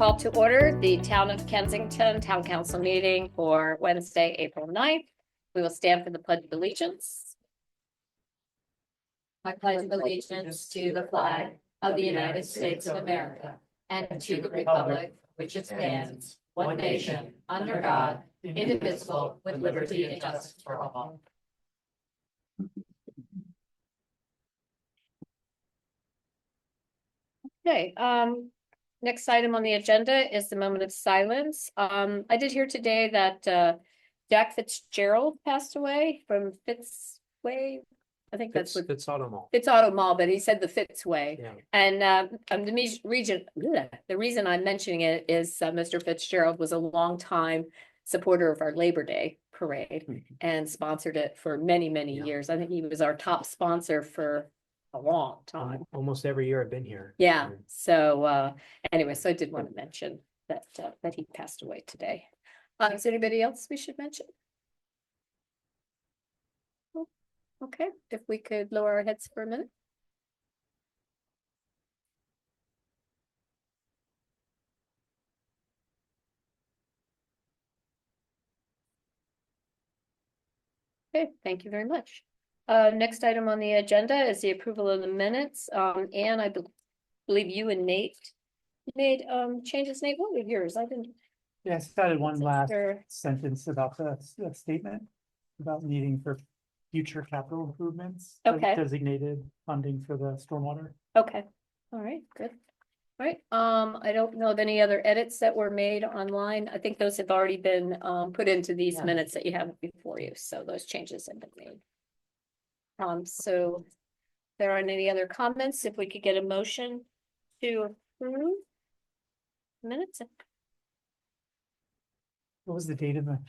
call to order the Town of Kensington Town Council meeting for Wednesday, April 9th. We will stand for the Pledge of Allegiance. I pledge allegiance to the flag of the United States of America and to the republic which stands, one nation, under God, indivisible, with liberty and justice for all. Okay, next item on the agenda is the moment of silence. I did hear today that Jack Fitzgerald passed away from Fitzway. I think that's what Fitz Auto Mall. Fitz Auto Mall, but he said the Fitzway. Yeah. And the reason I'm mentioning it is Mr. Fitzgerald was a longtime supporter of our Labor Day parade and sponsored it for many, many years. I think he was our top sponsor for a long time. Almost every year I've been here. Yeah, so anyway, so I did want to mention that that he passed away today. Is there anybody else we should mention? Okay, if we could lower our heads for a minute. Okay, thank you very much. Next item on the agenda is the approval of the minutes. And I believe you and Nate made changes. Nate, what were yours? I didn't. Yeah, I started one last Sure. sentence about that statement about needing for future capital improvements. Okay. Designated funding for the stormwater. Okay, all right, good. All right, I don't know of any other edits that were made online. I think those have already been put into these Yeah. minutes that you have before you, so those changes have been made. So if there aren't any other comments, if we could get a motion to approve minutes. What was the date of the?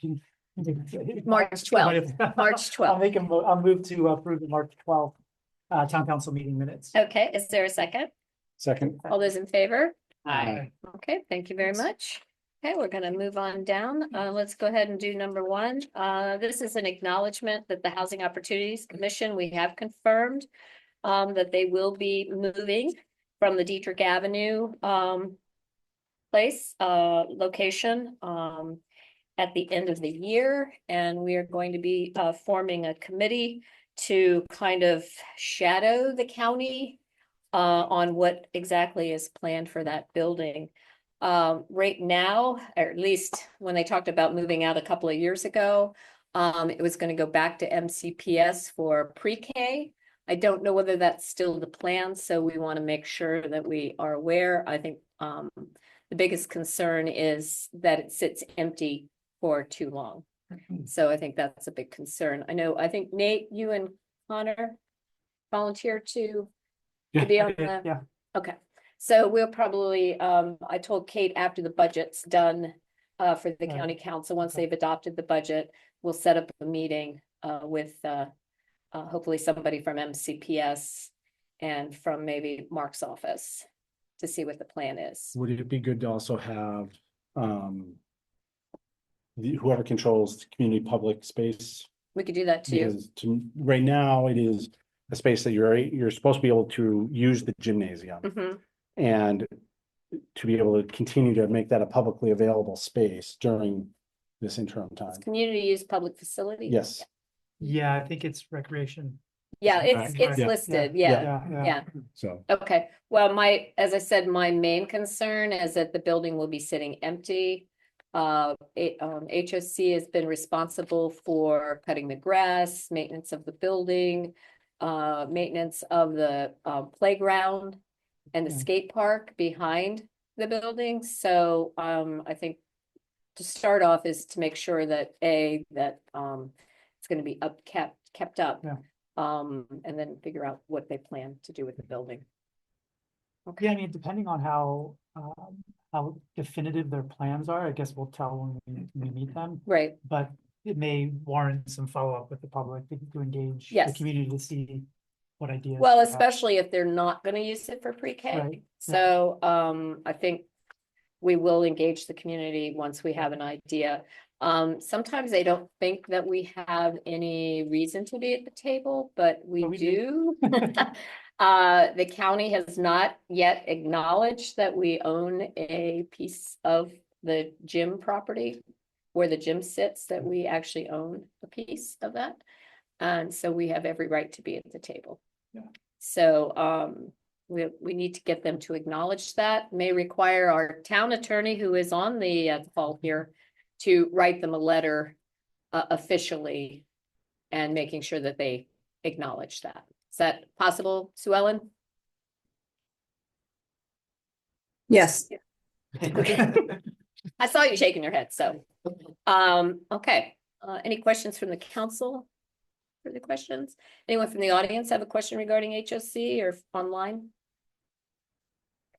March 12th. March 12th. I'll move to approve the March 12th town council meeting minutes. Okay, is there a second? Second. All those in favor? Aye. Okay, thank you very much. Okay, we're gonna move on down. Let's go ahead and do number one. This is an acknowledgement that the Housing Opportunities Commission, we have confirmed that they will be moving from the Dietrich Avenue location at the end of the year. And we are going to be forming a committee to kind of shadow the county on what exactly is planned for that building. Right now, or at least when they talked about moving out a couple of years ago, it was going to go back to MCPS for pre-K. I don't know whether that's still the plan, so we want to make sure that we are aware. I think the biggest concern is that it sits empty for too long. So I think that's a big concern. I think Nate, you and Connor volunteered to be on the. Yeah. Okay, so we'll probably, I told Kate after the budget's done for the Right. county council, once they've adopted the budget, we'll set up a meeting with hopefully somebody from MCPS and from maybe Mark's office to see what the plan is. Would it be good to also have whoever controls the community public space? We could do that too. Because right now it is a space that you're supposed to be able to use the gymnasium Mhm. and to be able to continue to make that a publicly available space during this interim time. Community use public facility. Yes. Yeah, I think it's recreation. Yeah, it's Yeah. listed, yeah, yeah. So, Okay, well, as I said, my main concern is that the building will be sitting empty. HOC has been responsible for cutting the grass, maintenance of the building, maintenance of the playground and the Yeah. skate park behind the building. So I think to start off is to make sure that it's going to be kept up. Yeah. And then figure out what they plan to do with the building. Okay. Yeah, I mean, depending on how definitive their plans are, I guess we'll tell when we meet them. Right, But it may warrant some follow-up with the public to engage the Yes. community to see what ideas. well, they have. especially if they're not gonna use it for pre-K. Right, So, I think we will engage the community once we have an idea. Sometimes they don't think that we have any reason to be at the table, but we But we do. The county has not yet acknowledged that we own a piece of the gym property where the gym sits, that we actually own a piece of that. And so we have every right to be at the table. Yeah. So we need to get them to acknowledge that. May require our town attorney, who is on the call here, to write them a letter officially and making sure that they acknowledge that. Is that possible, Sue Ellen? Yes. I saw you shaking your head, so, okay. Any questions from the council? Further questions? Anyone from the audience have a question regarding HOC or online?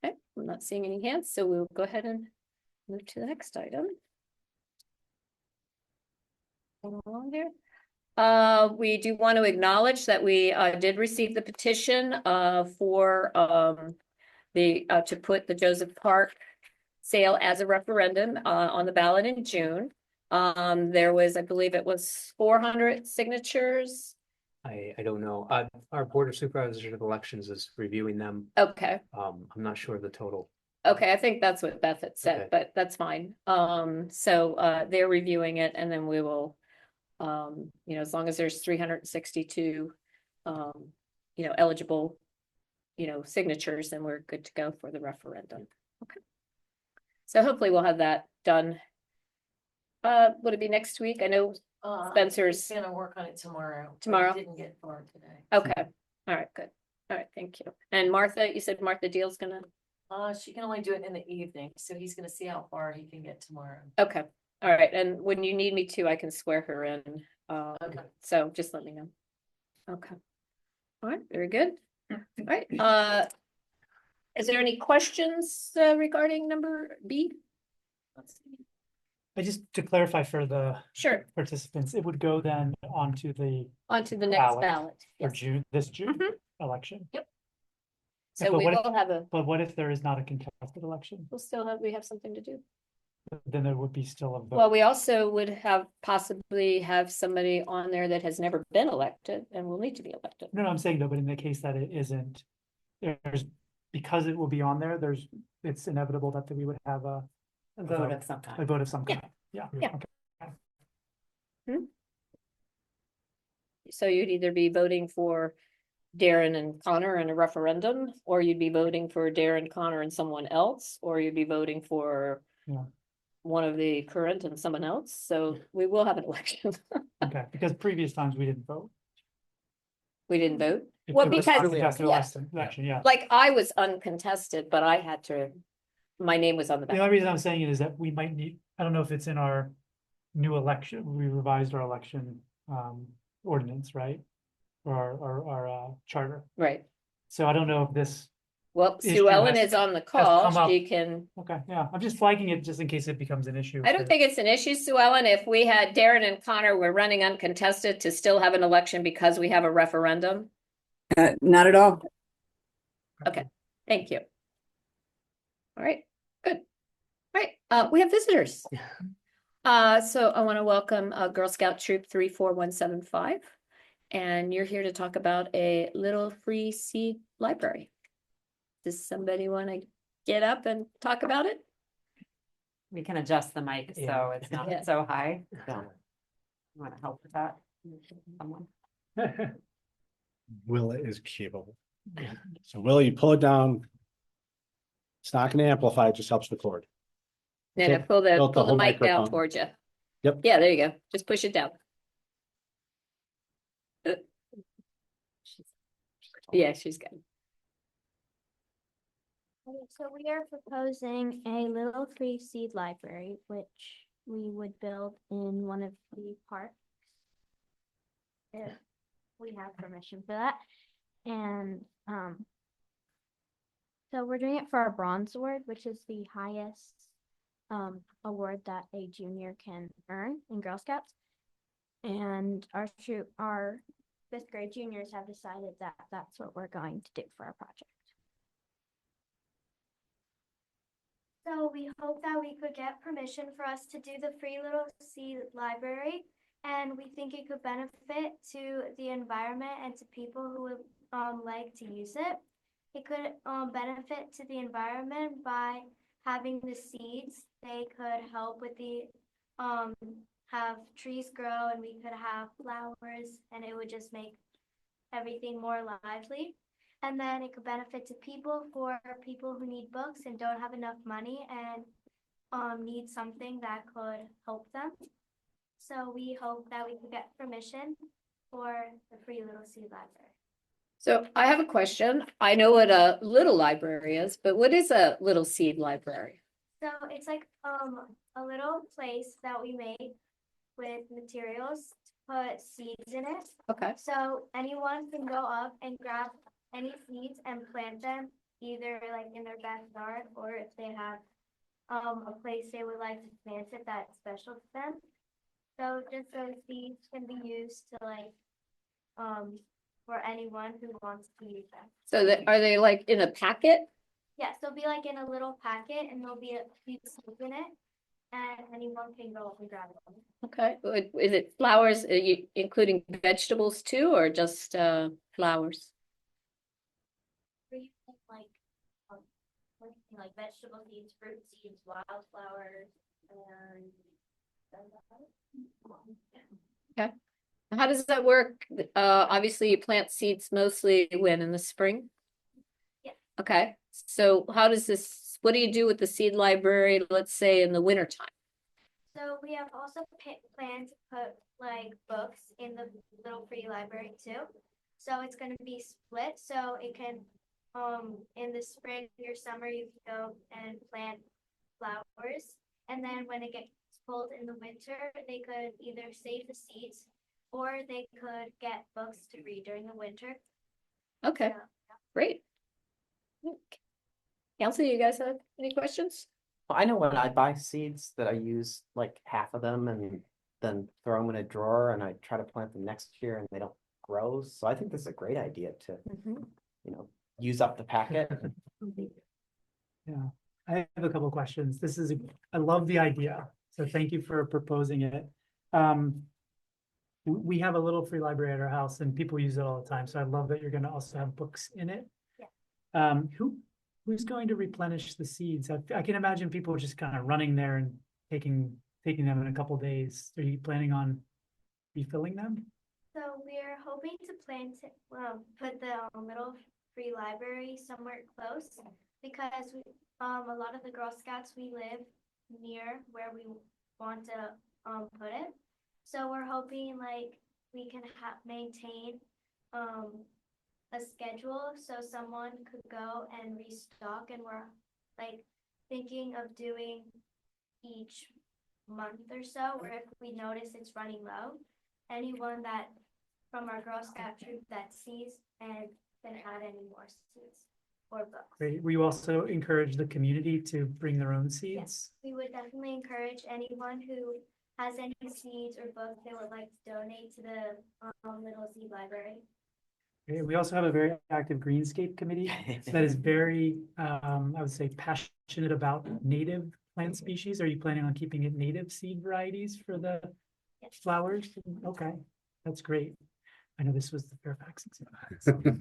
Okay, I'm not seeing any hands, so we'll go ahead and move to the next item. Along here. We do want to acknowledge that we did receive the petition for to put the Joseph Park sale as a referendum on the ballot in June. There was, I believe it was 400 signatures. I don't know. Our Board of Supervisors of Elections is reviewing them. Okay, I'm not sure of the total. okay, I think that's what Beth had said, Okay. but that's fine. So they're reviewing it, and then we will, as long as there's 362, eligible, signatures, then we're good to go for the referendum. Okay. So hopefully we'll have that done. Would it be next week? I know Spencer's gonna work on it tomorrow. but Tomorrow? Didn't get far today. okay. All right, good. All right, thank you. And Martha, you said Martha Deal's gonna, She can only do it in the evening, so he's gonna see how far he can get tomorrow. okay. All right, and when you need me to, I can swear her in. Okay. So just let me know. Okay. All right, very good. All right, is there any questions regarding number B? Let's see. Just to clarify for the Sure, participants, it would go then onto the, on to the next Ballot ballot. for Yes. June, this June Mhm. election. So but we what if- will have But what if there is not a contested election? we have something to do. Then there would be still a vote. Well, we also would possibly have somebody on there that has never been elected and will need to be elected. No, I'm saying no, but in the case that it isn't, because it will be on there, it's inevitable that we would have a vote of some a vote of some kind. Yeah. Yeah. Okay. So you'd either be voting for Darren and Connor in a referendum, or you'd be voting for Darren, Connor and someone else, or you'd be voting for Yeah. one of the current and someone else. So we will have an election. Okay, because previous times we didn't vote. We didn't vote. If Well, it was because- uncontested yes. election, yeah. Like I was uncontested, but I had to, my name was on the The ballot. only reason I'm saying it is that we might need, I don't know if it's in our new election, we revised our election ordinance, right? Or our charter. Right. So I don't know if this, Well, Issue Sue Ellen has- is on the call. come up. She can, okay, yeah, I'm just flagging it just in case it becomes an issue. I don't for- think it's an issue, Sue Ellen. If we had Darren and Connor were running uncontested to still have an election because we have a referendum. Not at all. Okay, thank you. All right, good. All right, we have visitors. So I want to welcome Girl Scout Troop 34175. And you're here to talk about a little free seed library. Does somebody want to get up and talk about it? We can adjust the mic Yeah. so it's Yeah. not so high. So, want to help with that? Someone? Willa is capable. So Willa, you pull it down. It's not gonna amplify, it just helps record. No, no, Okay, pull tilt the the whole mic down microphone. towards you. Yep. Yeah, there you go. Just push it down. Yeah, she's good. Okay, so we are proposing a little free seed library, which we would build in one of the parks. If we have permission for that. And, so we're doing it for our bronze award, which is the highest, award that a junior can earn in Girl Scouts. And our fifth grade juniors have decided that that's what we're going to do for our project. So we hope that we could get permission for us to do the free little seed library. And we think it could benefit to the environment and to people who would like to use it. It could benefit to the environment by having the seeds. They could help with the have trees grow, and we could have flowers, and it would just make everything more lively. And then it could benefit to people, for people who need books and don't have enough money and need something that could help them. So we hope that we could get permission for the free Little Seed Library. So I have a question. I know what a little library is, but what is a little seed library? So it's like a little place that we made with materials to put seeds in it. Okay, So anyone can go up and grab any seeds and plant them, either like in their backyard, or if they have a place they would like to plant it that's special to them. So just those seeds can be used to like for anyone who wants to use them. so that, are they like in a packet? Yes, they'll be like in a little packet, and there'll be a few seeds in it, and anyone can go up and grab them. Okay, is it flowers, including vegetables too, or just flowers? Like like vegetable seeds, fruit seeds, wildflowers, and How does that work? Obviously you plant seeds mostly when, in the spring? Yeah. Okay, so how does this, what do you do with the seed library, let's say in the winter time? so we have also planned to put like books in the little free library too. So it's going to be split, so it can in the spring or summer you can go and plant flowers, and then when it gets cold in the winter they could either save the seeds or they could get books to read during the winter. Okay, So, great. Council, you guys have any questions? Well, I know when I buy seeds that I use like half of them and then throw them in a drawer and I try to plant them next year and they don't grow. So I think this is a great idea to, use up the packet. Yeah, I have a couple of questions. I love the idea, so thank you for proposing it. We have a little free library at our house and people use it all the time, so I love that you're gonna also have books in it. Yeah. Who's going to replenish the seeds? I can imagine people just kind of running there and taking them in a couple of days. Are you planning on refilling them? So we're hoping to put the little free library somewhere close, because we, a lot of the Girl Scouts, we live near where we want to put it. So we're hoping like we can maintain a schedule so someone could go and restock, and we're like thinking of doing each month or so, or if we notice it's running low, anyone that from our Girl Scout troop that sees and can add any more seeds or books. Great. We also encourage the community to bring their own seeds. Yes, we would definitely encourage anyone who has any seeds or books they would like to donate to the Little Seed Library. Okay, we also have a very active greenscape committee that is very, I would say, passionate about native plant species. Are you planning on keeping it native seed varieties for the flowers? Okay, that's great. I know this was the Fairfax example.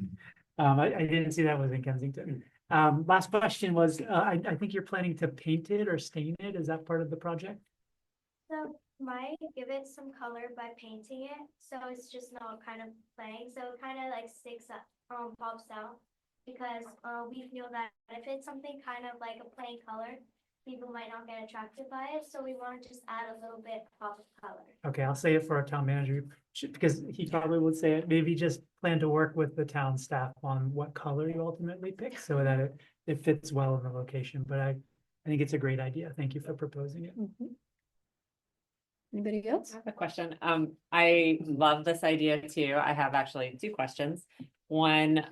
I didn't see that was in Kensington. Last question was, I think you're planning to paint it or stain it. Is that part of the project? So might give it some color by painting it, so it's just not kind of plain, so it kind of like sticks up, pops out, because we feel that if it's something kind of like a plain color, people might not get attracted by it, so we want to just add a little bit pop of color. Okay, I'll say it for our town manager, because he probably would say it. Maybe just plan to work with the town staff on what color you ultimately pick so that it fits well in the location. But I think it's a great idea. Thank you for proposing it. Anybody else? I have a question. I love this idea too. I have actually two questions. One,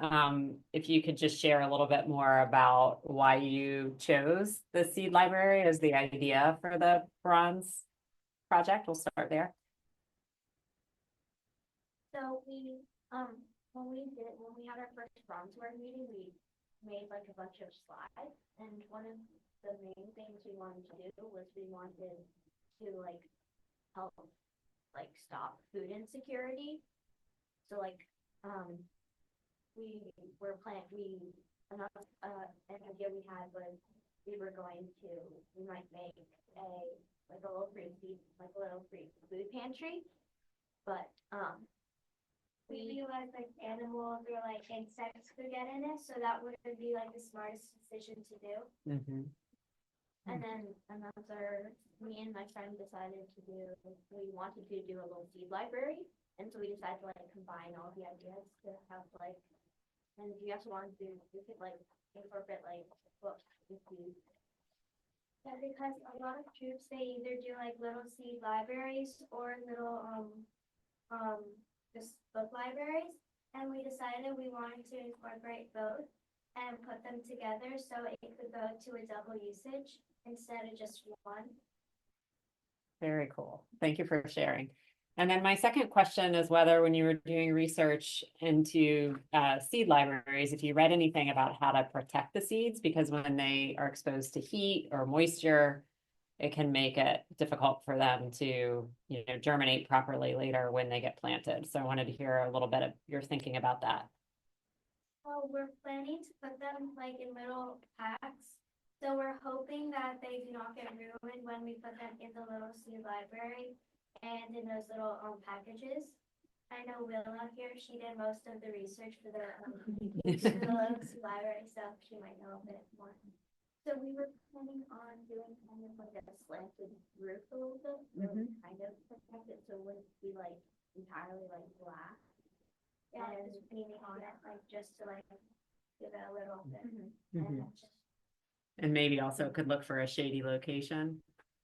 if you could just share a little bit more about why you chose the seed library as the idea for the bronze project. We'll start there. So we, when we had our first bronze board meeting, we made like a bunch of slides, and one of the main things we wanted to do was we wanted to like help like stop food insecurity. So like another, an idea we had was we might make a little free food pantry. But, we realized like animals or like insects could get in it, so that would be like the smartest decision to do. Mhm. And then me and my friend decided we wanted to do a little seed library. And so we decided to like combine all the ideas to have like, and if you guys want to, we could like incorporate like books with you. Yeah, because a lot of troops, they either do like little seed libraries or little, just book libraries. And we decided we wanted to incorporate both and put them together so it could go to a double usage instead of just one. Very cool. Thank you for sharing. And then my second question is whether when you were doing research into seed libraries, if you read anything about how to protect the seeds, because when they are exposed to heat or moisture, it can make it difficult for them to, germinate properly later when they get planted. So I wanted to hear a little bit of your thinking about that. Well, we're planning to put them like in little packs. So we're hoping that they do not get ruined when we put them in the little seed library and in those little packages. I know Willa here, she did most of the research for the little seed library stuff. She might know a bit more. So we were planning on doing kind of like a slanted roof a little bit, really kind of protect it so it wouldn't be like entirely like black. Yeah, and just painting on it like just to like give it a little bit. And then just, And maybe also could look for a shady location.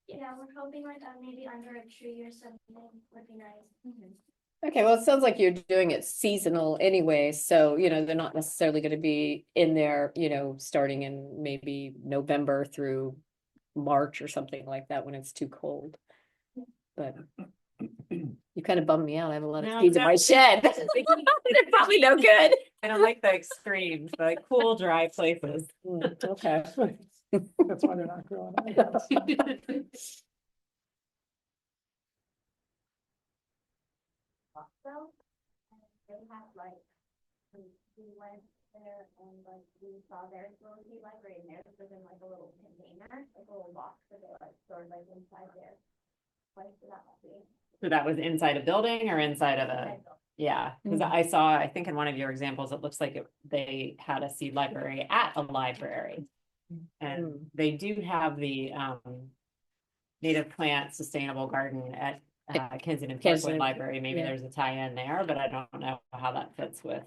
yeah, we're hoping like maybe under a tree or something would be nice. Okay, well, it sounds like you're doing it seasonal anyway, so, they're not necessarily gonna be in there, starting in maybe November through March or something like that when it's too cold. But you kind of bummed me out. I have a lot of No, seeds in my shed. They're probably no good. I don't like the extremes, the like cool, dry places. Okay. That's why they're not growing. Also, and they have like, we went there and like we saw their little seed library and theirs was in like a little container, like a little box that they like stored like inside there. What is that be? So that was inside a building or inside of a, yeah, because I think in one of your examples, it looks like they had a seed library at a library. And they do have the native plant sustainable garden at Kensington Kensington, Library. Maybe yeah. there's a tie-in there, but I don't know how that fits with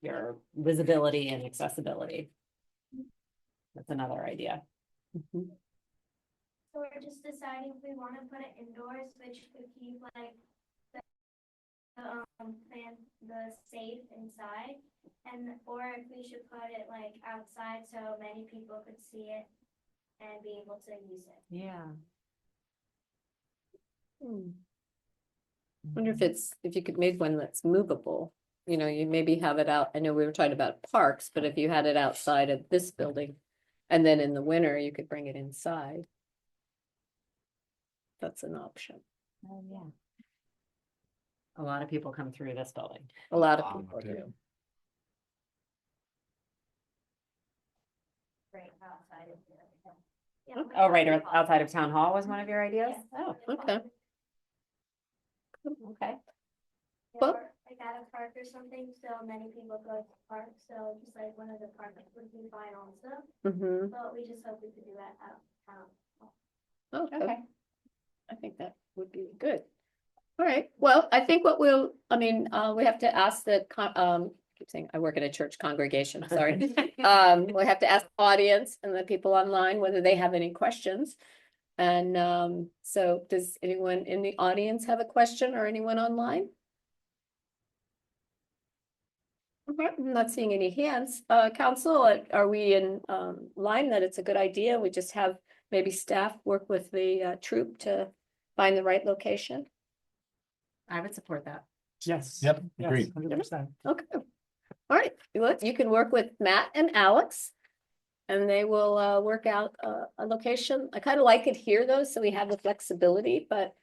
your visibility and accessibility. That's another idea. So we're just deciding if we want to put it indoors, which could keep like the safe inside, or if we should put it like outside so many people could see it and be able to use it. Yeah. Wonder if you could make one that's movable, you maybe have it out. I know we were talking about parks, but if you had it outside of this building and then in the winter, you could bring it inside. That's an option. Oh, yeah. A lot of people come through this building. A lot of people do. Right outside of there. Oh, right, or outside of town hall was one of your ideas? Oh, Okay. okay. Well- Or like at a park or something, so many people go to the park, so just like one of the parks would be fine also, but we just hope we could do that out of town. Okay. I think that would be good. All right, well, I think we have to ask keep saying I work at a church congregation, sorry. We have to ask the audience and the people online whether they have any questions. And so does anyone in the audience have a question or anyone online? Okay, I'm not seeing any hands. Council, are we in line that it's a good idea? We just have maybe staff work with the troop to find the right location? I would support that. Yes. Yep, Yes, agreed. 100%. Okay. All right, you can work with Matt and Alex. And they will work out a location. I kind of like it here though, so we have the flexibility, but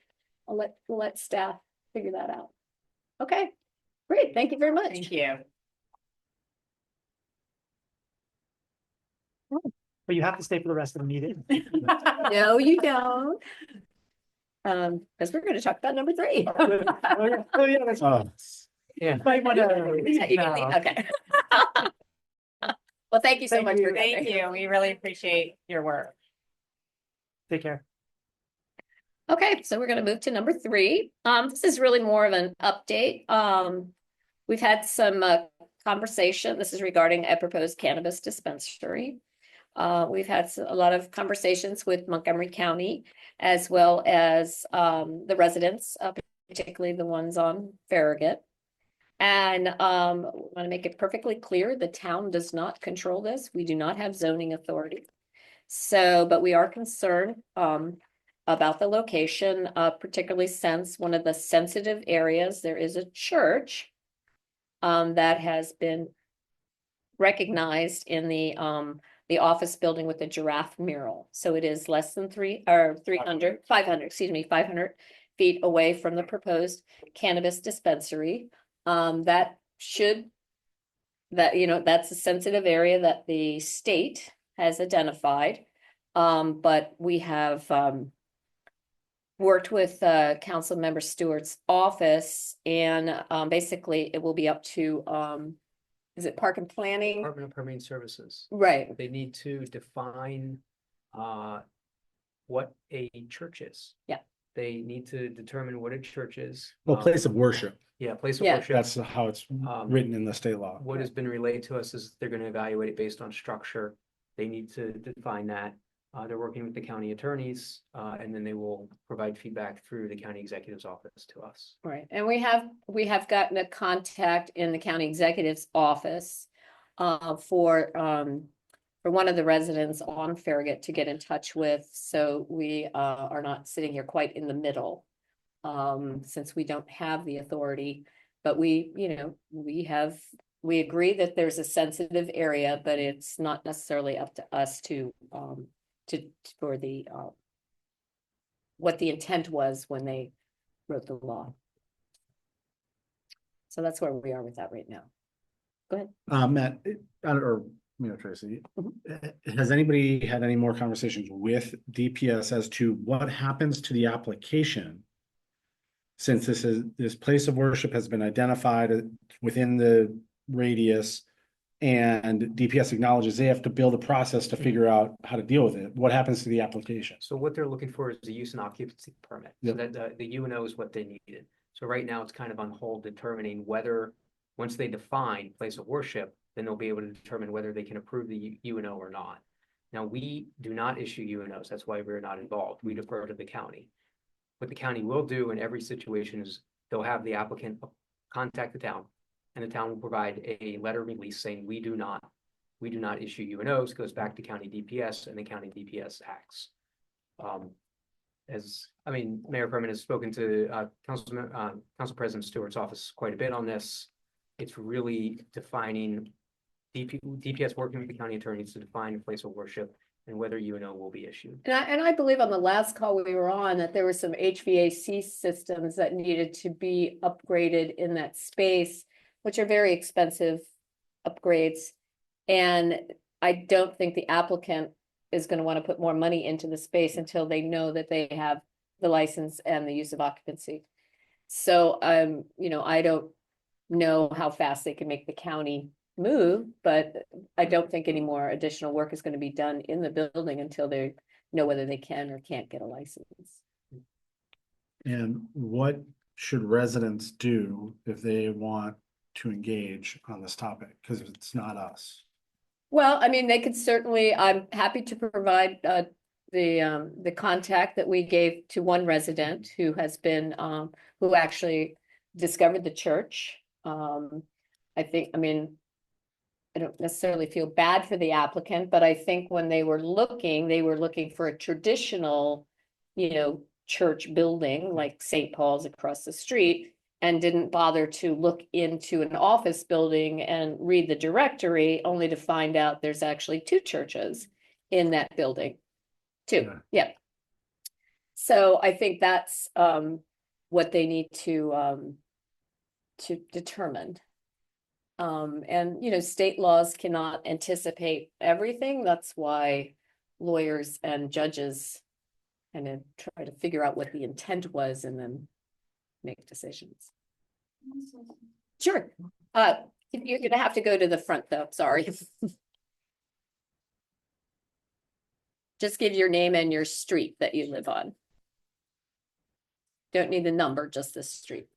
we'll let staff figure that out. Okay, great, thank you very much. Thank you. But you have to stay for the rest of the meeting. No, you don't. Because we're gonna talk about number 3. Oh, yeah, that's. Yeah. Might wanna. Yeah, you can leave. Okay. Well, thank you so Thank much for you. coming. Thank you. We really appreciate your work. Take care. Okay, so we're gonna move to number 3. This is really more of an update. We've had some conversation. This is regarding a proposed cannabis dispensary. We've had a lot of conversations with Montgomery County as well as the residents, particularly the ones on Farragut. And I want to make it perfectly clear, the town does not control this. We do not have zoning authority. So, but we are concerned about the location, particularly since one of the sensitive areas, there is a church that has been recognized in the office building with the giraffe mural. So it is less than 500 feet away from the proposed cannabis dispensary. That's a sensitive area that the state has identified. But we have worked with Councilmember Stewart's office, and basically it will be up to is it Park and Planning? Department of Permitting Services. Right. They need to define what a church is. Yeah. They need to determine what a church is. Well, place of worship, Yeah, place of Yeah. worship. that's how it's written in the state law. What has been relayed to us is they're gonna evaluate it based on structure. They need to define that. They're working with the county attorneys, and then they will provide feedback through the county executive's office to us. Right, and we have gotten a contact in the county executive's office for one of the residents on Farragut to get in touch with, so we are not sitting here quite in the middle. Since we don't have the authority, but we agree that there's a sensitive area, but it's not necessarily up to us for the what the intent was when they wrote the law. So that's where we are with that right now. Go ahead. Matt, Tracy, has anybody had any more conversations with DPS as to what happens to the application? Since this place of worship has been identified within the radius, and DPS acknowledges they have to build a process to figure out how to deal with it. What happens to the application? So what they're looking for is a use and occupancy permit, so Yep. that the UNO is what they needed. So right now it's kind of on hold determining whether, once they define place of worship, then they'll be able to determine whether they can approve the UNO or not. Now, we do not issue UNOs. That's why we're not involved. We defer to the county. What the county will do in every situation is they'll have the applicant contact the town, and the town will provide a letter of release saying we do not issue UNOs, goes back to county DPS, and the county DPS acts. Mayor Perman has spoken to Council President Stewart's office quite a bit on this. It's really defining DPS working with the county attorneys to define a place of worship and whether UNO will be issued. And I believe on the last call we were on that there were some HVAC systems that needed to be upgraded in that space, which are very expensive upgrades. And I don't think the applicant is going to want to put more money into the space until they know that they have the license and the use of occupancy. So, I don't know how fast they can make the county move, but I don't think any more additional work is going to be done in the building until they know whether they can or can't get a license. And what should residents do if they want to engage on this topic? Because it's not us. Well, they could certainly, I'm happy to provide the contact that we gave to one resident who has been, who actually discovered the church. I don't necessarily feel bad for the applicant, but I think when they were looking for a traditional, church building like St. Paul's across the street, and didn't bother to look into an office building and read the directory, only to find out there's actually 2 churches in that building. 2, yeah. So I think that's what they need to determine. And state laws cannot anticipate everything. That's why lawyers and judges and then try to figure out what the intent was and then make decisions. Sure. You're gonna have to go to the front though, sorry. Just give your name and your street that you live on. Don't need the number, just the street.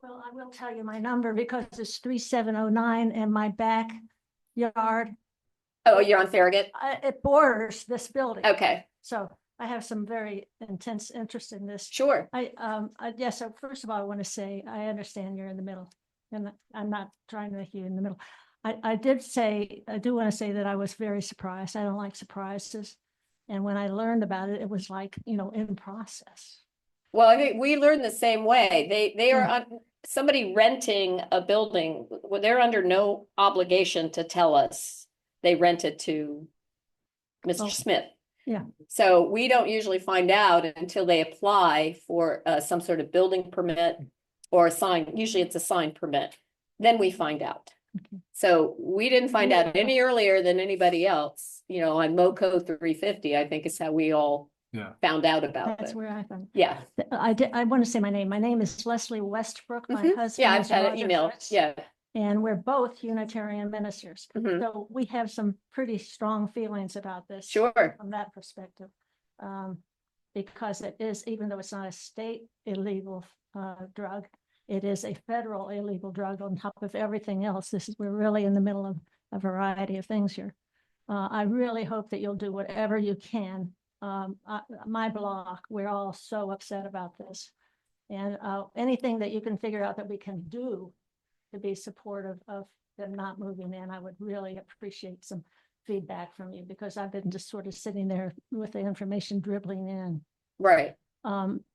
Well, I will tell you my number because it's 3709 and my backyard, Oh, you're on Farragut? it borders this building. Okay, So I have some very intense interest in this. sure. Yes, so first of all, I want to say, I understand you're in the middle and I'm not trying to make you in the middle. I do want to say that I was very surprised. I don't like surprises. And when I learned about it, it was like, in process. Well, I think we learn the same way. They are on, somebody renting a building, well, they're under no obligation to tell us they rented to Mr. Oh, Smith. yeah. So we don't usually find out until they apply for some sort of building permit or a sign. Usually it's a sign permit. Then we find out. Okay. So we didn't find out Yeah. any earlier than anybody else, on MoCo 350, I think is how we all Yeah. found out about That's it. where I found. Yeah. I want to say my name. My name is Leslie Westbrook. My Mhm. husband Yeah, I've is had an Roger email. Fritz, Yeah. And we're both Unitarian ministers. Mhm. So we have some pretty strong feelings about this. Sure. From that perspective. Because it is, even though it's not a state illegal drug, it is a federal illegal drug on top of everything else. We're really in the middle of a variety of things here. I really hope that you'll do whatever you can. My block, we're all so upset about this. And anything that you can figure out that we can do to be supportive of them not moving in, I would really appreciate some feedback from you because I've been just sort of sitting there with the information dribbling in. Right. I'm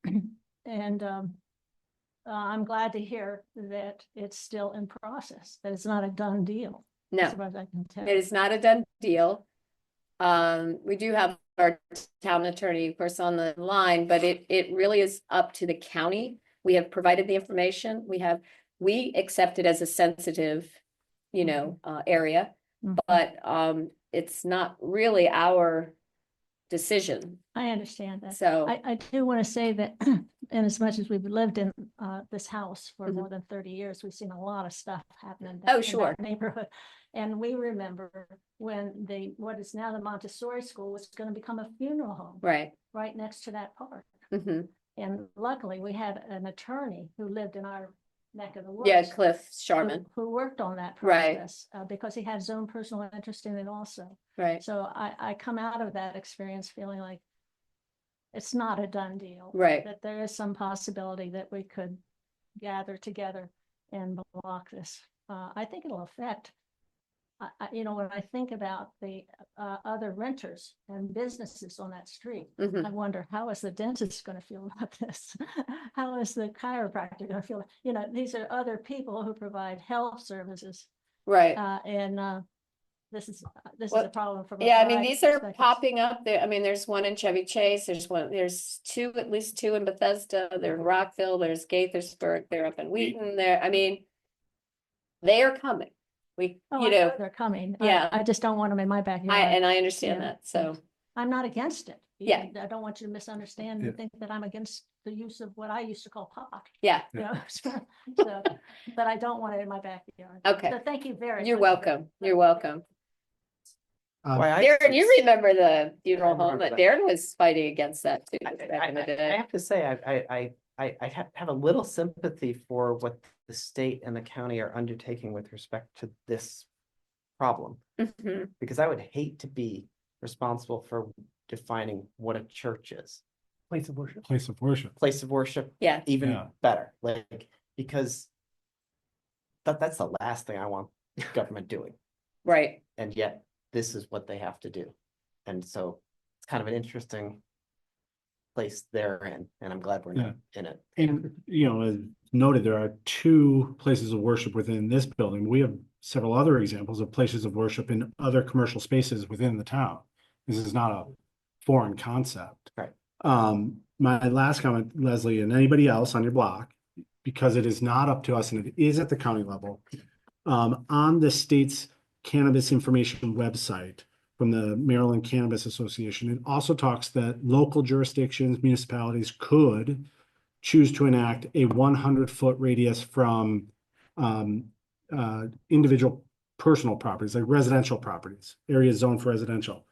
glad to hear that it's still in process, that it's not a done deal. No, As far as I can tell. it is not a done deal. We do have our town attorney, of course, on the line, but it really is up to the county. We have provided the information. We accept it as a sensitive, area, Mhm. but it's not really our decision. I understand that. So, I do want to say that, in as much as we've lived in this house for Mhm. more than 30 years, we've seen a lot of stuff happening. Oh, in that sure. neighborhood. And we remember when what is now the Montessori School was going to become a funeral home right. right next to that park. Hmm. And luckily, we had an attorney who lived in our neck of the woods. Yeah, Cliff who- Sharman, Who worked on that Right. process, because he had his own personal interest in it also. right, So I come out of that experience feeling like it's not a done deal. right. That there is some possibility that we could gather together and block this. I think it'll affect, when I think about the other renters and businesses on that street, Mhm. I wonder, how is the dentist going to feel about this? How is the chiropractor going to feel? These are other people who provide health services. Right. This is Well, a problem from. a Yeah, I mean, variety these of are perspectives. popping up there. I mean, there's one in Chevy Chase, there's at least two in Bethesda, they're in Rockville, there's Gaithersburg, they're up in Wheaton, they are coming. Oh, I know they're coming. yeah. I just don't want them in my backyard. I understand Yeah. that, so, I'm not against it. Yeah. I don't want you to misunderstand Yeah. and think that I'm against the use of what I used to call pot. yeah, So, but I don't want it in my backyard. okay. So thank you very. You're much. welcome, you're welcome. Why I Darren, you just- remember the funeral I remember home, but that. Darren was fighting against that too. I back in the day. have to say, I have a little sympathy for what the state and the county are undertaking with respect to this problem, Mhm. because I would hate to be responsible for defining what a church is. Place of worship. Place of worship. Place of worship, Yeah, even Yeah. better, because that's the last thing I want government doing. right, And yet this is what they have to do. And so it's kind of an interesting place they're in, and I'm glad we're not in it. And, as noted, there are two places of worship within this building. We have several other examples of places of worship in other commercial spaces within the town. This is not a foreign concept. Right. My last comment, Leslie, and anybody else on your block, because it is not up to us and it is at the county level, on the state's cannabis information website, from the Maryland Cannabis Association. It also talks that local jurisdictions, municipalities could choose to enact a 100-foot radius from individual personal properties, like residential properties, areas zoned for residential.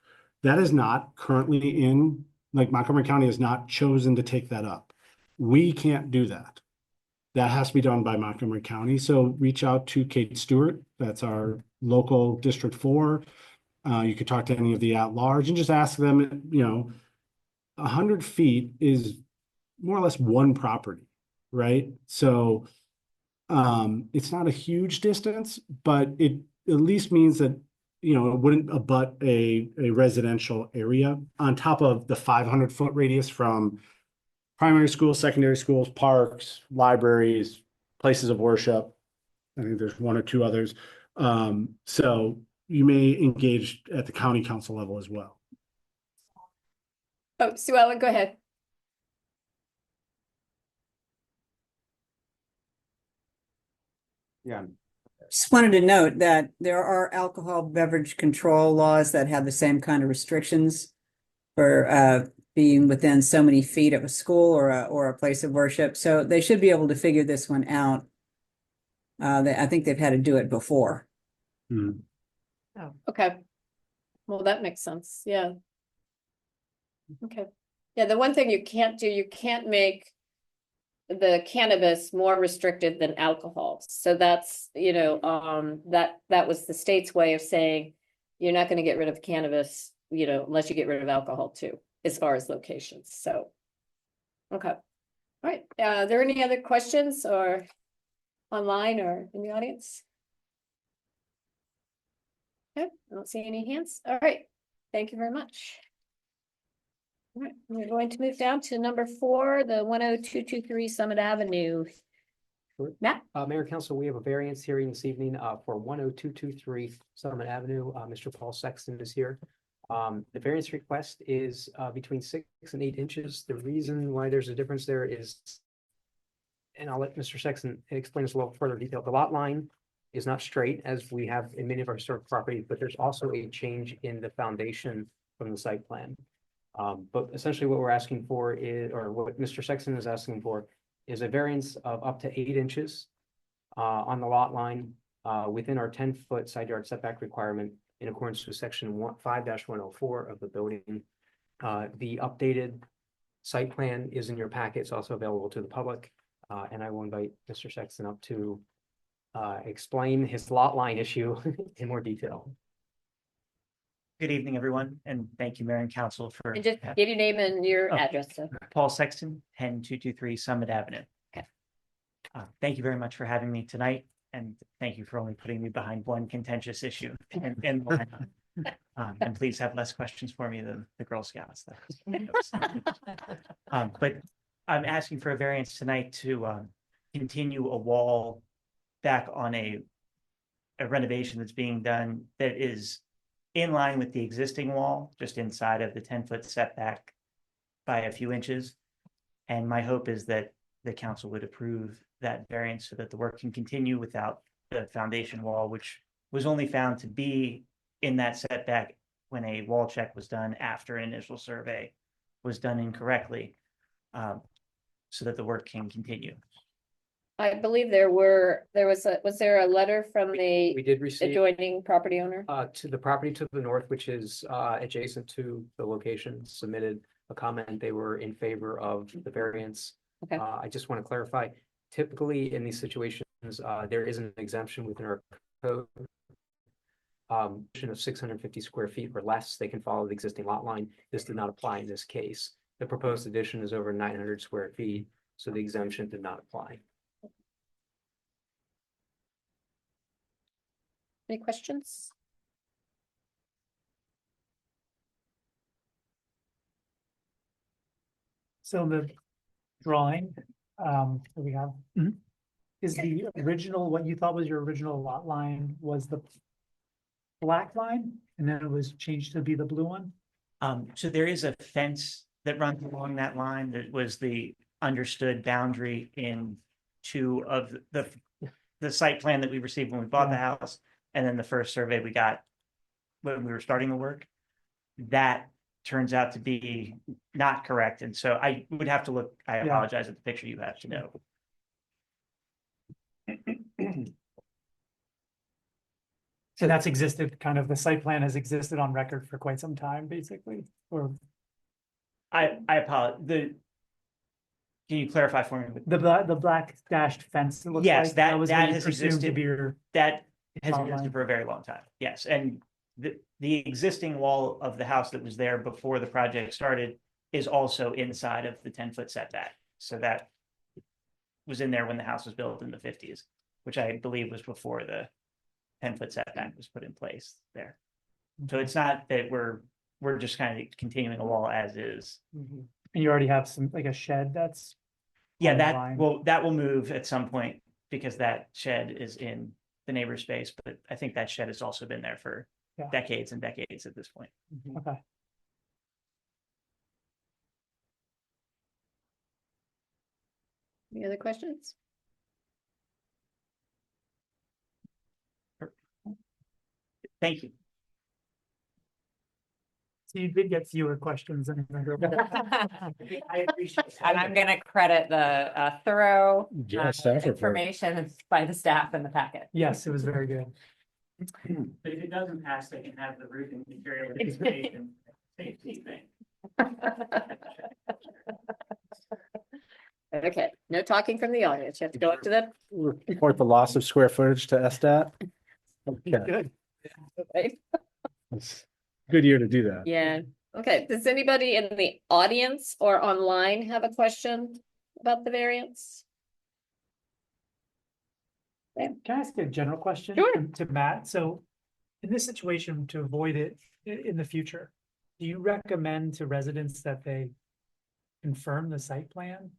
That is not currently in, like Montgomery County has not chosen to take that up. We can't do that. That has to be done by Montgomery County. So reach out to Kate Stewart. That's our local District 4. You could talk to any of the at-large and just ask them, 100 feet is more or less one property, right? So it's not a huge distance, but it at least means that, it wouldn't abut a residential area on top of the 500-foot radius from primary schools, secondary schools, parks, libraries, places of worship. I think there's one or two others. So you may engage at the county council level as well. Oh, Sue Ellen, go ahead. Yeah. Just wanted to note that there are alcohol beverage control laws that have the same kind of restrictions for being within so many feet of a school or a place of worship. So they should be able to figure this one out. I think they've had to do it before. Okay. Well, that makes sense. Yeah. Okay. Yeah, the one thing you can't do, you can't make the cannabis more restricted than alcohol. So that's, that was the state's way of saying you're not going to get rid of cannabis, unless you get rid of alcohol too, as far as locations. So, okay. All right. Are there any other questions or online or in the audience? Okay, I don't see any hands. All right. Thank you very much. All right, we're going to move down to number 4, the 10223 Summit Avenue. Sure. Matt? Mayor and Council, we have a variance hearing this evening for 10223 Summit Avenue. Mr. Paul Sexton is here. The variance request is between 6 and 8 inches. The reason why there's a difference there is, and I'll let Mr. Sexton explain this a little further detail. The lot line is not straight as we have in many of our historic properties, but there's also a change in the foundation from the site plan. But essentially what we're asking for is, or what Mr. Sexton is asking for, is a variance of up to 8 inches on the lot line within our 10-foot side yard setback requirement in accordance with section 5-104 of the building. The updated site plan is in your packet. It's also available to the public. And I will invite Mr. Sexton up to explain his lot line issue in more detail. Good evening, everyone, and thank you, Mayor and Council, for And just give your name and your Oh. address. So. Paul Sexton, 10223 Summit Avenue. Okay. Thank you very much for having me tonight, and thank you for only putting me behind one contentious issue. And please have less questions for me than the Girl Scouts. But I'm asking for a variance tonight to continue a wall back on a renovation that's being done that is in line with the existing wall, just inside of the 10-foot setback by a few inches. And my hope is that the council would approve that variance so that the work can continue without the foundation wall, which was only found to be in that setback when a wall check was done after an initial survey was done incorrectly, so that the work can continue. I believe was there a letter from We the did receive adjoining property owner? to the property to the north, which is adjacent to the location, submitted a comment. They were in favor of the variance. Okay. I just want to clarify, typically in these situations, there is an exemption within our code. Of 650 square feet or less, they can follow the existing lot line. This did not apply in this case. The proposed addition is over 900 square feet, so the exemption did not apply. Any questions? So the drawing that we have Mhm. is the original, what you thought was your original lot line was the black line, and then it was changed to be the blue one? So there is a fence that runs along that line that was the understood boundary in 2 of the site plan that we received when we bought the house, and then the first survey we got when we were starting the work. that turns out to be not correct. And so I would have to look, I Yeah. apologize at the picture you have to know. So that's existed, kind of, the site plan has existed on record for quite some time, basically, or I apologize. Can you clarify for me? the black dashed fence, it looks Yes, like. that was that what you has presumed to existed. be your, That has Outline. existed for a very long time. Yes, and the existing wall of the house that was there before the project started is also inside of the 10-foot setback. So that was in there when the house was built in the 50s, which I believe was before the 10-foot setback was put in place there. So it's not that we're just kind of continuing a wall as is. and you already have some, like a shed that's. Yeah, on the line. that will move at some point because that shed is in the neighbor's space, but I think that shed has also been there for Yeah. decades and decades at this point. Okay. Any other questions? Thank you. So you did get fewer questions than. I appreciate it. And I'm gonna credit the thorough Yeah, staff report. information by the staff in the packet. Yes, it was very good. But if it doesn't pass, they can have the roofing material installation safety thing. Okay, no talking from the audience. You have to go up to them. Report the loss of square footage to SDAT. Okay, Good. Right? it's a good year to do that. Yeah, okay. Does anybody in the audience or online have a question about the variance? Can I ask a general question? Sure. To Matt? So in this situation, to avoid it in the future, do you recommend to residents that they confirm the site plan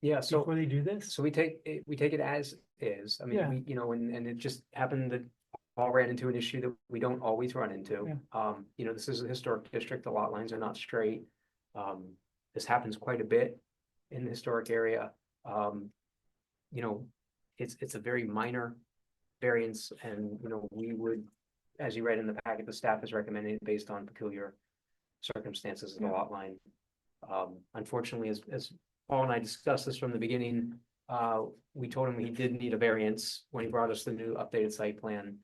Yeah, so, before they do this? so we take it as is. I mean, Yeah. we, and it just happened that Paul ran into an issue that we don't always run into. This is a historic district, the lot lines are not straight. This happens quite a bit in the historic area. It's a very minor variance and, we would, as you read in the packet, the staff is recommending it based on peculiar circumstances of the lot line. Unfortunately, as Paul and I discussed this from the beginning, we told him he did need a variance when he brought us the new updated site plan.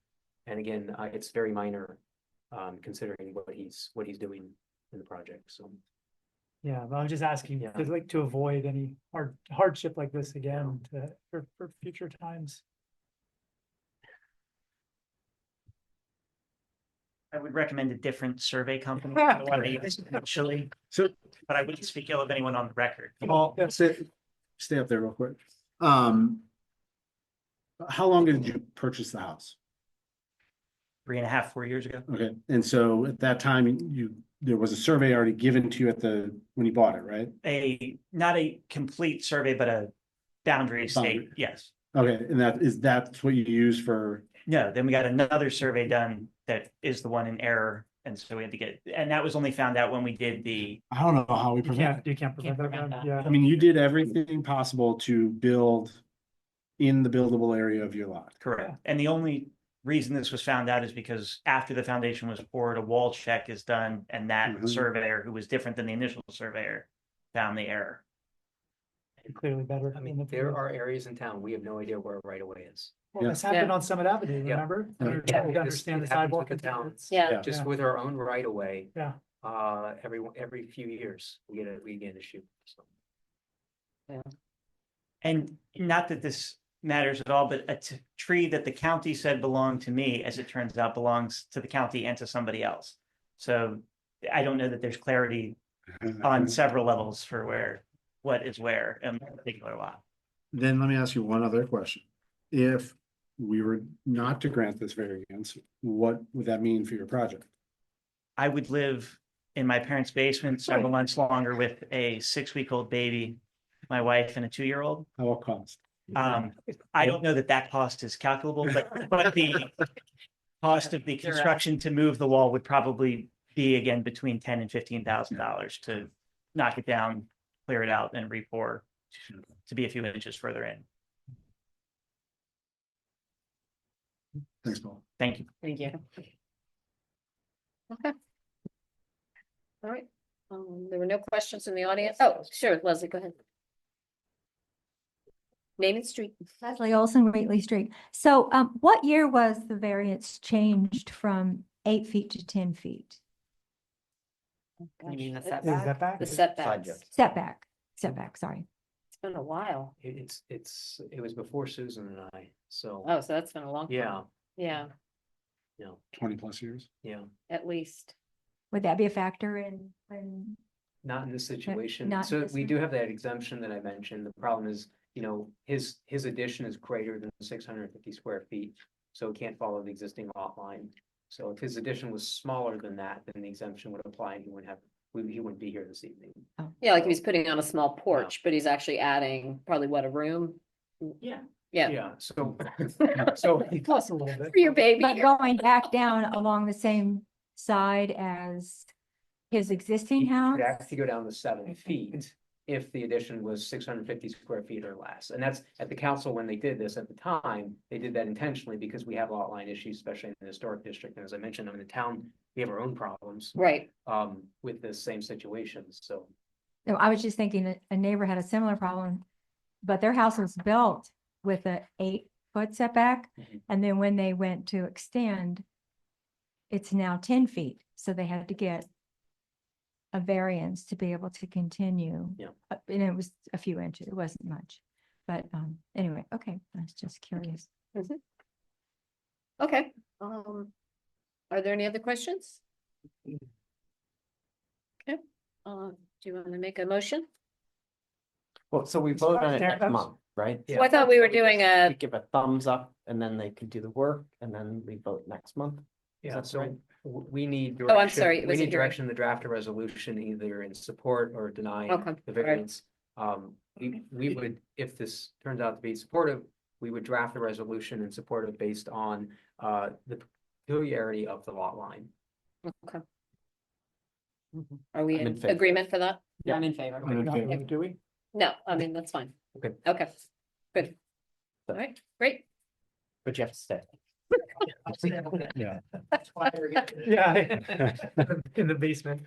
And again, it's very minor, considering what he's doing in the project, so. Yeah, but I'm just asking, Yeah. to avoid any hardship like this again, for future times. I would recommend a different survey company. I don't want to use actually, So, but I wouldn't speak ill of anyone on the record. Paul, stay up there real quick. How long did you purchase the house? 3.5, 4 years ago. Okay, and so at that time, there was a survey already given to you when you bought it, right? Not a complete survey, but a boundary state, Boundary. yes. Okay, and that's what you use for, No, then we got another survey done that is the one in error. And so we had to get, and that was only found out when we did I don't know how we You prevent it. can't prevent that, yeah. I mean, you did everything possible to build in the buildable area of your lot. correct. And the only reason this was found out is because after the foundation was poured, a wall check is done, and that Mhm. surveyor, who was different than the initial surveyor, found the error. Clearly better. I mean, there are areas in town, we have no idea where a right of way is. Well, this happened on Summit Avenue, Yeah. remember? Yeah. We were trying to understand the It happens sidewalk. with the towns. Yeah. Just with our own right of way. Yeah. Every few years, we get an issue, so. And not that this matters at all, but a tree that the county said belonged to me, as it turns out, belongs to the county and to somebody else. So I don't know that there's clarity on several levels for what is where in a particular lot. Then let me ask you one other question. If we were not to grant this variance, what would that mean for your project? I would live in my parents' basement several months longer with a 6-week-old baby, my wife, and a 2-year-old. At what cost? I don't know that cost is calculable, but the cost of the construction to move the wall would probably be again between $10,000 and $15,000 to knock it down, clear it out, and re-pour to be a few inches further in. Thanks, Paul. Thank you. Thank you. Okay. All right. There were no questions in the audience. Oh, sure, Leslie, go ahead. Name and street. Leslie Olson, Whately Street. So, what year was the variance changed from 8 feet to 10 feet? You mean the Gosh, Is that back? The Side setbacks. yard. Setback, sorry. It's been a while. It was before Susan and I, so, Oh, so that's been a long time. yeah, Yeah, 20+ years. yeah. at least. Would that be a factor in when? Not in this situation. not in So this we one? do have that exemption that I mentioned. The problem is, his addition is greater than 650 square feet. So it can't follow the existing lot line. So if his addition was smaller than that, then the exemption would apply and he wouldn't be here this evening. Yeah, like if he's putting on a small porch, but he's actually adding probably what, a room? Yeah. Yeah, Yeah, so, Plus a little bit. for your baby. But going back down along the same side as his existing you house? could actually go down to 7 feet if the addition was 650 square feet or less. And that's at the council, when they did this at the time, they did that intentionally because we have lot line issues, especially in the historic district. And as I mentioned, in the town, we have our own problems Right, with the same situations. So No, I was just thinking that a neighbor had a similar problem, but their house was built with a 8-foot setback. Mhm. And then when they went to extend, it's now 10 feet. So they had to get a variance to be able to continue. Yeah. And it was a few inches. It wasn't much. But anyway, okay, I was just curious. okay. Are there any other questions? Okay, do you want to make a motion? Well, so we vote on it There, next that's- month, right? Yeah. Well, I thought we were doing We a, give a thumbs up and then they can do the work and then we vote next month. yeah, that so right? we need. Oh, I'm direction- sorry, it We was a need hearing. direction to draft a resolution either in support or denying Okay, the all right. variance. We would, if this turns out to be supportive, we would draft a resolution in support of based on the peculiarity of the lot line. okay. Are we I'm in in favor. agreement for that? Yeah, I'm in favor. I'm in favor. Do we? No, I mean, that's fine. Okay. Okay, good. All right, great. But you have to stay. Yeah. Yeah. In the basement.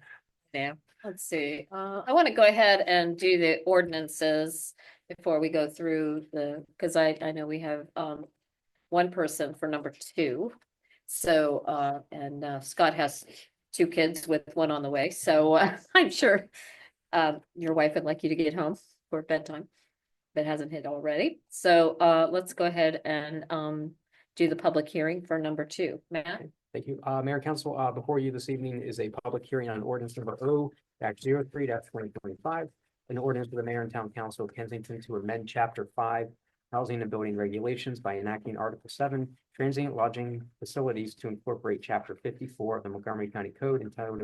Yeah, let's see. I want to go ahead and do the ordinances before we go through because I know we have one person for number 2. So and Scott has 2 kids with one on the way. So I'm sure your wife would like you to get home for bedtime, but hasn't hit already. So let's go ahead and do the public hearing for number 2. Matt? Thank you. Mayor and Council, before you this evening is a public hearing on ordinance number O-03-2025. An ordinance of the mayor and town council of Kensington to amend chapter 5, housing and building regulations by enacting article 7, transient lodging facilities to incorporate chapter 54 of the Montgomery County Code entitled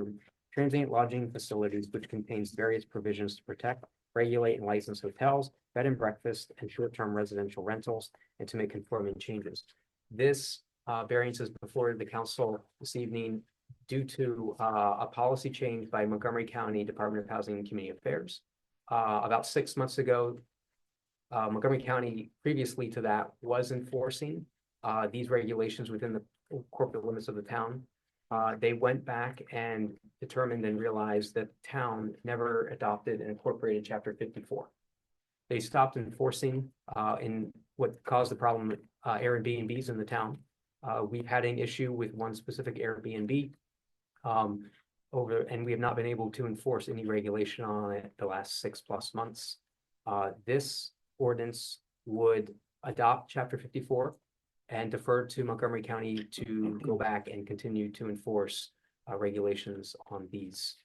Transient Lodging Facilities, which contains various provisions to protect, regulate, and license hotels, bed and breakfast, and short-term residential rentals, and to make conforming changes. This variance is before the council this evening due to a policy change by Montgomery County Department of Housing and Community Affairs. About 6 months ago, Montgomery County previously to that was enforcing these regulations within the corporate limits of the town. They went back and determined and realized that the town never adopted and incorporated chapter 54. They stopped enforcing in what caused the problem with Airbnbs in the town. We've had an issue with one specific Airbnb and we have not been able to enforce any regulation on it the last 6+ months. This ordinance would adopt chapter 54 and defer to Montgomery County to go back and continue to enforce regulations on these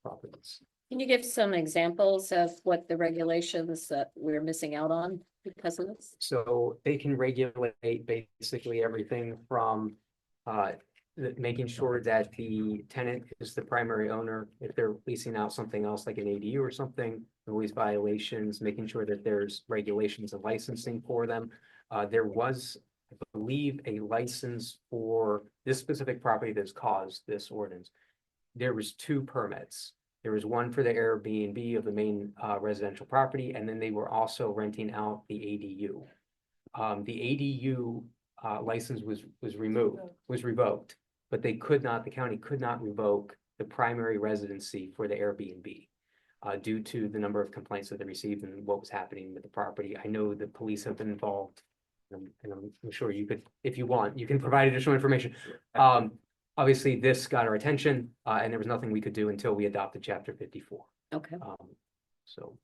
properties. Can you give some examples of what the regulations that we're missing out on because of this? So they can regulate basically everything from making sure that the tenant is the primary owner. If they're leasing out something else like an ADU or something, noise violations, making sure that there's regulations and licensing for them. There was, I believe, a license for this specific property that's caused this ordinance. There was 2 permits. There was one for the Airbnb of the main residential property, and then they were also renting out the ADU. The ADU license was revoked, but the county could not revoke the primary residency for the Airbnb. Due to the number of complaints that they received and what was happening with the property. I know the police have been involved. And I'm sure you could, if you want, you can provide additional information. Obviously, this got our attention, and there was nothing we could do until we adopted Chapter 54. Okay. So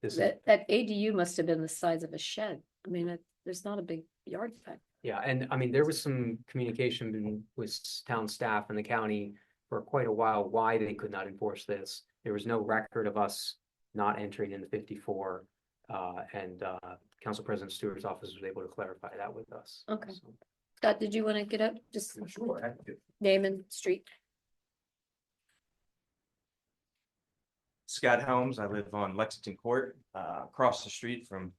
this is, That ADU must have been the size of a shed. I mean, there's not a big yard effect. yeah, and I mean, there was some communication with town staff and the county for quite a while why they could not enforce this. There was no record of us not entering in the 54, and Council President Stewart's office was able to clarify that with us. Okay. So, Scott, did you want to get up? Just name and street. Scott Helms. I live on Lexington Court, across the street from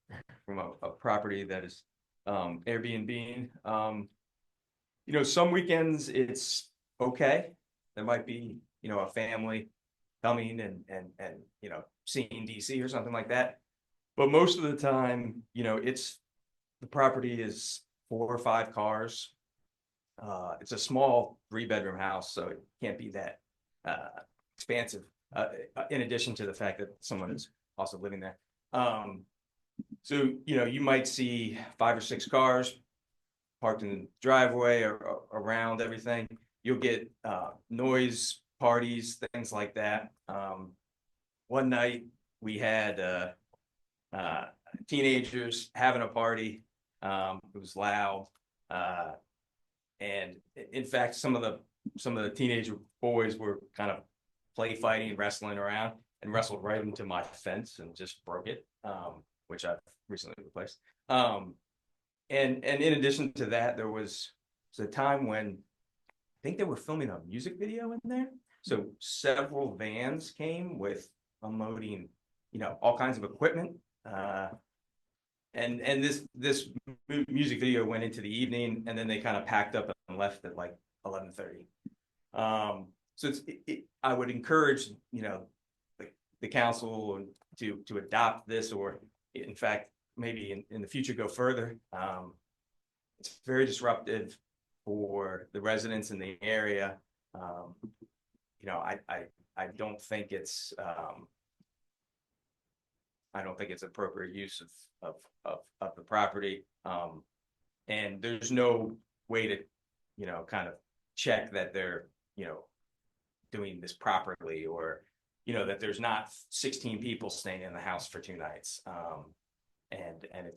a property that is Airbnb. You know, some weekends it's okay. There might be, you know, a family coming and you know, seeing DC or something like that. But most of the time, you know, the property is 4 or 5 cars. It's a small 3-bedroom house, so it can't be that expansive. In addition to the fact that someone is also living there. So, you know, you might see 5 or 6 cars parked in the driveway or around everything. You'll get noise, parties, things like that. One night we had teenagers having a party. It was loud. And in fact, some of the teenager boys were kind of play fighting, wrestling around, and wrestled right into my fence and just broke it, which I've recently replaced. And in addition to that, there was a time when I think they were filming a music video in there. So several vans came with unloading, you know, all kinds of equipment. And this music video went into the evening, and then they kind of packed up and left at like 11:30. So I would encourage, you know, the council to adopt this, or in fact, maybe in the future go further. It's very disruptive for the residents in the area. You know, I don't think it's appropriate use of the property. And there's no way to, you know, kind of check that they're, you know, doing this properly, or, you know, that there's not 16 people staying in the house for 2 nights. And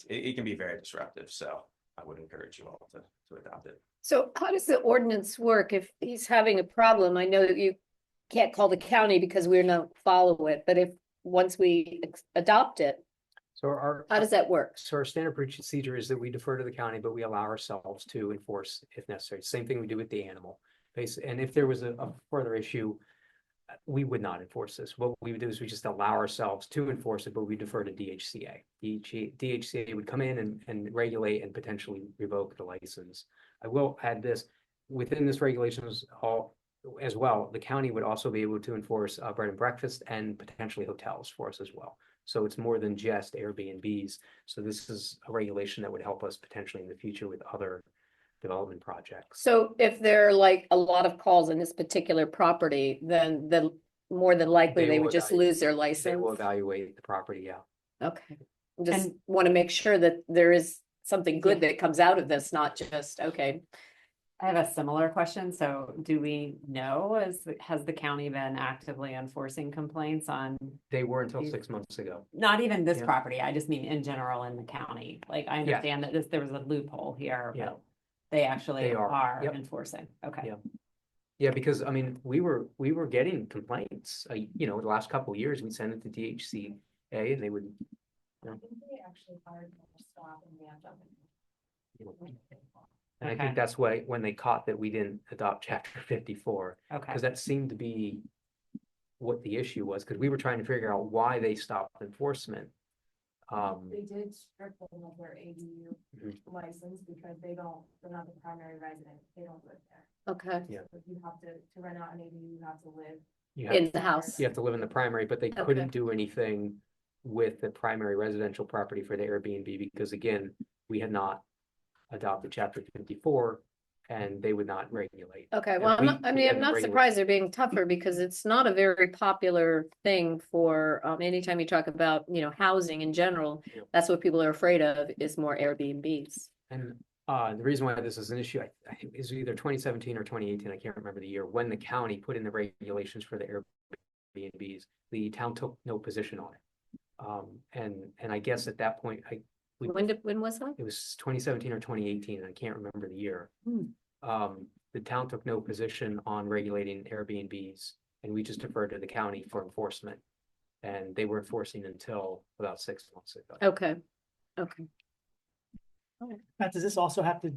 it can be very disruptive. So I would encourage you all to adopt it. So how does the ordinance work if he's having a problem? I know that you can't call the county because we're not follow it, but if once we adopt it, so how does that work? So our standard procedure is that we defer to the county, but we allow ourselves to enforce if necessary. Same thing we do with the animal. And if there was a further issue, we would not enforce this. What we would do is we just allow ourselves to enforce it, but we defer to DHCA. DHCA would come in and regulate and potentially revoke the license. I will add this, within this regulations as well, the county would also be able to enforce bread and breakfast and potentially hotels for us as well. So it's more than just Airbnbs. So this is a regulation that would help us potentially in the future with other development projects. So if there are like a lot of calls on this particular property, then more than likely they would just lose their license. They will evaluate the property, yeah. Okay. Just want to make sure that there is something good that comes out of this, not just, okay. I have a similar question. So do we know, has the county been actively enforcing complaints on? They were until 6 months ago. Not even this Yeah. property. I just mean in general in the county. Like I understand that there was a loophole here, Yeah. but they actually are Yep. enforcing. Okay. Yeah. Yeah, because I mean, we were getting complaints, you know, the last couple of years, we sent it to DHCA and they would. I think they actually hired them to stop and ban jumping. And I think that's why, when they caught that we didn't adopt Chapter 54, Okay. because that seemed to be what the issue was, because we were trying to figure out why they stopped enforcement. They did strip them of their ADU license because they're not the primary resident. They don't live there. Okay. Yeah. If you have to rent out an ADU, you have to live. In the house. You have to live in the primary, but they couldn't do anything with the primary residential property for the Airbnb because again, we had not adopted Chapter 54 and they would not regulate. Okay, And well, we- I we mean, I'm haven't not regulated. surprised they're being tougher because it's not a very popular thing for, anytime you talk about, housing in general, Yeah. that's what people are afraid of is more Airbnbs. And the reason why this is an issue, I think is either 2017 or 2018, I can't remember the year, when the county put in the regulations for the Airbnbs, the town took no position on it. And I guess at that point, When was that? it was 2017 or 2018, and I can't remember the year. Hmm. The town took no position on regulating Airbnbs, and we just deferred to the county for enforcement. And they were enforcing until about 6 months ago. Okay, okay. Matt, does this also have to?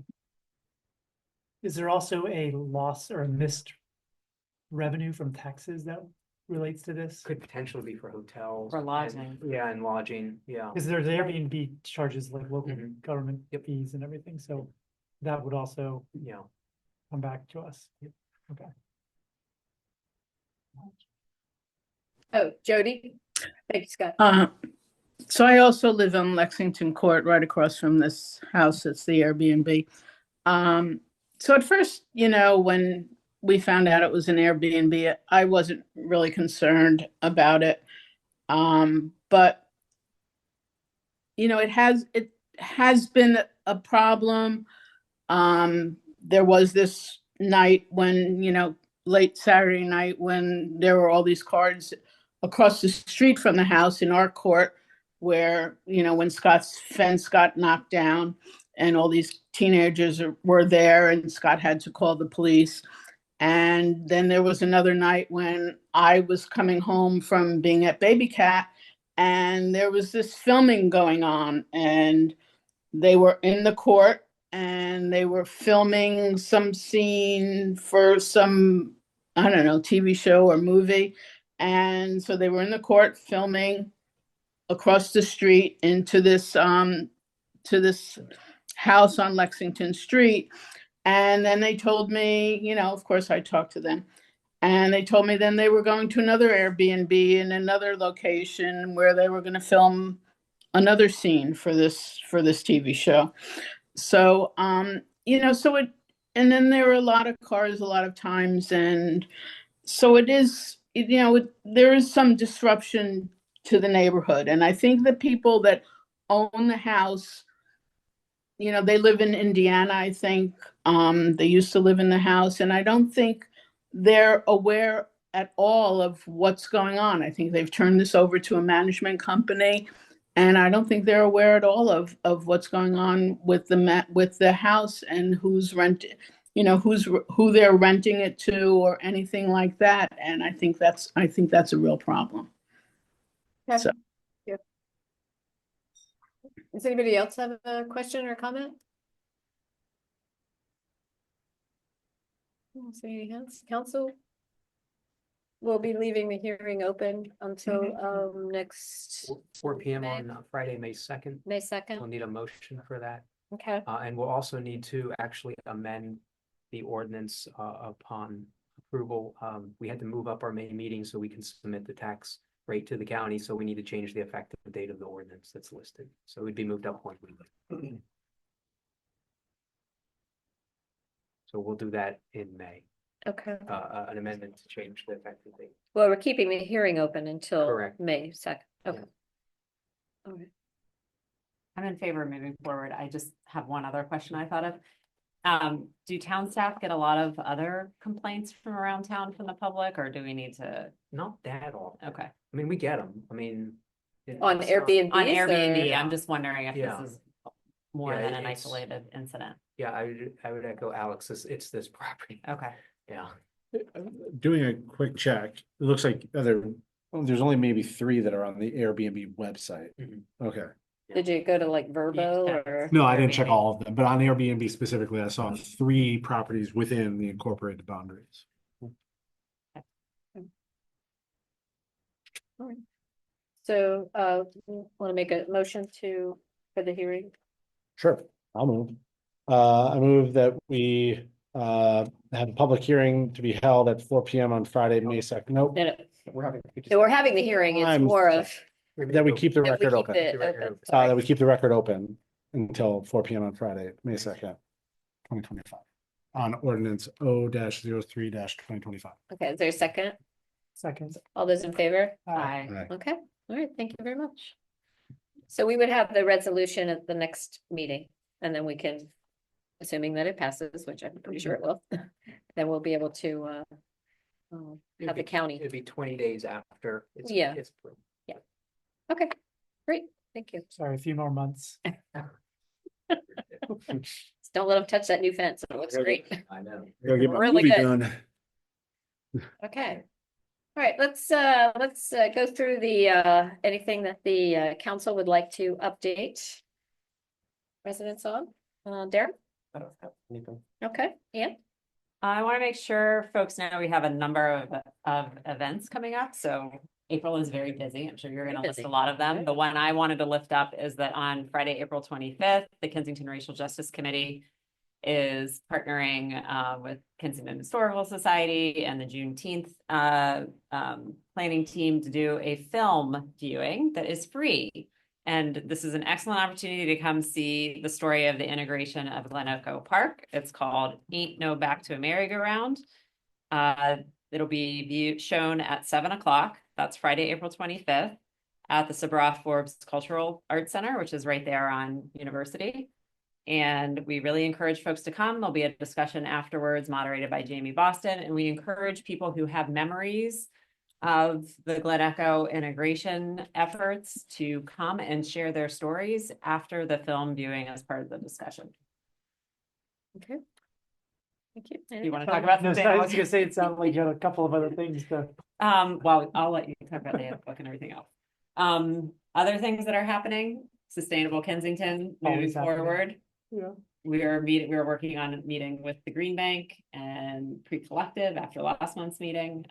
Is there also a loss or a missed revenue from taxes that relates to this? Could potentially be for hotels. For and- lodging. Yeah, and lodging, yeah. Because there's Airbnb charges like local Mhm. government fees and everything, so that would also Yeah. come back to us. Okay. Oh, Jody? Thank you, Scott. So I also live on Lexington Court, right across from this house. It's the Airbnb. So at first, when we found out it was an Airbnb, I wasn't really concerned about it. But it has been a problem. There was this night when, late Saturday night, when there were all these cars across the street from the house in our court, where, when Scott's fence got knocked down and all these teenagers were there and Scott had to call the police. And then there was another night when I was coming home from being at Baby Cat and there was this filming going on and they were in the court and they were filming some scene for some, I don't know, TV show or movie. And so they were in the court filming across the street into this house on Lexington Street. And then they told me, of course I talked to them. And they told me then they were going to another Airbnb in another location where they were going to film another scene for this TV show. So, and then there were a lot of cars a lot of times. And so it is, there is some disruption to the neighborhood. And I think the people that own the house, they live in Indiana, I think. They used to live in the house, and I don't think they're aware at all of what's going on. I think they've turned this over to a management company, and I don't think they're aware at all of what's going on with the house and who's renting, who they're renting it to or anything like that. And I think that's a real problem. Okay. So. Yeah. Does anybody else have a question or comment? Any hands? Council? We'll be leaving the hearing open until next 4 PM May. on Friday, May 2nd. May We'll 2nd. need a motion for that. Okay, And we'll also need to actually amend the ordinance upon approval. We had to move up our May meeting so we can submit the tax rate to the county. So we need to change the effective date of the ordinance that's listed. So it would be moved up one week. So we'll do that in May, okay. an amendment to change the effective date. Well, we're keeping the hearing open until Correct. May 2nd. Okay. Yeah. All right. I'm in favor of moving forward. I just have one other question I thought of. Do town staff get a lot of other complaints from around town from the public, or do we need to? Not that all. Okay. I mean, we get them. I mean. On it's not- Airbnb? On Airbnb, or- I'm just wondering if Yeah. this is more Yeah, than an it's- isolated incident. Yeah, I would echo Alex. It's this property. Okay. Yeah. Doing a quick check, it looks like there's only maybe 3 that are on the Airbnb website. Mhm. Okay. Did you go to like Verbo Yeah. or? No, I didn't check Airbnb. all of them, but on Airbnb specifically, I saw 3 properties within the incorporated boundaries. So, want to make a motion for the hearing? Sure, I'll move. I move that we have a public hearing to be held at 4 PM on Friday, May 2nd. Nope, No, no. We're having. So we're having the hearing. It's I'm more of. that we keep the that we record keep open. it The record open. open. Sorry. That we keep the record open until 4 PM on Friday, May 2nd, 2025. on ordinance O-03-2025. Okay, is there a second? Second. All those in favor? Aye. Aye. Okay, all right, thank you very much. So we would have the resolution at the next meeting, and then we can, assuming that it passes, which I'm pretty sure it will, then we'll be able to have the county. It'd be 20 days after. Yeah. It's approved. Okay, great, thank you. Sorry, a few more months. Just don't let them touch that new fence, it looks great. I know. Gotta get my Really movie good. done. Okay. All right, let's go through the anything that the council would like to update residents on. Darren? I don't have anything. Okay, Ian? I want to make sure folks know we have a number of events coming up, so April is very busy. I'm sure you're going to Very list busy. a lot of them. The one I wanted to lift up is that on Friday, April 25th, the Kensington Racial Justice Committee is partnering with Kensington Historical Society and the Juneteenth planning team to do a film viewing that is free. And this is an excellent opportunity to come see the story of the integration of Glen Echo Park. It's called Ain't No Back to a Merry-Go-Round. It'll be shown at 7:00. That's Friday, April 25th at the Sabra Forbes Cultural Arts Center, which is right there on University. And we really encourage folks to come. There'll be a discussion afterwards moderated by Jamie Boston. And we encourage people who have memories of the Glen Echo integration efforts to come and share their stories after the film viewing as part of the discussion. Okay. Thank you. You want to talk about No, something I was else? gonna say, it sounded like you had a couple of other things to. Well, I'll let you talk about the book and everything else. Other things that are happening, Sustainable Kensington moving Always happening. forward. Yeah. We are working on a meeting with the Green Bank and Pre-Collective after last month's meeting.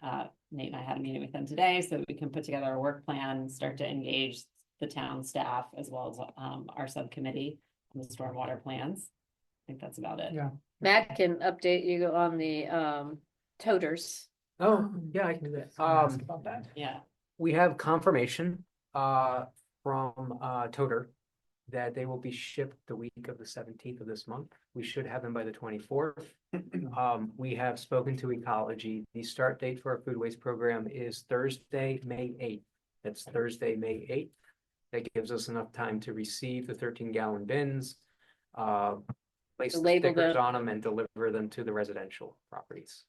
Nate and I had a meeting with them today so that we can put together a work plan, start to engage the town staff as well as our subcommittee on the stormwater plans. I think that's about it. Yeah. Matt can update you on the toters. Oh, yeah, I can do that. Ask about that. Yeah. We have confirmation from Toter that they will be shipped the week of the 17th of this month. We should have them by the 24th. We have spoken to Ecology. The start date for our food waste program is Thursday, May 8th. That's Thursday, May 8th. That gives us enough time to receive the 13-gallon bins, place Label stickers them. on them and deliver them to the residential properties.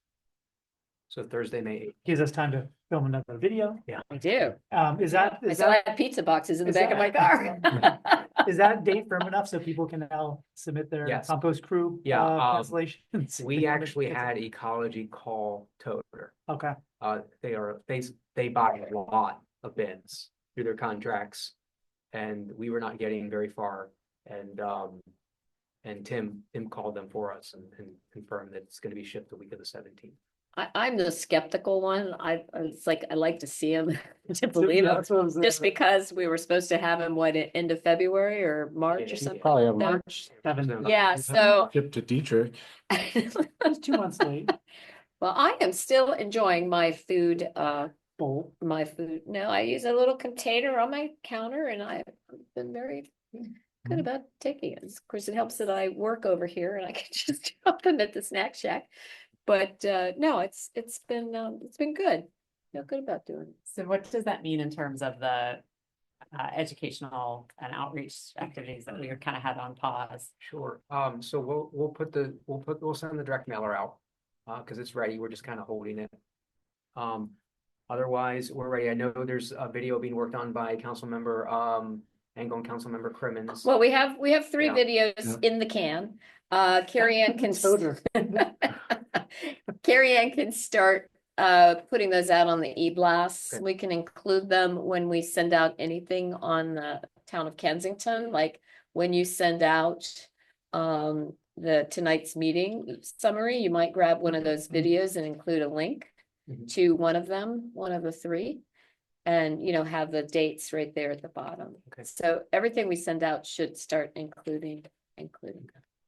So Thursday, May 8th. Gives us time to film another video. I do. Is that, I is still that, have pizza boxes in the is back of my car. is that date firm enough so people can now submit their Yes. compost crew? Yeah, Cancellations? We actually had Ecology call Toter. Okay, They buy a lot of bins through their contracts. And we were not getting very far. And Tim called them for us and confirmed that it's gonna be shipped the week of the 17th. I'm the skeptical one. It's like, I like to see him to believe Yeah, him. that's what I was Just because we were supposed to have him, what, end of February or March or Yeah, something? Probably have like that? March 7th. Yeah, so. Ship to Dietrich. It's 2 months late. Well, I am still enjoying my food, Bowl. no, I use a little container on my counter and I've been very good about taking it. Of course, it helps that I work over here and I can just drop them at the snack shack. But no, it's been good. Feel good about doing it. So what does that mean in terms of the educational and outreach activities that we are kind of had on pause? Sure. So we'll send the direct mailer out because it's ready. We're just kind of holding it. Otherwise, we're ready. I know there's a video being worked on by Councilmember Angone Councilmember Crimmins. Well, we have 3 Yeah. videos in the can. Carrie Ann can Toter. Carrie Ann can start putting those out on the e-blasts. Okay. We can include them when we send out anything on the town of Kensington, like when you send out the tonight's meeting summary, you might grab one of those videos and include a link Mhm. to one of them, one of the 3. And, have the dates right there at the bottom. Okay. So everything we send out should start including.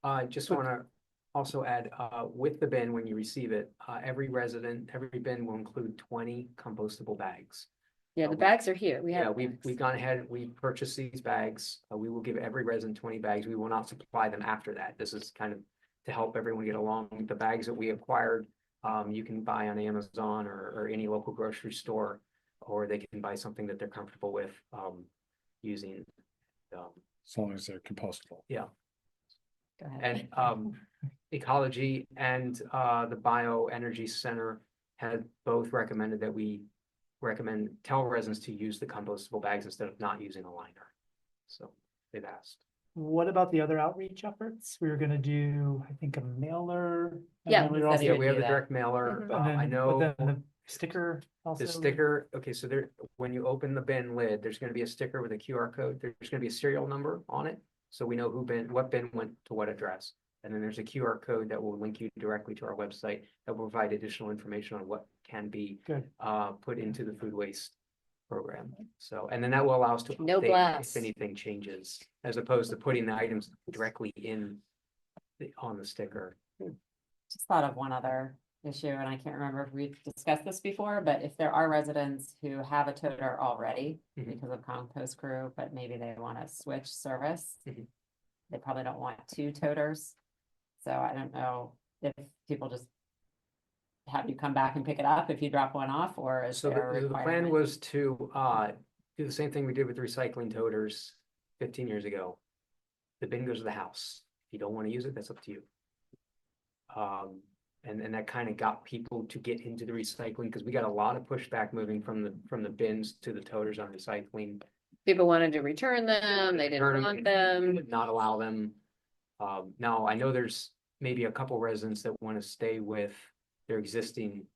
I just want to also add, with the bin, when you receive it, every bin will include 20 compostable bags. Yeah, the bags are here. Yeah, we've gone ahead, we've purchased these bags. We will give every resident 20 bags. We will not supply them after that. This is kind of to help everyone get along. The bags that we acquired, you can buy on Amazon or any local grocery store, or they can buy something that they're comfortable with, using. As long as they're compostable. Yeah. Go ahead. And Ecology and the Bioenergy Center had both recommended that we tell residents to use the compostable bags instead of not using a liner. So they've asked. What about the other outreach efforts? We were gonna do, I think, a mailer. and Yeah, then we we were said also, Yeah, would we have do the that. direct mailer. Mhm. and I then, know but then the sticker also. the sticker, okay, so there, when you open the bin lid, there's gonna be a sticker with a QR code. There's gonna be a serial number on it. So we know what bin went to what address. And then there's a QR code that will link you directly to our website that will provide additional information on what can be Good. put into the food waste program. So, and then that will allow us to No update blast. if anything changes, as opposed to putting the items directly on the sticker. Just thought of one other issue, and I can't remember if we've discussed this before, but if there are residents who have a toter already Mhm. because of compost crew, but maybe they want to switch service. Mhm. They probably don't want two toters. So I don't know if people just have you come back and pick it up if you drop one off, or is So there a the plan requirement? was to do the same thing we did with the recycling toters 15 years ago. The bin goes to the house. If you don't want to use it, that's up to you. And that kind of got people to get into the recycling, because we got a lot of pushback moving from the bins to the toters on recycling. People wanted to return them, they didn't Return want them. Not allow them. Now, I know there's maybe a couple residents that want to stay with their existing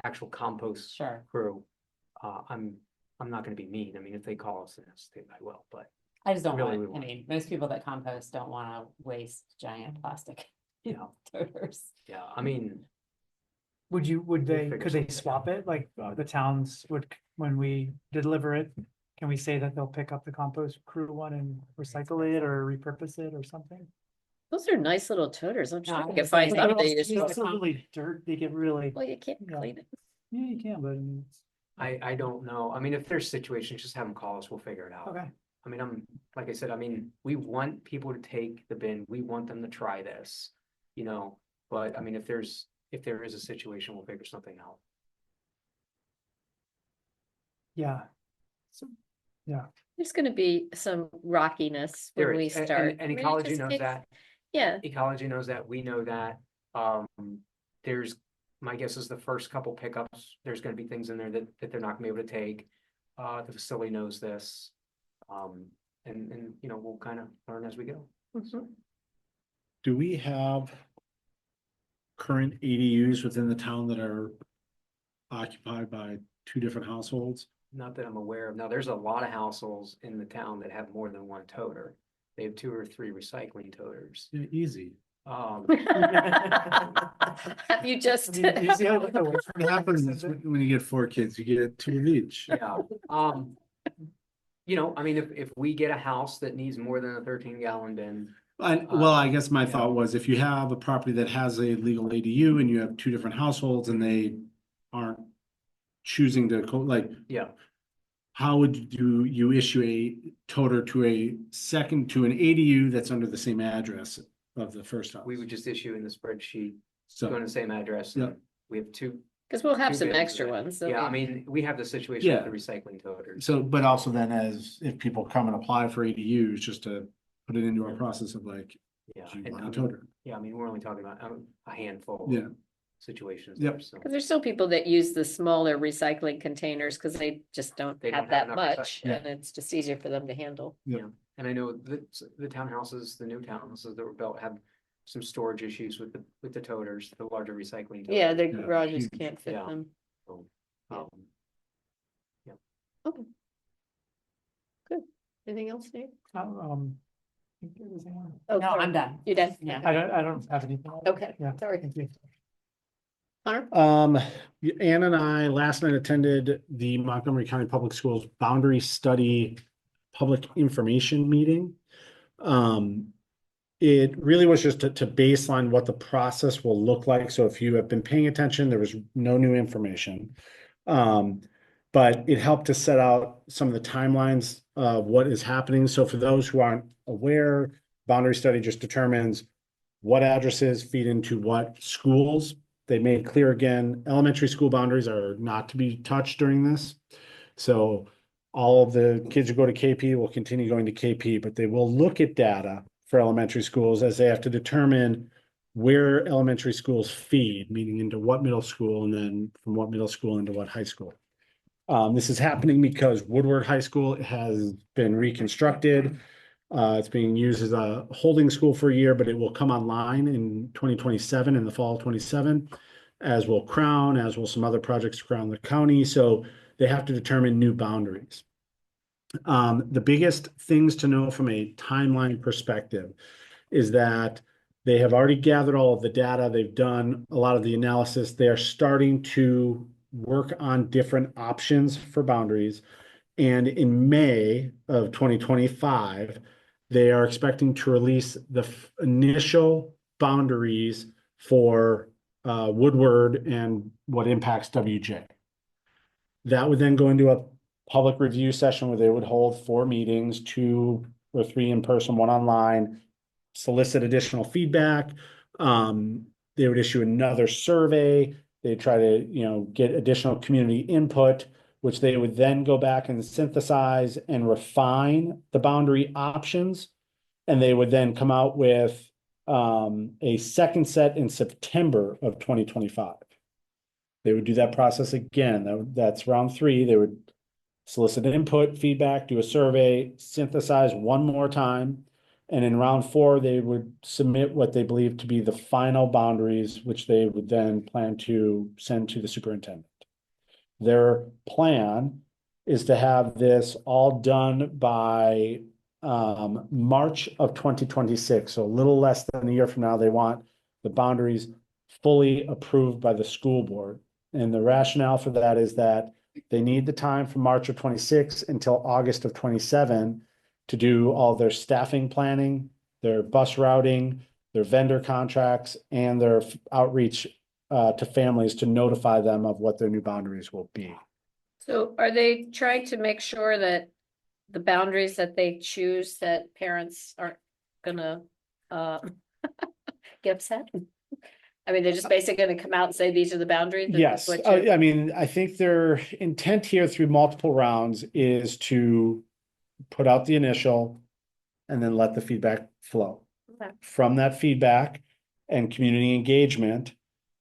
actual compost Sure. crew. I'm not gonna be mean. I mean, if they call us and ask, I will, but I just don't really want, we I want- mean, most people that compost don't want to waste giant plastic yeah, toters. yeah, I mean, Would We'll they, figure could they something swap it? Like, the towns would, when we deliver it, can we say that they'll pick up the compost crew one and recycle it or repurpose it or something? Those are nice little toters. I'm No, sure I we was can find gonna say, some they It's use. also really dirt, they get really, Well, you can't Yeah. clean it. yeah, you can, but I mean, I don't know. I mean, if there's situations, just have them call us, we'll figure it out. okay. I mean, like I said, I mean, we want people to take the bin, we want them to try this, but I mean, if there is a situation, we'll figure something out. Yeah. There's gonna be some rockiness There when we is, and- start. and I mean, it Ecology just knows takes- that. Yeah, Ecology knows that, we know that. There's, my guess is the first couple pickups, there's gonna be things in there that they're not gonna be able to take. The facility knows this. And we'll kind of learn as we go. mhm. Do we have current ADUs within the town that are occupied by two different households? Not that I'm aware of. Now, there's a lot of households in the town that have more than one toter. They have 2 or 3 recycling toters. Yeah, easy. Have you just? I mean, you see how- What happens when you get 4 kids? You get 2 of each. Yeah, I mean, if we get a house that needs more than a 13-gallon bin, Well, I guess my yeah. thought was if you have a property that has a legal ADU and you have 2 different households and they aren't choosing to yeah, how would you issue a toter to an ADU that's under the same address of the first house? we would just issue in the spreadsheet, So, going to the same address. Yeah. And we have 2. Cause we'll have 2 some bins extra of that. ones. so Yeah, I we- mean, we have the situation with Yeah. the recycling toters. so, but also then as if people come and apply for ADUs, just to put it into our process of Yeah, do you and want I a mean, toter? yeah, I mean, we're only talking about a handful Yeah. of situations Yep. there, so. Cause there's still people that use the smaller recycling containers, cause they just don't They have don't that have enough much, Yeah. and it's just easier for them to handle. And I know that the townhouses, the new townhouses that were built have some storage issues with the toters, the larger recycling. Yeah, toters. the Yeah, garages huge. can't fit Yeah. them. So, Yeah. yeah. Okay. Good. Anything else, Dave? I think there was one. Oh, No, sorry. I'm done. You done? Yeah. I don't have anything. else. Okay, Yeah, sorry. thank you. Connor? Ann and I last night attended the Montgomery County Public Schools Boundary Study Public Information Meeting. It really was just to baseline what the process will look like. So if you have been paying attention, there was no new information. But it helped to set out some of the timelines of what is happening. So for those who aren't aware, boundary study just determines what addresses feed into what schools. They made clear again, elementary school boundaries are not to be touched during this. So all of the kids who go to KP will continue going to KP, but they will look at data for elementary schools as they have to determine where elementary schools feed, meaning into what middle school, and then from what middle school into what high school. This is happening because Woodward High School has been reconstructed. It's being used as a holding school for a year, but it will come online in 2027, in the fall of 27, as will Crown, as will some other projects around the county. So they have to determine new boundaries. The biggest things to know from a timeline perspective is that they have already gathered all of the data. They've done a lot of the analysis. They are starting to work on different options for boundaries. And in May of 2025, they are expecting to release the initial boundaries for Woodward and what impacts WJ. That would then go into a public review session where they would hold 4 meetings, 2 or 3 in person, 1 online, solicit additional feedback. They would issue another survey. They try to, get additional community input, which they would then go back and synthesize and refine the boundary options. And they would then come out with a second set in September of 2025. They would do that process again. That's round 3. They would solicit input, feedback, do a survey, synthesize one more time. And in round 4, they would submit what they believe to be the final boundaries, which they would then plan to send to the superintendent. Their plan is to have this all done by March of 2026. So a little less than a year from now, they want the boundaries fully approved by the school board. And the rationale for that is that they need the time from March of 26 until August of 27 to do all their staffing planning, their bus routing, their vendor contracts, and their outreach to families to notify them of what their new boundaries will be. So are they trying to make sure that the boundaries that they choose, that parents aren't gonna get upset? I mean, they're just basically gonna come out and say, these are the boundaries? Yes, I mean, I think their intent here through multiple rounds is to put out the initial and then let the feedback flow. Okay. From that feedback and community engagement,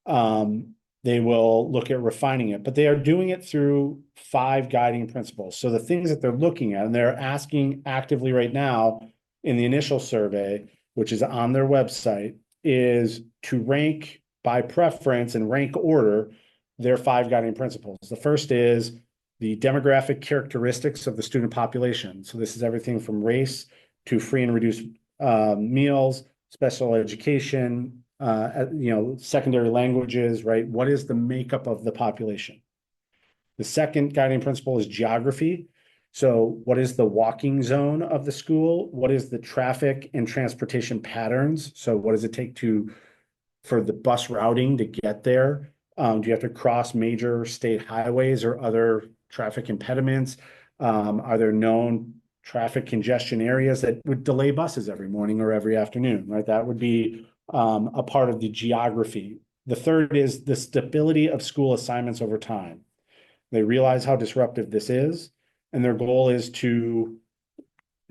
they will look at refining it, but they are doing it through 5 guiding principles. So the things that they're looking at, and they're asking actively right now in the initial survey, which is on their website, is to rank by preference and rank order their 5 guiding principles. The first is the demographic characteristics of the student population. So this is everything from race to free and reduced meals, special education, secondary languages, right? What is the makeup of the population? The second guiding principle is geography. So what is the walking zone of the school? What is the traffic and transportation patterns? So what does it take for the bus routing to get there? Do you have to cross major state highways or other traffic impediments? Are there known traffic congestion areas that would delay buses every morning or every afternoon, right? That would be a part of the geography. The third is the stability of school assignments over time. They realize how disruptive this is, and their goal is to,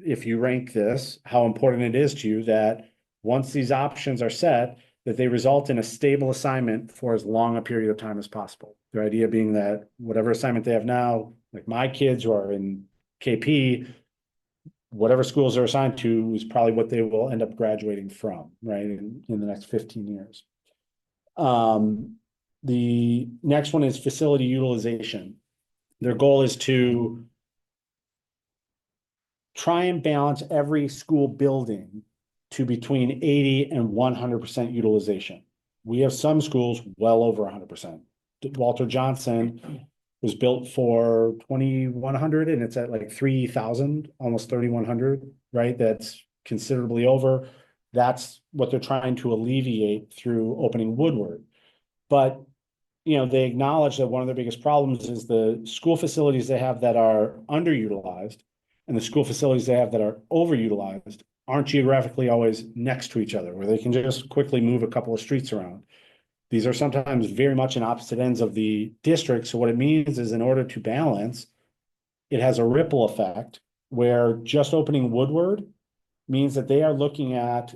if you rank this, how important it is to you that once these options are set, that they result in a stable assignment for as long a period of time as possible. Their idea being that whatever assignment they have now, like my kids who are in KP, whatever schools they're assigned to is probably what they will end up graduating from, right, in the next 15 years. The next one is facility utilization. Their goal is to try and balance every school building to between 80 and 100% utilization. We have some schools well over 100%. Walter Johnson was built for 2,100 and it's at like 3,000, almost 3,100, right? That's considerably over. That's what they're trying to alleviate through opening Woodward. But, they acknowledge that one of their biggest problems is the school facilities they have that are underutilized and the school facilities they have that are overutilized aren't geographically always next to each other, where they can just quickly move a couple of streets around. These are sometimes very much in opposite ends of the district. So what it means is in order to balance, it has a ripple effect where just opening Woodward means that they are looking at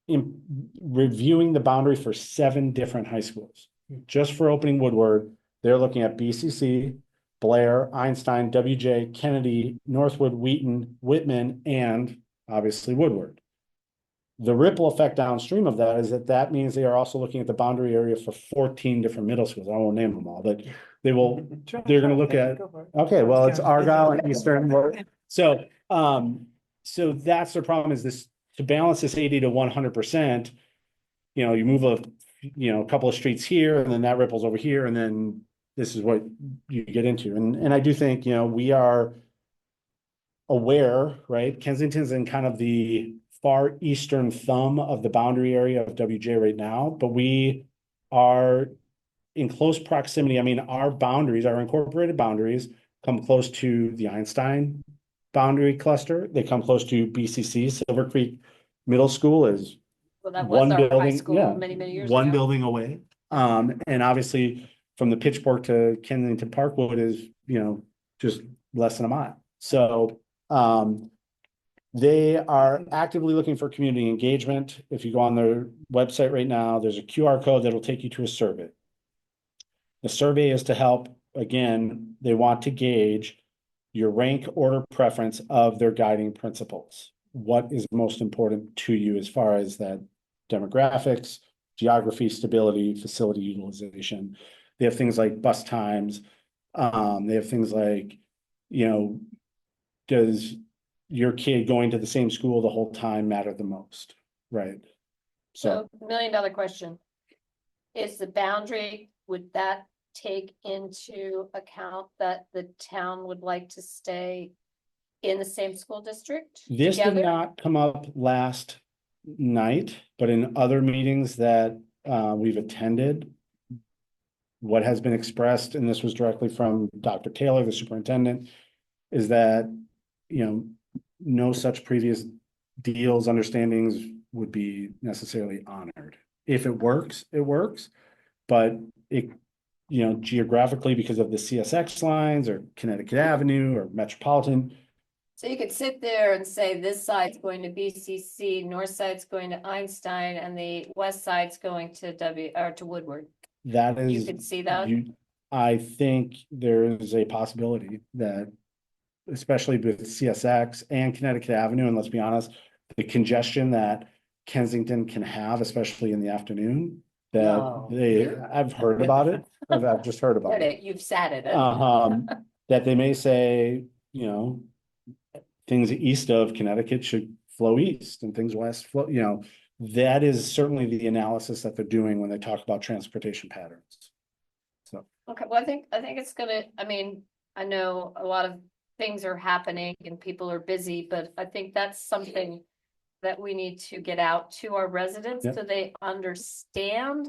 reviewing the boundary for 7 different high schools. Just for opening Woodward, they're looking at BCC, Blair, Einstein, WJ, Kennedy, Northwood, Wheaton, Whitman, and obviously Woodward. The ripple effect downstream of that is that means they are also looking at the boundary area for 14 different middle schools. I won't name them all, but they're going to look at, okay, well, it's Argyle and Eastern. So, so that's the problem, is this, to balance this 80 to 100%, you move a couple of streets here, and then that ripples over here, and then this is what you get into. And I do think, we are aware, right? Kensington's in kind of the far eastern thumb of the boundary area of WJ right now, but we are in close proximity. I mean, our boundaries, our incorporated boundaries, come close to the Einstein boundary cluster. They come close to BCC. Silver Creek Middle School is Well, that was one our high building, school yeah, many, many years one ago. building away. And obviously from the Pitchfork to Kensington Parkwood is, just less than a mile. So, they are actively looking for community engagement. If you go on their website right now, there's a QR code that'll take you to a survey. The survey is to help, again, they want to gauge your rank order preference of their guiding principles. What is most important to you as far as that demographics, geography, stability, facility utilization. They have things like bus times. They have things like, does your kid going to the same school the whole time matter the most, right? So $1 million question. Is the boundary, would that take into account that the town would like to stay in the same school district This did together? not come up last night, but in other meetings that we've attended, what has been expressed, and this was directly from Dr. Taylor, the superintendent, is that, no such previous deals, understandings would be necessarily honored. If it works, it works, but it, geographically, because of the CSX lines or Connecticut Avenue or Metropolitan. So you could sit there and say this side's going to BCC, north side's going to Einstein, and the west side's going to Woodward. That is. You could see that? I think there is a possibility that, especially with CSX and Connecticut Avenue, and let's be honest, the congestion that Kensington can have, especially in the afternoon, that I've heard about it. I've just heard about it. You've sat in it. That they may say, things east of Connecticut should flow east and things west flow, that is certainly the analysis that they're doing when they talk about transportation patterns. So. Okay, well, I think it's gonna, I know a lot of things are happening and people are busy, but I think that's something that we need to get out to our residents so they understand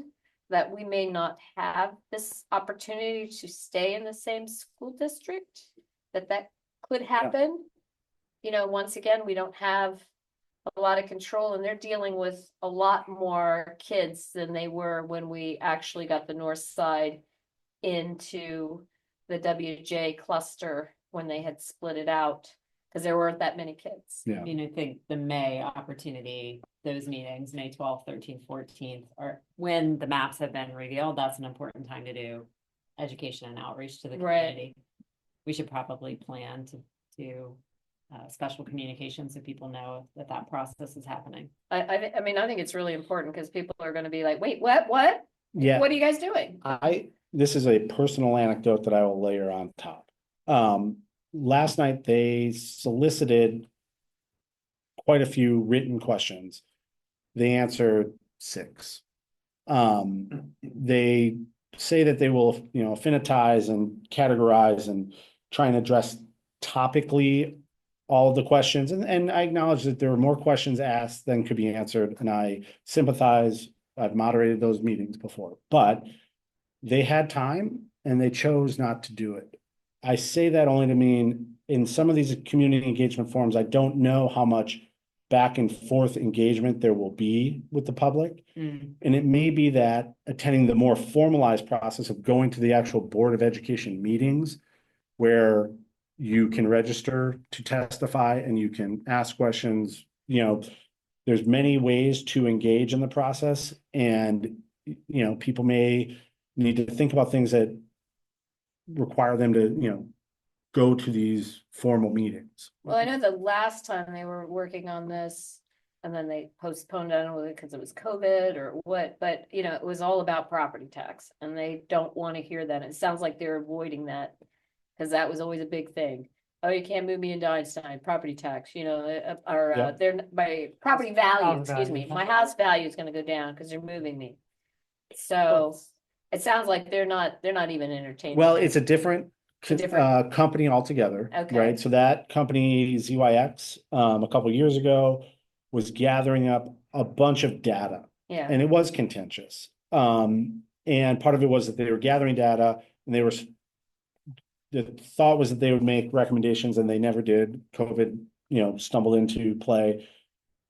that we may not have this opportunity to stay in the same school district, that could happen. Once again, we don't have a lot of control, and they're dealing with a lot more kids than they were when we actually got the north side into the WJ cluster when they had split it out, because there weren't that many kids. Yeah. I think the May opportunity, those meetings, May 12th, 13th, 14th, are when the maps have been revealed. That's an important time to do education and outreach to the community. We should probably plan to do special communication so people know that process is happening. I think it's really important because people are going to be like, wait, what? Yeah. What are you guys doing? This is a personal anecdote that I will layer on top. Last night they solicited quite a few written questions. They answered 6. They say that they will, affinitize and categorize and try and address topically all of the questions. And I acknowledge that there were more questions asked than could be answered. And I sympathize. I've moderated those meetings before, but they had time and they chose not to do it. I say that only to mean in some of these community engagement forums, I don't know how much back and forth engagement there will be with the public. Mm. And it may be that attending the more formalized process of going to the actual Board of Education meetings where you can register to testify and you can ask questions, there's many ways to engage in the process, and, people may need to think about things that require them to, go to these formal meetings. Well, I know the last time they were working on this and then they postponed it because it was COVID or what, but it was all about property tax and they don't want to hear that. It sounds like they're avoiding that because that was always a big thing. Oh, you can't move me into Einstein, property tax, or my property value, excuse me, my house value is gonna go down because you're moving me. So it sounds like they're not even entertaining. Well, it. it's a different company altogether, Okay. right? So that company, ZYX, a couple years ago was gathering up a bunch of data, Yeah, and it was contentious. And part of it was that they were gathering data and the thought was that they would make recommendations and they never did. COVID, stumbled into play.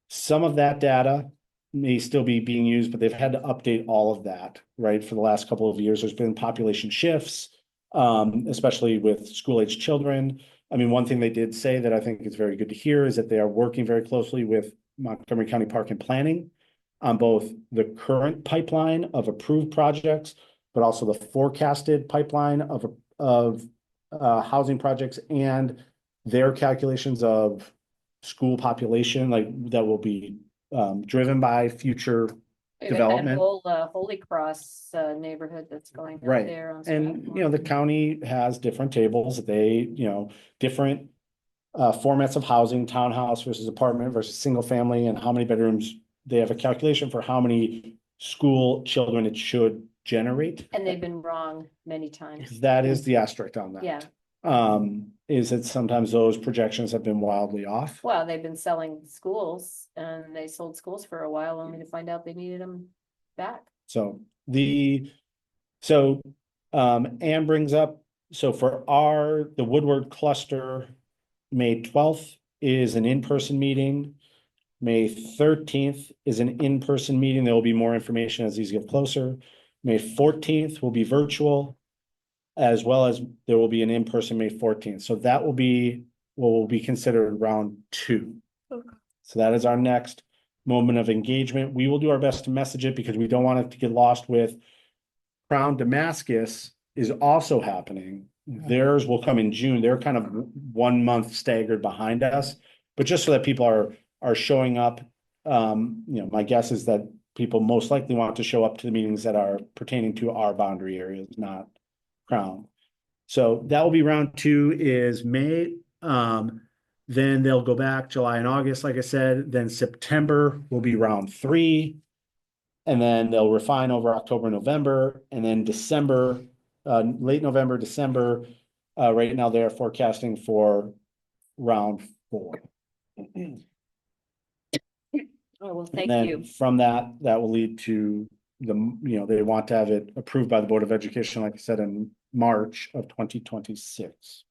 Some of that data may still be being used, but they've had to update all of that, right? For the last couple of years, there's been population shifts, especially with school-age children. I mean, one thing they did say that I think is very good to hear is that they are working very closely with Montgomery County Park and Planning on both the current pipeline of approved projects, but also the forecasted pipeline of housing projects and their calculations of school population, like that will be driven by future That development. whole Holy Cross neighborhood that's going up Right. there on. And, the county has different tables, they, different formats of housing, townhouse versus apartment versus single family, and how many bedrooms. They have a calculation for how many school children it should generate. And they've been wrong many times. That is the asterisk on that. Yeah, Is that sometimes those projections have been wildly off. well, they've been selling schools and they sold schools for a while only to find out they needed them back. So Anne brings up, so for the Woodward cluster, May 12th is an in-person meeting. May 13th is an in-person meeting. There will be more information as these get closer. May 14th will be virtual, as well as there will be an in-person May 14th. So that will be what will be considered round 2. Okay. So that is our next moment of engagement. We will do our best to message it because we don't want it to get lost with Crown Damascus is also happening. Theirs will come in June. They're kind of 1 month staggered behind us, but just so that people are showing up. My guess is that people most likely want to show up to the meetings that are pertaining to our boundary areas, not Crown. So that will be round 2 is May. Then they'll go back July and August, like I said. Then September will be round 3. And then they'll refine over October, November, and then December, late November, December. Right now they're forecasting for round 4. Oh, well, And thank then you. from that will lead to they want to have it approved by the Board of Education, like I said, in March of 2026.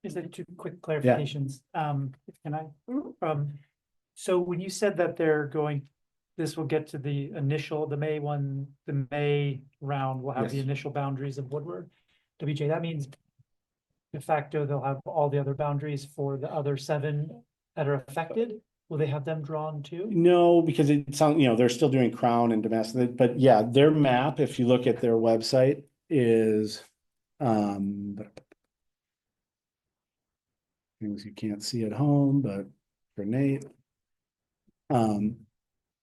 Is there 2 quick clarifications? Can I? So when you said that this will get to the May round will have the Yes. initial boundaries of Woodward. WJ, that means de facto, they'll have all the other boundaries for the other 7 that are affected. Will they have them drawn too? No, because it sounds, they're still doing Crown and domestic, but yeah, their map, if you look at their website, is things you can't see at home, but for Nate.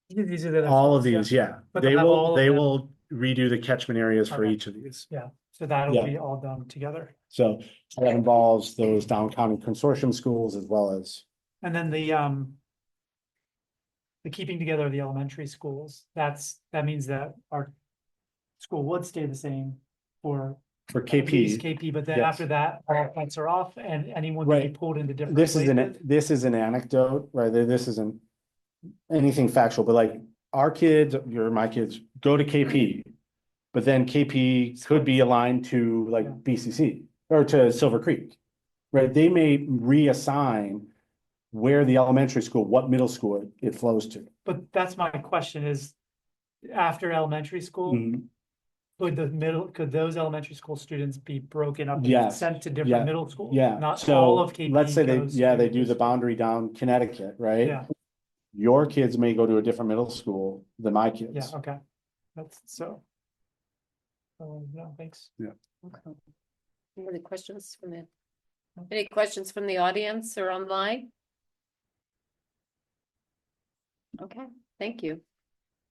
These are the All of ones, yeah. these, yeah. But They they'll have all will of they them. will redo the catchment areas for Okay. each of these. Yeah, so that'll Yeah. be all done together. So that involves those down county consortium schools as well as. And then the keeping together of the elementary schools, that means that our school would stay the same for For at least KP, KP, but then yes. after that, all flights are off and anyone can be Right. pulled into different this places. is an anecdote, right? This isn't anything factual, but like our kids, my kids go to KP, but then KP could be aligned to like Yeah. BCC or to Silver Creek, right? They may reassign where the elementary school, what middle school it flows to. But that's my question is, after elementary school, Mhm. could those elementary school students be broken up and Yes. sent to Yeah. different middle schools? Yeah, Not so all of KP let's say they goes do to the this- boundary down Connecticut, right? Yeah, Your kids may go to a different middle school than my kids. yeah, okay. That's so. No, thanks. Okay. Any questions from any questions from the audience or online? Okay, thank you.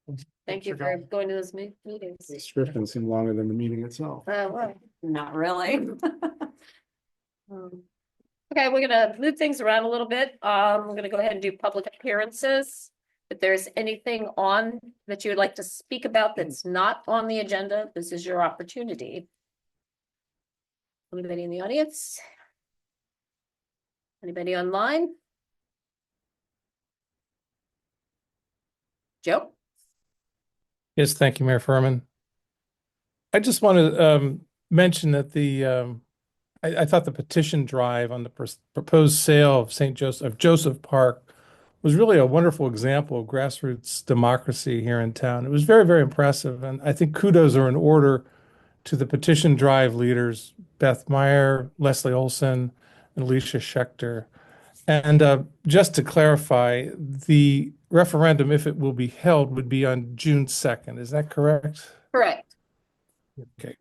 Thank Thanks you for for going. going to those meetings. The description seemed longer than the meeting itself. Well, Not really. okay, we're gonna move things around a little bit. We're gonna go ahead and do public appearances. If there's anything on that you would like to speak about that's not on the agenda, this is your opportunity. Anybody in the audience? Anybody online? Joe? Yes, thank you, Mayor Furman. I just want to mention that I thought the petition drive on the proposed sale of Joseph Park was really a wonderful example of grassroots democracy here in town. It was very, very impressive, and I think kudos are in order to the petition drive leaders, Beth Meyer, Leslie Olson, and Alicia Schechter. And just to clarify, the referendum, if it will be held, would be on June 2nd. Is that correct? Correct. Okay.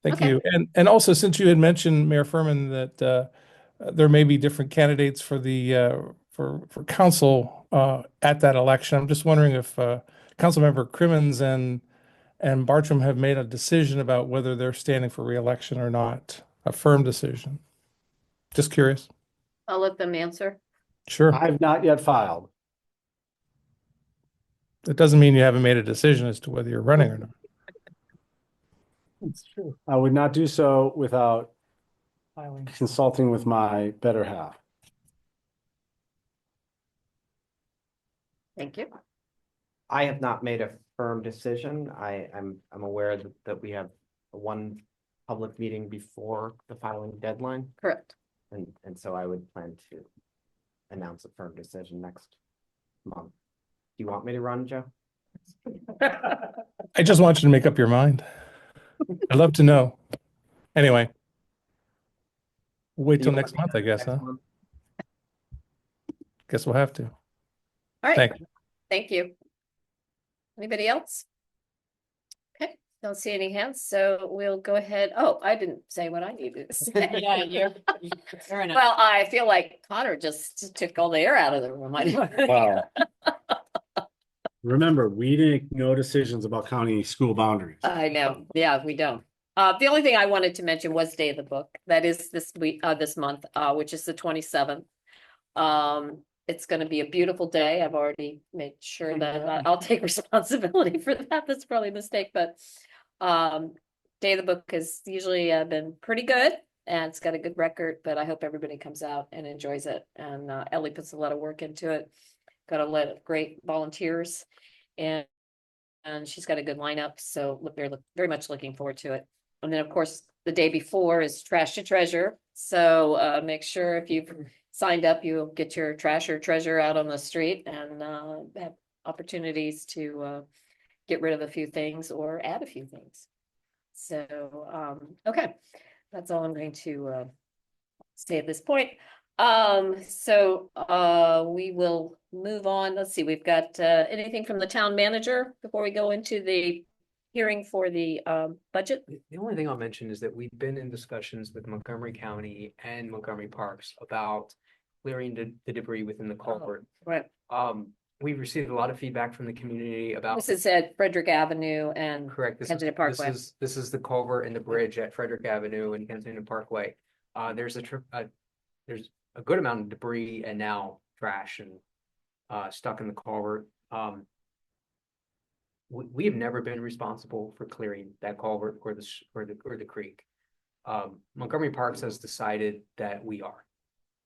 Thank Okay. you. And also, since you had mentioned, Mayor Furman, that there may be different candidates for the for council at that election, I'm just wondering if Councilmember Crimmins and Bartram have made a decision about whether they're standing for re-election or not, a firm decision. Just curious. I'll let them answer. Sure. I've not yet filed. That doesn't mean you haven't made a decision as to whether you're running or not. It's true. I would not do so without Filing. consulting with my better half. Thank you. I have not made a firm decision. I'm aware that we have one public meeting before the filing deadline, Correct. and so I would plan to announce a firm decision next month. Do you want me to run, Joe? I just want you to make up your mind. I'd love to know. Anyway, we'll wait Do till you want next me to month, I run guess, next huh? month? Guess we'll have to. All right. Thank you. Thank you. Anybody else? Okay, don't see any hands, so we'll go ahead. Oh, I didn't say what I needed to say. Yeah, you're in a- Well, I feel like Connor just took all the air out of the room. Wow. Remember, we didn't know decisions about county school boundaries. I know, yeah, we don't. The only thing I wanted to mention was Day of the Book. That is this week, this month, which is the 27th. It's gonna be a beautiful day. I've already made sure that I'll take responsibility for that. That's probably a mistake, but Day of the Book has usually been pretty good and it's got a good record, but I hope everybody comes out and enjoys it. And Ellie puts a lot of work into it. Got a lot of great volunteers and she's got a good lineup. So very much looking forward to it. And then, of course, the day before is Trash to Treasure. So make sure if you've signed up, you'll get your trash or treasure out on the street and have opportunities to get rid of a few things or add a few things. So, okay, that's all I'm going to say at this point. So we will move on. Let's see, we've got anything from the town manager before we go into the hearing for the budget? The only thing I'll mention is that we've been in discussions with Montgomery County and Montgomery Parks about clearing the debris within the culvert. Right. We've received a lot of feedback from the community about. This is at Frederick Avenue and Correct. Kensington Parkway. This is the culvert and the bridge at Frederick Avenue and Kensington Parkway. There's a good amount of debris and now trash and stuck in the culvert. We have never been responsible for clearing that culvert or the creek. Montgomery Parks has decided that we are,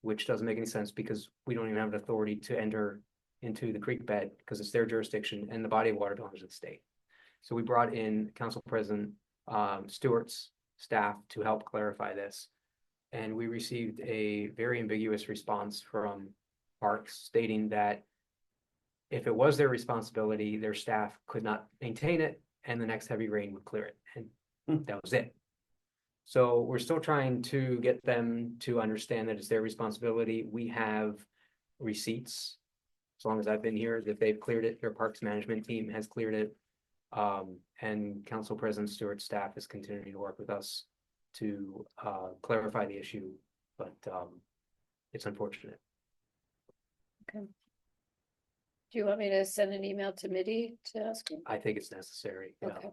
which doesn't make any sense because we don't even have an authority to enter into the creek bed because it's their jurisdiction and the body of water belongs to the state. So we brought in Council President Stewart's staff to help clarify this. And we received a very ambiguous response from Parks stating that if it was their responsibility, their staff could not maintain it and the next heavy rain would clear it. And that was it. So we're still trying to get them to understand that it's their responsibility. We have receipts, as long as I've been here, that they've cleared it. Their parks management team has cleared it. And Council President Stewart's staff is continuing to work with us to clarify the issue, but it's unfortunate. Okay. Do you want me to send an email to Mitty to ask him? I think it's necessary. Yeah. Okay.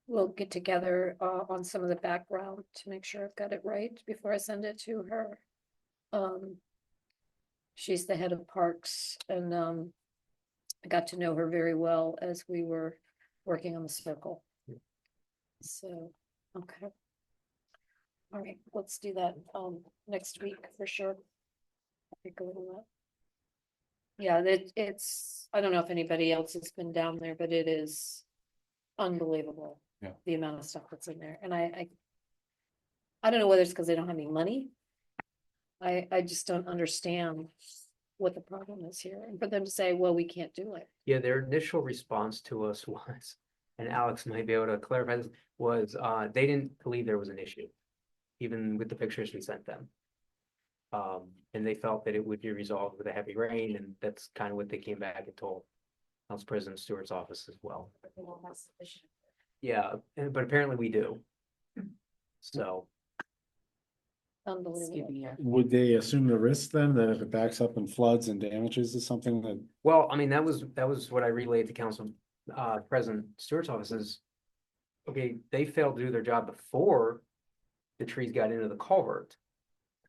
We'll get together on some of the background to make sure I've got it right before I send it to her. She's the head of parks, and I got to know her very well as we were working on the circle. Yeah. So, okay. All right, let's do that next week for sure. Yeah, it's, I don't know if anybody else has been down there, but it is unbelievable. Yeah. The amount of stuff that's in there. And I don't know whether it's because they don't have any money. I just don't understand what the problem is here. And for them to say, well, we can't do it. Yeah, their initial response to us was, and Alex might be able to clarify this, was they didn't believe there was an issue, even with the pictures we sent them. And they felt that it would be resolved with a heavy rain, and that's kind of what they came back and told Council President Stewart's office as well. Yeah, but apparently we do. So. Unbelievable. Would they assume the risk then that if it backs up and floods and damages is something that? Well, I mean, that was what I relayed to Council President Stewart's offices. Okay, they failed to do their job before the trees got into the culvert.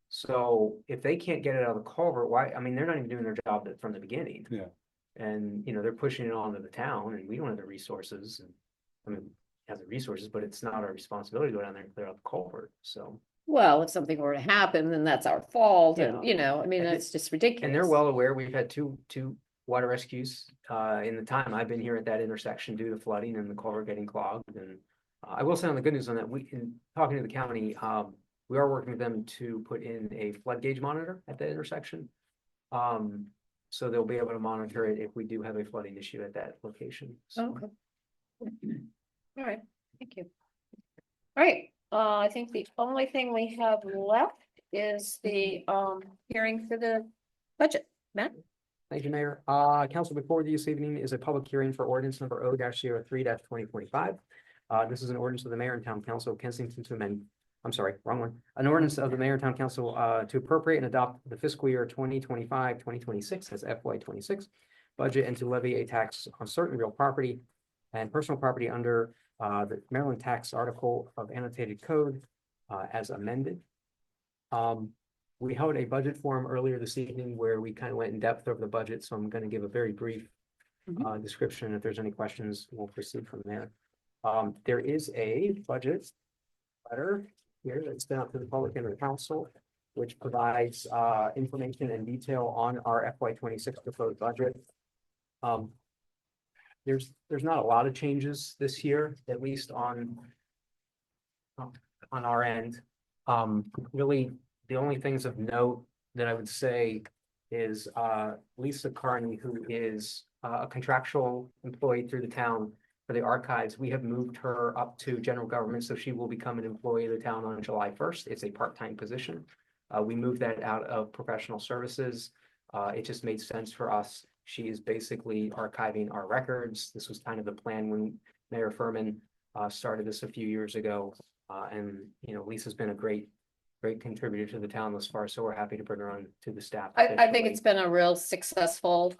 So if they can't get it out of the culvert, why? I mean, they're not even doing their job from the beginning. Yeah. And they're pushing it onto the town, and we don't have the resources. And I mean, we have the resources, but it's not our responsibility to go down there and clear out the culvert. So. Well, if something were to happen, then that's our fault. And, Yeah. I mean, And it's just ridiculous. And they're well aware. We've had two water rescues in the time I've been here at that intersection due to flooding and the culvert getting clogged. And I will say on the good news on that, in talking to the county, we are working with them to put in a flood gauge monitor at that intersection. So they'll be able to monitor it if we do have a flooding issue at that location. So. Okay. All right, thank you. All right, I think the only thing we have left is the hearing for the budget. Matt? Thank you, Mayor. Council, before you this evening is a public hearing for ordinance number O-03-2025. This is an ordinance of the Mayor and Town Council of Kensington to amend, I'm sorry, wrong one. An ordinance of the Mayor and Town Council to appropriate and adopt the fiscal year 2025-2026 as FY26 budget and to levy a tax on certain real property and personal property under the Maryland Tax Article of Annotated Code as amended. We held a budget forum earlier this evening where we kind of went in depth over the budget, so I'm going to give a very brief description. If there's any questions, we'll proceed from there. There is a budget letter here that's been out to the public and the council, which provides information and detail on our FY26 proposed budget. There's not a lot of changes this year, at least on our end. Really, the only things of note that I would say is Lisa Carney, who is a contractual employee through the town for the archives. We have moved her up to general government, so she will become an employee of the town on July 1st. It's a part-time position. We moved that out of professional services. It just made sense for us. She is basically archiving our records. This was kind of the plan when Mayor Furman started this a few years ago. And Lisa's been a great contributor to the town thus far, so we're happy to bring her on to the staff. I think it's been a real successful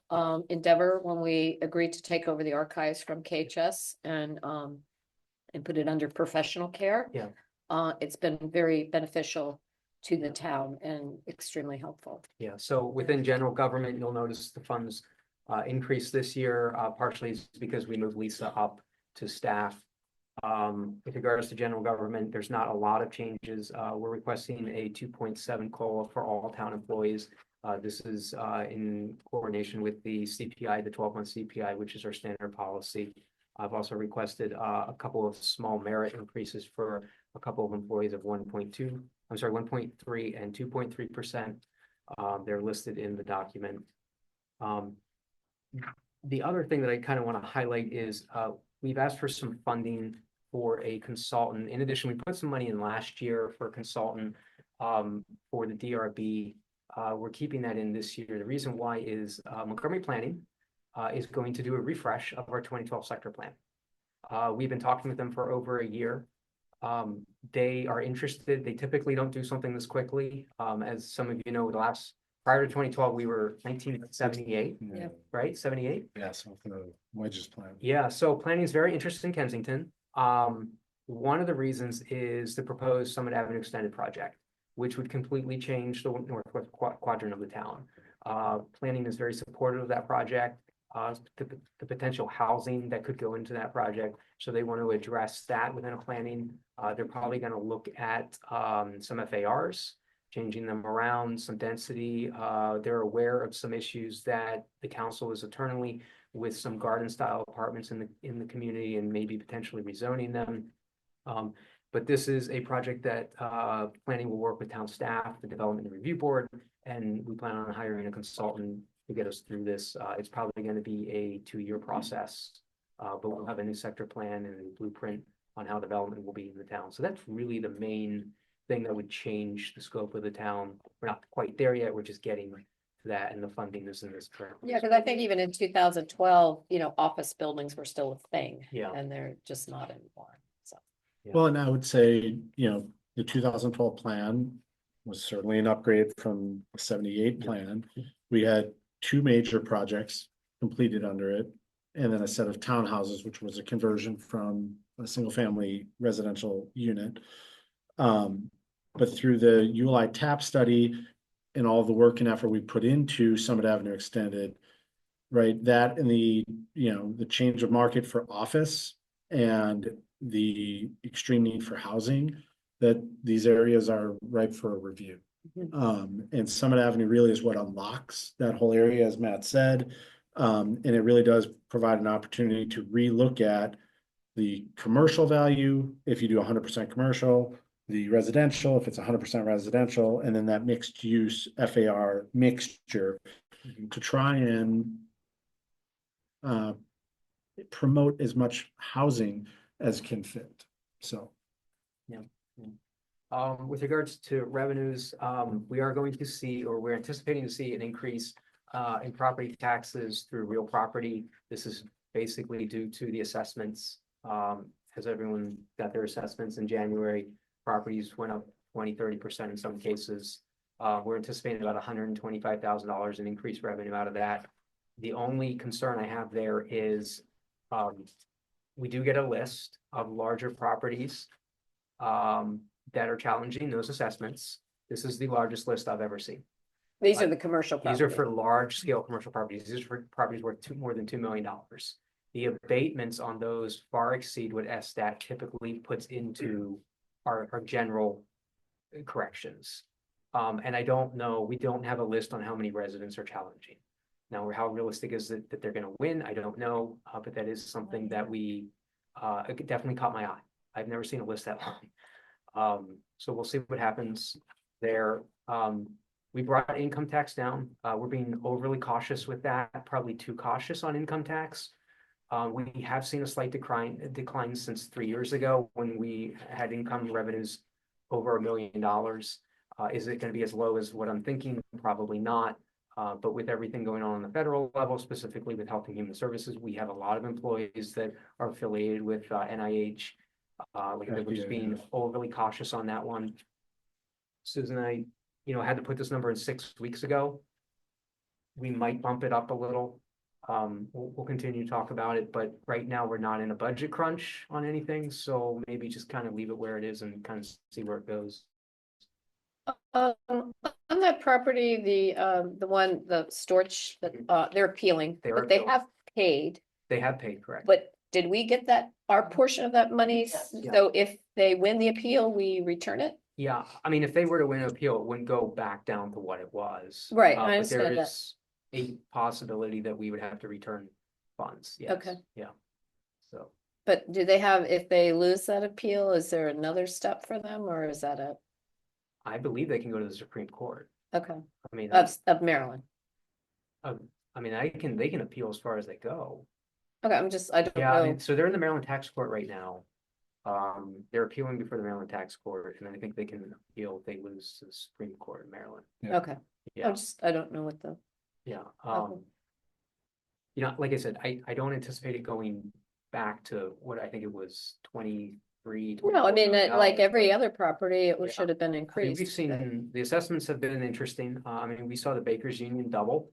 endeavor when we agreed to take over the archives from KHS and put it under professional care. Yeah. It's been very beneficial to the town and extremely helpful. Yeah, so within general government, you'll notice the funds increased this year, partially it's because we moved Lisa up to staff. With regards to general government, there's not a lot of changes. We're requesting a 2.7 COLA for all town employees. This is in coordination with the CPI, the 12-month CPI, which is our standard policy. I've also requested a couple of small merit increases for a couple of employees of 1.3 and 2.3%. They're listed in the document. The other thing that I kind of want to highlight is we've asked for some funding for a consultant. In addition, we put some money in last year for a consultant for the DRB. We're keeping that in this year. The reason why is Montgomery Planning is going to do a refresh of our 2012 sector plan. We've been talking with them for over a year. They are interested. They typically don't do something this quickly. As some of you know, prior to 2012, we were 1978, Yeah. right? 78. Yeah, so for the wedges plan. Yeah, so planning is very interested in Kensington. One of the reasons is the proposed Summit Avenue Extended project, which would completely change the northwest quadrant of the town. Planning is very supportive of that project, the potential housing that could go into that project. So they want to address that within a planning. They're probably going to look at some FARs, changing them around, some density. They're aware of some issues that the council is eternally with some garden style apartments in the community and maybe potentially rezoning them. But this is a project that planning will work with town staff, the development and review board, and we plan on hiring a consultant to get us through this. It's probably going to be a 2-year process, but we'll have a new sector plan and a blueprint on how development will be in the town. So that's really the main thing that would change the scope of the town. We're not quite there yet. We're just getting to that, and the funding is in this current. Yeah, because I think even in 2012, office buildings were still a thing. Yeah. And they're just not anymore, so. Well, and I would say, the 2012 plan was certainly an upgrade from the 78 plan. We had 2 major projects completed under it, and then a set of townhouses, which was a conversion from a single family residential unit. But through the ULI TAP study and all the work and effort we put into Summit Avenue Extended, right, that and the change of market for office and the extreme need for housing, that these areas are ripe for a review. And Summit Avenue really is what unlocks that whole area, as Matt said. And it really does provide an opportunity to relook at the commercial value, if you do 100% commercial, the residential, if it's 100% residential, and then that mixed use FAR mixture to try and promote as much housing as can fit. So. Yeah. With regards to revenues, we are going to see, or we're anticipating to see, an increase in property taxes through real property. This is basically due to the assessments. As everyone got their assessments in January, properties went up 20-30% in some cases. We're anticipating about $125,000 in increased revenue out of that. The only concern I have there is we do get a list of larger properties that are challenging those assessments. This is the largest list I've ever seen. These are the commercial These properties. are for large scale commercial properties. These are for properties worth more than $2 million. The abatements on those far exceed what SStat typically puts into our general corrections. And I don't know, we don't have a list on how many residents are challenging. Now, how realistic is it that they're going to win? I don't know, but that is something that it definitely caught my eye. I've never seen a list that long. So we'll see what happens there. We brought income tax down. We're being overly cautious with that, probably too cautious on income tax. We have seen a slight decline since 3 years ago when we had income revenues over $1 million. Is it going to be as low as what I'm thinking? Probably not. But with everything going on the federal level, specifically with Health and Human Services, we have a lot of employees that are affiliated with NIH. We're just being overly cautious on that one. Susan and I, had to put this number in 6 weeks ago. We might bump it up a little. We'll continue to talk about it, but right now we're not in a budget crunch on anything. So maybe just kind of leave it where it is and kind of see where it goes. On that property, the storage that they're appealing, but they have paid. They have paid, correct? But did we get our portion of that money? Yeah. So if they win the appeal, we return it? Yeah, I mean, if they were to win an appeal, it wouldn't go back down to what it was. Right, I But understand there that. is a possibility that we would have to return funds. Yes. Okay. Yeah. So But do they have, if they lose that appeal, is there another step for them, or is that it? I believe they can go to the Supreme Court. Okay, I mean, of Maryland. I mean, they can appeal as far as they go. Okay, I don't Yeah, I know. mean, so they're in the Maryland tax court right now. They're appealing before the Maryland tax court, and I think they can appeal if they lose to the Supreme Court in Maryland. Okay, Yeah, I don't know what the, yeah. Okay. You know, like I said, I don't anticipate it going back to what I think it was 23. no, I mean, like every but- other property, it Yeah. should have been I mean, increased. we've seen, the assessments have been interesting. I mean, we saw the Bakers Union double.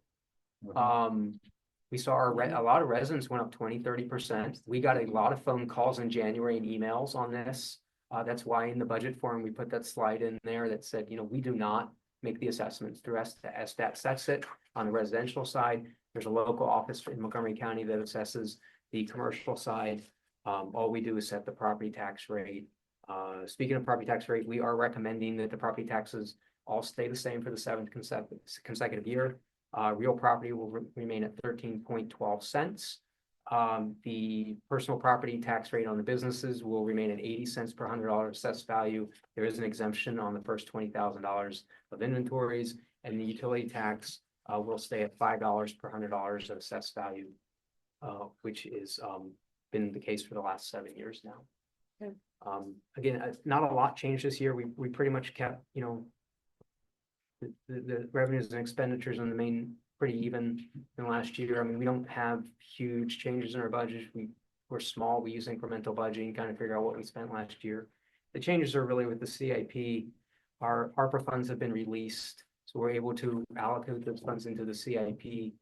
We saw a lot of residents went up 20-30%. We got a lot of phone calls in January and emails on this. That's why in the budget form, we put that slide in there that said, you know, we do not make the assessments through SStat sets it on the residential side. There's a local office in Montgomery County that assesses the commercial side. All we do is set the property tax rate. Speaking of property tax rate, we are recommending that the property taxes all stay the same for the seventh consecutive year. Real property will remain at 13.12 cents. The personal property tax rate on the businesses will remain at 80 cents per $100 assessed value. There is an exemption on the first $20,000 of inventories, and the utility tax will stay at $5 per $100 of assessed value, which is been the case for the last 7 years now. Okay. Again, not a lot changed this year. We pretty much kept, you know, the revenues and expenditures on the main pretty even than last year. I mean, we don't have huge changes in our budget. We're small. We use incremental budgeting, kind of figure out what we spent last year. The changes are really with the CIP. Our ARPA funds have been released, so we're able to allocate those funds into the CIP.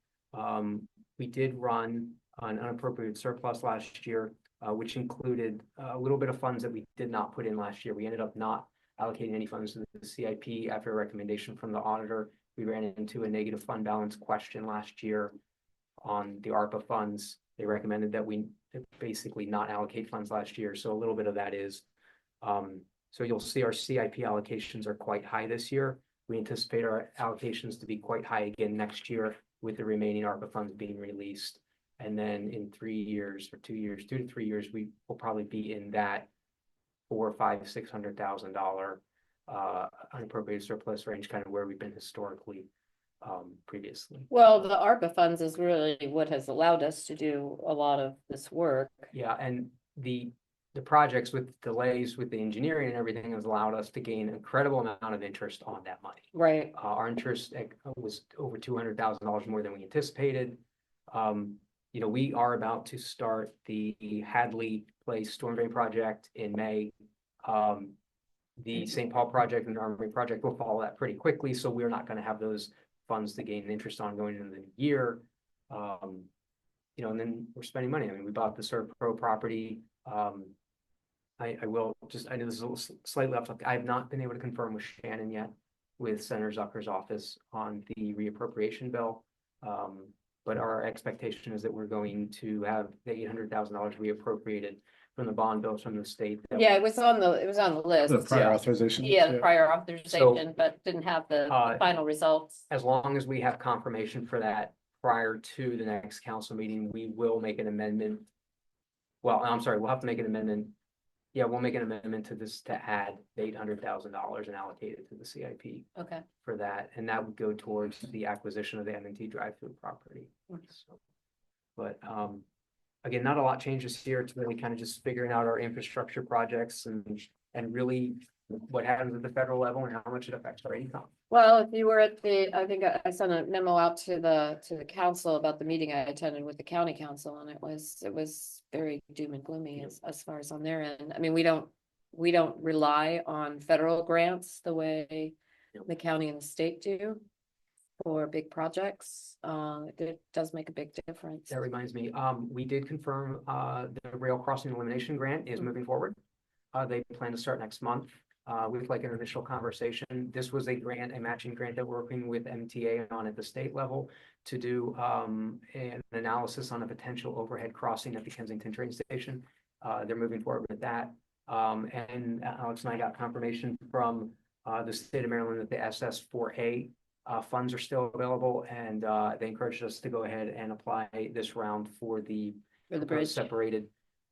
We did run an unappropriated surplus last year, which included a little bit of funds that we did not put in last year. We ended up not allocating any funds to the CIP after a recommendation from the auditor. We ran into a negative fund balance question last year on the ARPA funds. They recommended that we basically not allocate funds last year. So a little bit of that is, so you'll see our CIP allocations are quite high this year. We anticipate our allocations to be quite high again next year with the remaining ARPA funds being released. And then in 3 years or 2 years, 2 to 3 years, we will probably be in that $400,000, $500,000, $600,000 unappropriated surplus range, kind of where we've been historically previously. Well, the ARPA funds is really what has allowed us to do a lot of this work. Yeah, and the projects with delays with the engineering and everything has allowed us to gain an incredible amount of interest on that money. Right. Our interest was over $200,000 more than we anticipated. You know, we are about to start the Hadley Place storm drain project in May. The St. Paul project and the Armory project will follow that pretty quickly, so we're not going to have those funds to gain interest on going into the year. You know, and then we're spending money. I mean, we bought the Serve Pro property. I will just, I know this is a little slightly off topic. I have not been able to confirm with Shannon yet with Senator Zucker's office on the reappropriation bill. But our expectation is that we're going to have the $800,000 reappropriated from the bond bills from the state. Yeah, it was on the list. The prior authorization. Yeah, the prior authorization, So, but didn't have the final results. As long as we have confirmation for that prior to the next council meeting, we will make an amendment. Well, I'm sorry, we'll have to make an amendment. Yeah, we'll make an amendment to this to add the $800,000 and allocate it to the CIP Okay. for that. And that would go towards the acquisition of the M&T drive-through property. So, but again, not a lot changes here. It's really kind of just figuring out our infrastructure projects and really what happens at the federal level and how much it affects our income. Well, if you were at I think I sent a memo out to the council about the meeting I attended with the county council, and it was very doom and gloomy as far as on their end. I mean, we don't rely on federal grants the way the county and the state do for big projects. It does make a big difference. That reminds me, we did confirm the rail crossing elimination grant is moving forward. They plan to start next month. With like an initial conversation. This was a matching grant that we're working with MTA on at the state level to do an analysis on a potential overhead crossing at the Kensington train station. They're moving forward with that. And Alex and I got confirmation from the state of Maryland that the SS4A funds are still available, and they encouraged us to go ahead and apply this round for the bridge. separated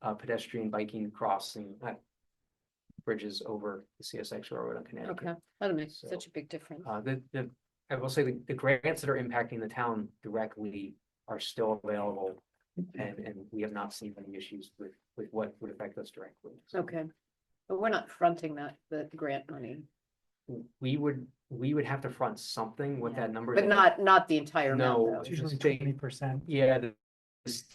pedestrian biking crossing, bridges over the CSX Road on Connecticut. Okay, that makes So, such a big difference. I will say the grants that are impacting the town directly are still available. And we have not seen any issues with what would affect us directly. So Okay, but we're not fronting the grant money, we would have to front something with that number. but not the entire amount No, though. It's usually They- 20%. Yeah, because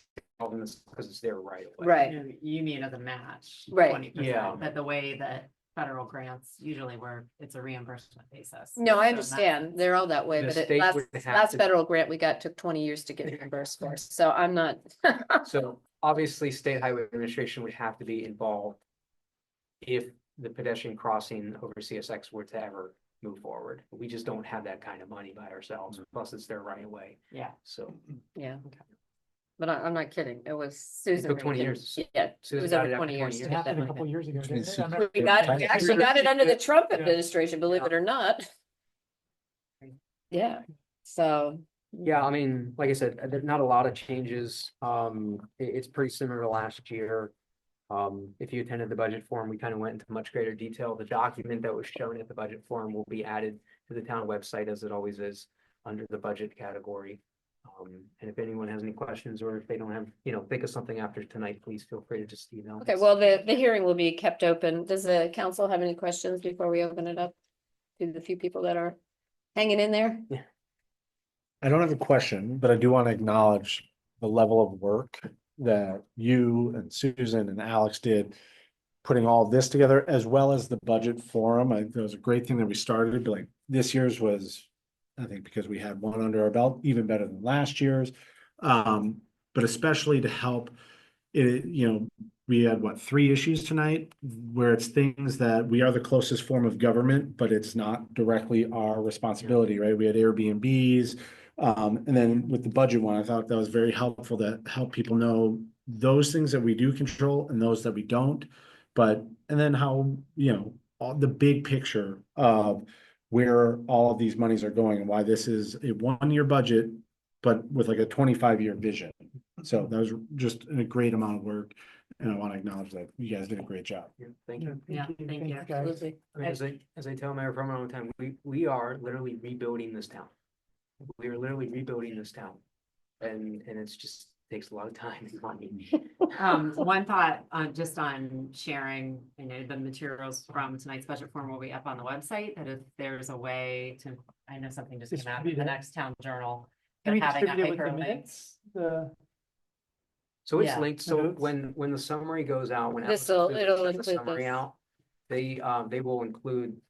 it's there right away. Right, You mean as a match. Right. 20%, Yeah. But the way that federal grants usually work, it's a reimbursement basis. no, I So in that understand, sense- they're all that way, The but state last would have to- federal grant we got took 20 years to get reimbursed for, so I'm not. So obviously, State Highway Administration would have to be involved if the pedestrian crossing over CSX were to ever move forward. We just don't have that kind of money by ourselves, plus it's there right away. Yeah. So Yeah. But I'm not kidding, it was Susan. took 20 Rankin. years. Yeah, it Susan was got over it after 20 years 20 to It get happened that a money. couple years ago. Which didn't means it? I remember- We actually got it under the Trump Yeah. administration, believe it or not. Yeah, so, yeah, I mean, like I said, there's not a lot of changes. It's pretty similar to last year. If you attended the budget forum, we kind of went into much greater detail. The document that was shown at the budget forum will be added to the town website as it always is under the budget category. And if anyone has any questions or if they don't have, think of something after tonight, please feel free to just email. okay, us. well, the hearing will be kept open. Does the council have any questions before we open it up to the few people that are hanging in there? I don't have a question, but I do want to acknowledge the level of work that you and Susan and Alex did putting all of this together, as well as the budget forum. It was a great thing that we started, but like this year's was, I think, because we had one under our belt, even better than last year's. But especially to help it, we had 3 issues tonight where it's things that we are the closest form of government, but it's not directly our responsibility, right? We had Airbnbs. And then with the budget one, I thought that was very helpful to help people know those things that we do control and those that we don't. And then how, all the big picture of where all of these monies are going and why this is a 1-year budget, but with like a 25-year vision. So that was just a great amount of work. And I want to acknowledge that you guys did a great job. Yeah, thank you. Yeah, thank you. Thanks, guys. Absolutely. I mean, as I tell Mayor Furman all the time, we are literally rebuilding this town. We are literally rebuilding this town. And it's just takes a lot of time and money. One thought just on sharing, the materials from tonight's budget forum will be up on the website, that if there's a way to, I know something just came out in Distribute the it. next town journal. Can we but having a distribute it with the hyperlink. minutes? So it's Yeah. linked, so Notes. when the summary goes out, when Alex This'll- sends it'll the include summary this. out, they will include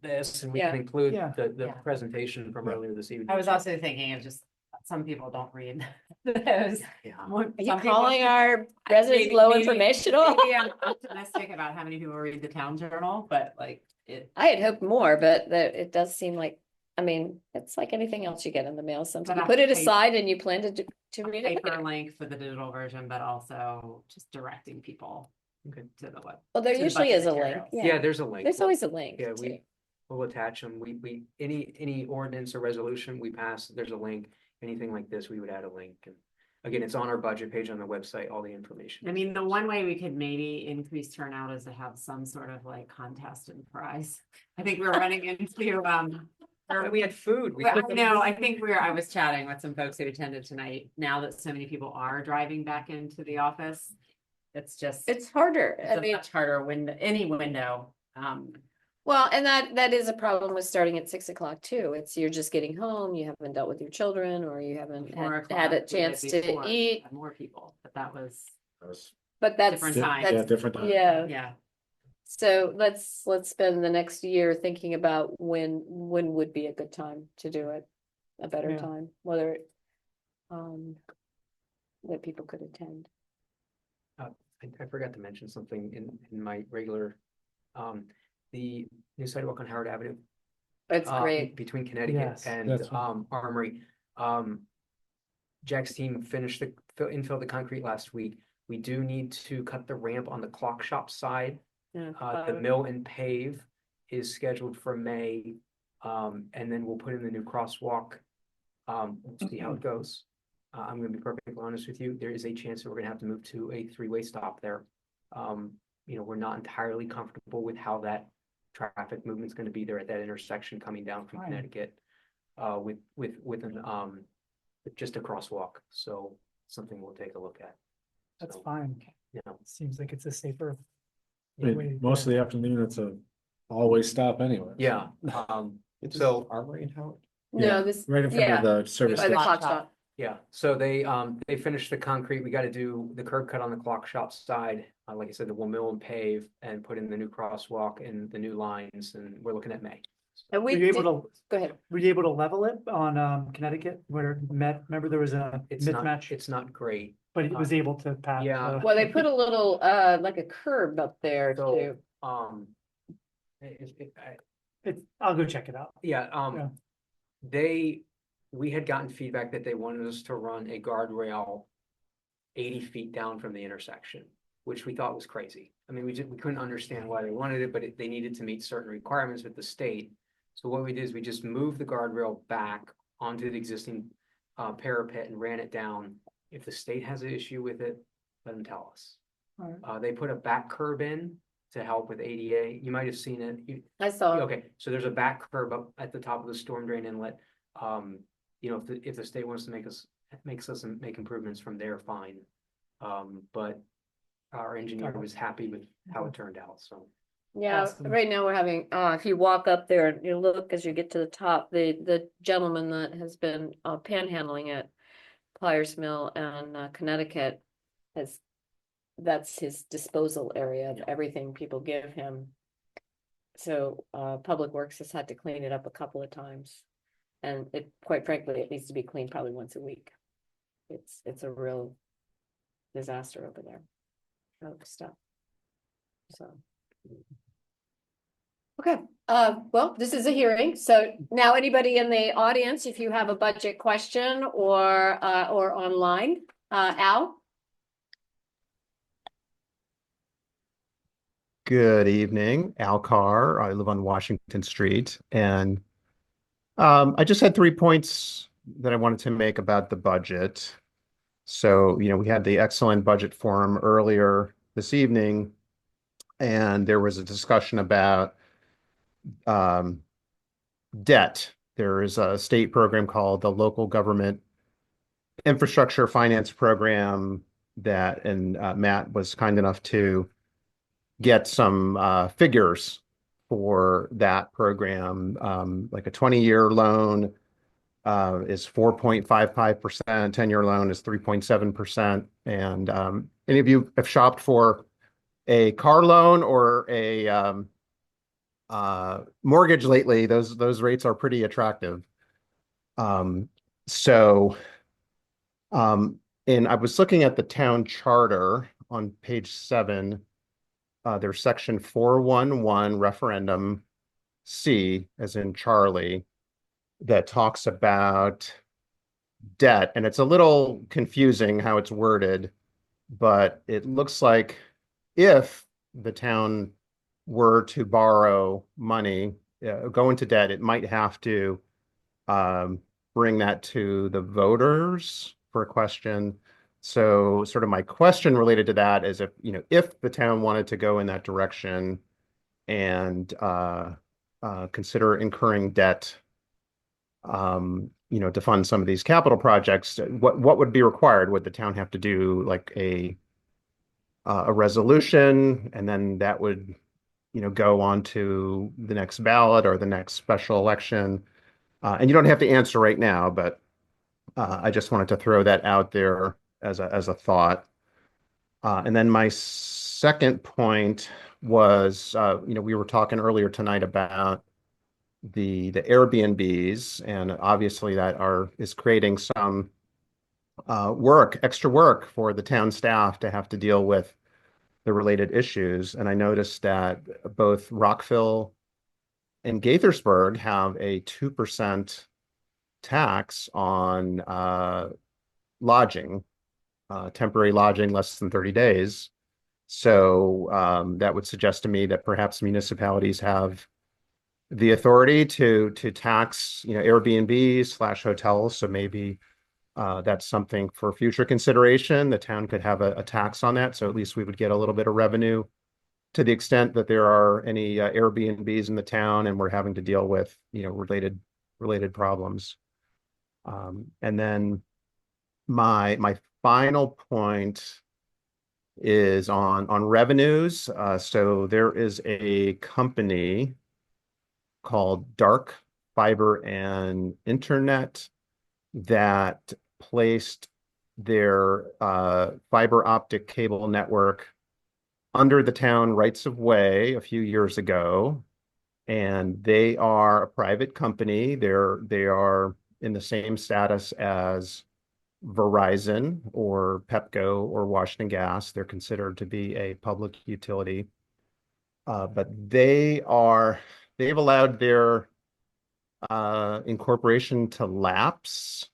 this, and we Yeah. can include Yeah. the Yeah. presentation from earlier this evening. I was also thinking of just, some people don't read those. Yeah. Are you Some people- calling our residents Maybe- low maybe- informational? Maybe I'm optimistic about how many people read the town journal, but like it. I had hoped more, but it does seem like, I mean, it's like anything else you get in the mail. Sometimes you But put it I- aside and you plan to read it later. Hyperlink for the digital version, but also just directing people Okay. to the web. Well, there to the usually budget is a link. materials. Yeah, there's a link. There's always a link. Yeah, too. we'll attach them. We any ordinance or resolution we pass, there's a link. Anything like this, we would add a link. And again, it's on our budget page on the website, all the information. I mean, the one way we could maybe increase turnout is to have some sort of like contest and prize. I think we're running into, or We had food. We Well, had- no, I think I was chatting with some folks who attended tonight. Now that so many people are driving back into the office, it's just, It's harder. it's I a mean, much harder window, any window. well, and that is a problem with starting at 6 o'clock too. It's you're just getting home, you haven't dealt with your children, or you haven't 4 had o'clock, a we did chance to before, eat. had more people, but that was, But that's, Different Yeah, time. that's, different time. yeah. yeah. So let's spend the next year thinking about when would be a good time to do it, a better Yeah. time, whether that people could attend. I forgot to mention something in my regular, the new sidewalk on Howard Avenue. It's great. Between Connecticut Yes. and That's right. Armory. Jack's team finished infill the concrete last week. We do need to cut the ramp on the clock shop side. The mill and pave is scheduled for May. And then we'll put in the new crosswalk. We'll see how it goes. I'm gonna be perfectly honest with you, there is a chance that we're gonna have to move to a three-way stop there. We're not entirely comfortable with how that traffic movement's gonna be there at that intersection coming down from Fine. Connecticut. With an just a crosswalk, so something we'll take a look at. That's So, fine. you know, Seems like it's a safer. I mean, way to most of go. the afternoon, it's a always stop anyway. yeah, It's so- Armory and Howard. No, this, Right in front yeah, of the service by the station. clock stop. yeah, so they finished the concrete, we gotta do the curb cut on the clock shop side. Like I said, we'll mill and pave and put in the new crosswalk and the new lines, and we're looking at May. And Were we you able did, to, go ahead. were you able to level it on Connecticut where it met, remember there was a mismatch, It's not great. but it was able to pass. Yeah. Well, they put a little, like a curb up there So, too. I'll go check it out. Yeah, Yeah. we had gotten feedback that they wanted us to run a guardrail 80 feet down from the intersection, which we thought was crazy. I mean, we couldn't understand why they wanted it, but they needed to meet certain requirements with the state. So what we did is we just moved the guardrail back onto the existing parapet and ran it down. If the state has an issue with it, let them tell us. Alright. They put a back curb in to help with ADA. You might have seen it. I saw it. Okay, so there's a back curb up at the top of the storm drain inlet. If the state wants to makes us make improvements from there, fine. But our engineer was happy with how it turned out, so. Yeah, Awesome. right now we're having, if you walk up there and you look as you get to the top, the gentleman that has been panhandling at Pliers Mill and Connecticut that's his disposal area of everything people give him. So Public Works has had to clean it up a couple of times. And quite frankly, it needs to be cleaned probably once a week. It's a real disaster over there. Of stuff. So. Okay, well, this is a hearing, so now anybody in the audience, if you have a budget question or online, Al? Good evening, Al Carr. I live on Washington Street, and I just had 3 points that I wanted to make about the budget. So, we had the excellent budget forum earlier this evening, and there was a discussion about debt. There is a state program called the Local Government Infrastructure Finance Program and Matt was kind enough to get some figures for that program. Like a 20-year loan is 4.55%, 10-year loan is 3.7%. And any of you have shopped for a car loan or a mortgage lately, those rates are pretty attractive. And I was looking at the town charter on page 7. There's section 411 referendum C, as in Charlie, that talks about debt. And it's a little confusing how it's worded, but it looks like if the town were to borrow money, go into debt, it might have to bring that to the voters for a question. So sort of my question related to that is if the town wanted to go in that direction and consider incurring debt, to fund some of these capital projects, what would be required? Would the town have to do like a resolution, and then that would go on to the next ballot or the next special election? And you don't have to answer right now, but I just wanted to throw that out there as a thought. And then my second point was, we were talking earlier tonight about the Airbnbs, and obviously that is creating some extra work for the town staff to have to deal with the related issues. And I noticed that both Rockville and Gaithersburg have a 2% tax on lodging, temporary lodging less than 30 days. So that would suggest to me that perhaps municipalities have the authority to tax, Airbnbs / hotels. So maybe that's something for future consideration. The town could have a tax on that, so at least we would get a little bit of revenue to the extent that there are any Airbnbs in the town and we're having to deal with, related problems. And then my final point is on revenues. So there is a company called Dark Fiber and Internet that placed their fiber optic cable network under the town rights of way a few years ago. And they are a private company. They are in the same status as Verizon or Pepco or Washington Gas. They're considered to be a public utility. But they've allowed their incorporation to lapse.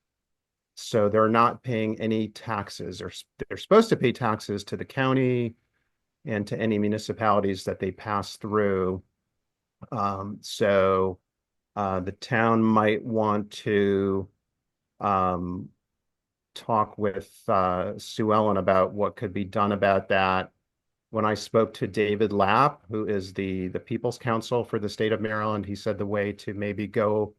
So they're not paying any taxes. They're supposed to pay taxes to the county and to any municipalities that they pass through. So the town might want to talk with Sue Ellen about what could be done about that. When I spoke to David Lapp, who is the People's Counsel for the state of Maryland, he said the way to maybe go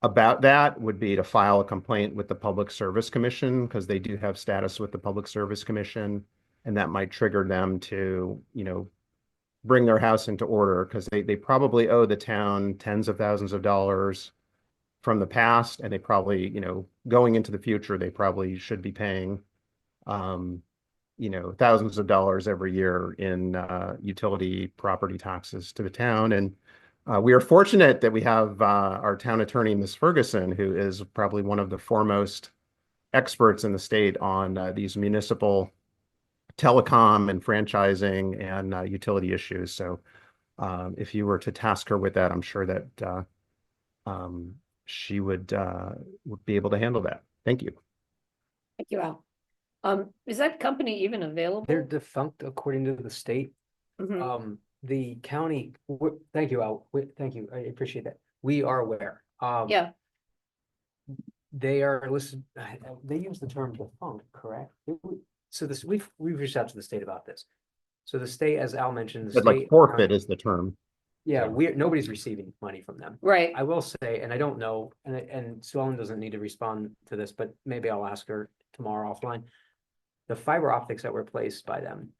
about that would be to file a complaint with the Public Service Commission, because they do have status with the Public Service Commission, and that might trigger them to, bring their house into order, because they probably owe the town tens of thousands of dollars from the past, and they probably, going into the future, they probably should be paying, thousands of dollars every year in utility property taxes to the town. And we are fortunate that we have our town attorney, Ms. Ferguson, who is probably one of the foremost experts in the state on these municipal telecom and franchising and utility issues. So if you were to task her with that, I'm sure that she would be able to handle that. Thank you. Thank you, Al. Is that company even available? They're defunct according to the state. Mhm. The county, thank you, Al. Thank you. I appreciate that. We are aware. Yeah, They are listed, they use the term defunct, correct? So we've reached out to the state about this. So the state, as Al mentioned, the But like state. forfeit is the term. Yeah, nobody's receiving money from them. right. I will say, and I don't know, and Sue Ellen doesn't need to respond to this, but maybe I'll ask her tomorrow offline. The fiber optics that were placed by them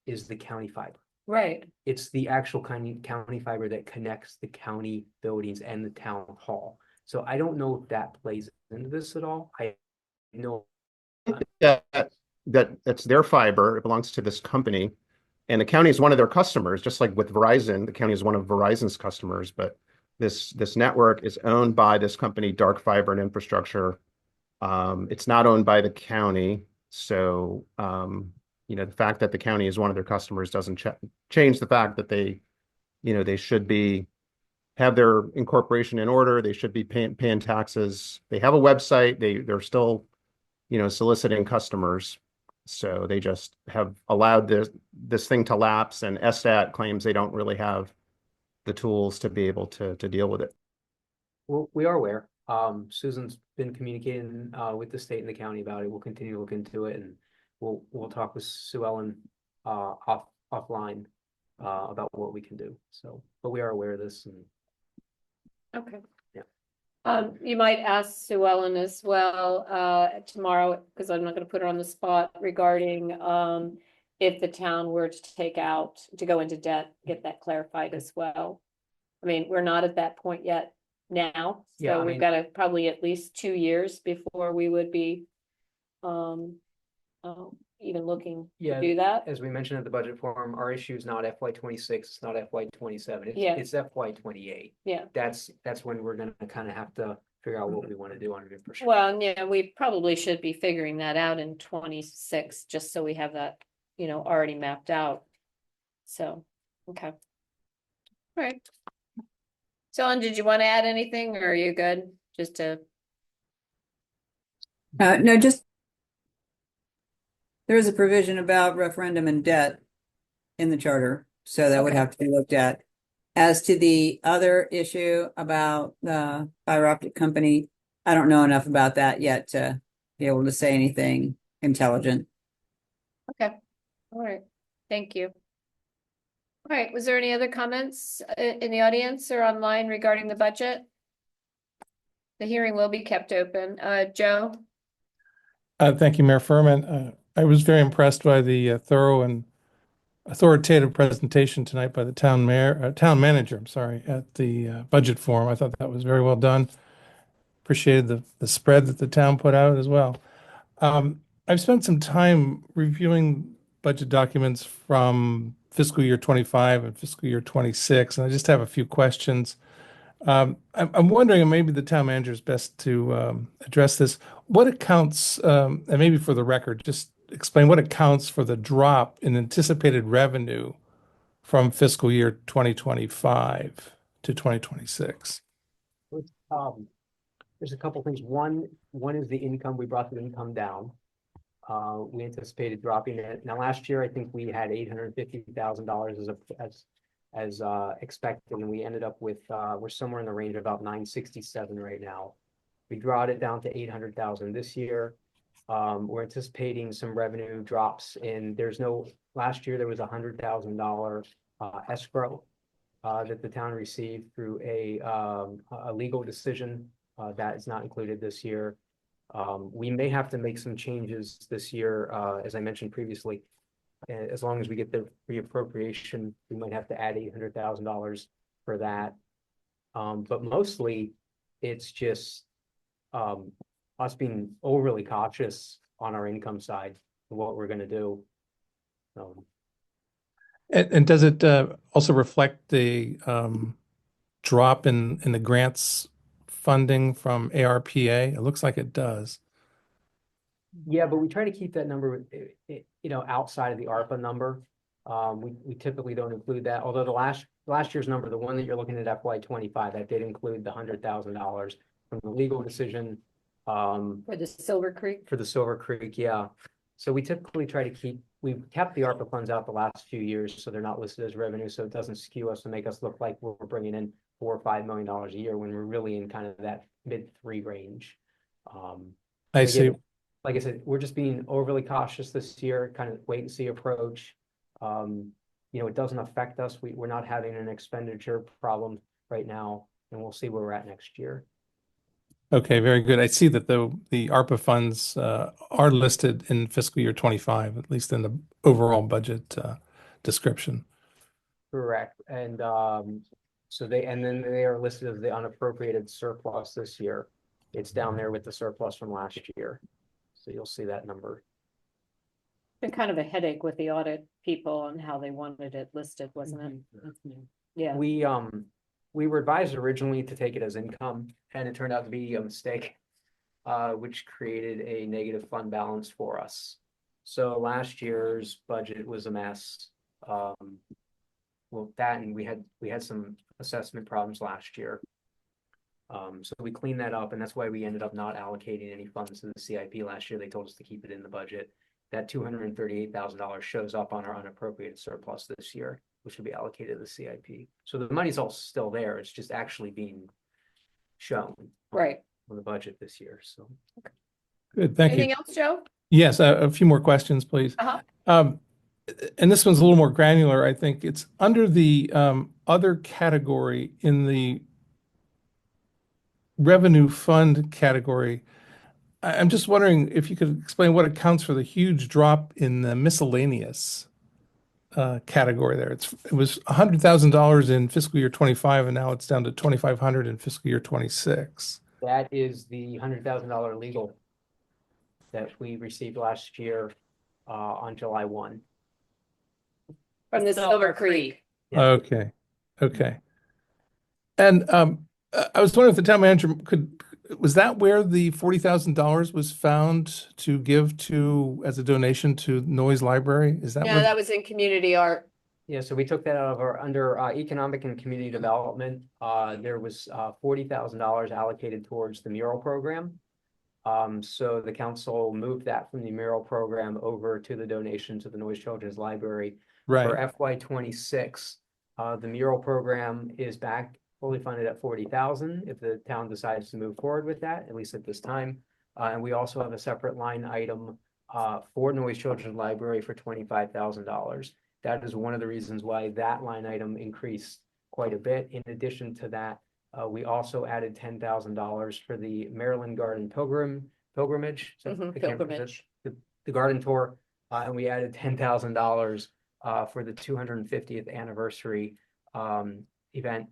is the county fiber. Right. It's the actual county fiber that connects the county buildings and the town hall. So I don't know if that plays into this at all. I know That's their fiber. It belongs to this company. And the county is one of their customers, just like with Verizon. The county is one of Verizon's customers, but this network is owned by this company, Dark Fiber and Infrastructure. It's not owned by the county. So, the fact that the county is one of their customers doesn't change the fact that they should have their incorporation in order. They should be paying taxes. They have a website. They're still, soliciting customers. So they just have allowed this thing to lapse, and SSAT claims they don't really have the tools to be able to deal with it. Well, we are aware. Susan's been communicating with the state and the county about it. We'll continue to look into it, and we'll talk with Sue Ellen offline about what we can do. So, but we are aware of this. And Okay. Yeah. You might ask Sue Ellen as well tomorrow, because I'm not going to put her on the spot, regarding if the town were to go into debt, get that clarified as well. I mean, we're not at that point yet now, Yeah, so we've got probably at least 2 years before we would be even looking to do that. As we mentioned at the budget forum, our issue is not FY26, it's not FY27, Yeah. it's FY28. Yeah. That's when we're gonna kind of have to figure out what we want to do on infrastructure. Well, yeah, we probably should be figuring that out in 26, just so we have that, already mapped out. So, okay. All right. So, did you want to add anything, or are you good? Just to. No, just there is a provision about referendum and debt in the charter, so that would Okay. have to be looked at. As to the other issue about the fiber optic company, I don't know enough about that yet to be able to say anything intelligent. Okay, all right, thank you. All right, was there any other comments in the audience or online regarding the budget? The hearing will be kept open. Joe? Thank you, Mayor Furman. I was very impressed by the thorough and authoritative presentation tonight by the town manager, I'm sorry, at the budget forum. I thought that was very well done. Appreciated the spread that the town put out as well. I've spent some time reviewing budget documents from fiscal year 25 and fiscal year 26, and I just have a few questions. I'm wondering, and maybe the town manager is best to address this. What accounts, and maybe for the record, just explain what accounts for the drop in anticipated revenue from fiscal year 2025 to 2026? There's a couple things. One is the income. We brought the income down. We anticipated dropping it. Now, last year, I think we had $850,000 as expected, and we ended up with we're somewhere in the range of about 967 right now. We brought it down to 800,000 this year. We're anticipating some revenue drops in. Last year there was $100,000 escrow that the town received through a legal decision that is not included this year. We may have to make some changes this year, as I mentioned previously. As long as we get the reappropriation, we might have to add $800,000 for that. But mostly it's just us being overly cautious on our income side of what we're going to do. And does it also reflect the drop in the grants funding from ARPA? It looks like it does. Yeah, but we try to keep that number, outside of the ARPA number. We typically don't include that. Although the last year's number, the one that you're looking at FY25, that did include the $100,000 from the legal decision. For the Silver Creek? For the Silver Creek, yeah. So we typically try to we've kept the ARPA funds out the last few years, so they're not listed as revenue, so it doesn't skew us and make us look like we're bringing in $4 or $5 million a year when we're really in kind of that mid-3 range. I see. Like I said, we're just being overly cautious this year, kind of wait and see approach. It doesn't affect us. We're not having an expenditure problem right now, and we'll see where we're at next year. Okay, very good. I see that the ARPA funds are listed in fiscal year 25, at least in the overall budget description. Correct. And then they are listed as the unappropriated surplus this year. It's down there with the surplus from last year. So you'll see that number. Been kind of a headache with the audit people on how they wanted it listed, wasn't it? That's new. Yeah. We were advised originally to take it as income, and it turned out to be a mistake, which created a negative fund balance for us. So last year's budget was a mess. And we had some assessment problems last year. So we cleaned that up, and that's why we ended up not allocating any funds to the CIP last year. They told us to keep it in the budget. That $238,000 shows up on our unappropriated surplus this year, which will be allocated to the CIP. So the money's all still there. It's just actually being shown Right. on the budget this year. So Good, thank you. Anything else, Joe? Yes, a few more questions, please. And this one's a little more granular. I think it's under the other category in the revenue fund category. I'm just wondering if you could explain what accounts for the huge drop in the miscellaneous category there. It was $100,000 in fiscal year 25, and now it's down to $2,500 in fiscal year 26. that is the $100,000 legal that we received last year on July 1. From the Silver Creek. Yeah. Okay. And I was wondering if the town manager was that where the $40,000 was found to give to as a donation to Noyes Library? Is that No, where? that was in community art. Yeah, so we took that out of under economic and community development. There was $40,000 allocated towards the mural program. So the council moved that from the mural program over to the donation to the Noyes Children's Library. Right. For FY26, the mural program is back fully funded at $40,000 if the town decides to move forward with that, at least at this time. And we also have a separate line item for Noise Children's Library for $25,000. That is one of the reasons why that line item increased quite a bit. In addition to that, we also added $10,000 for the Maryland Garden pilgrimage. So I can't remember Pilgrimage. the garden tour, and we added $10,000 for the 250th anniversary event.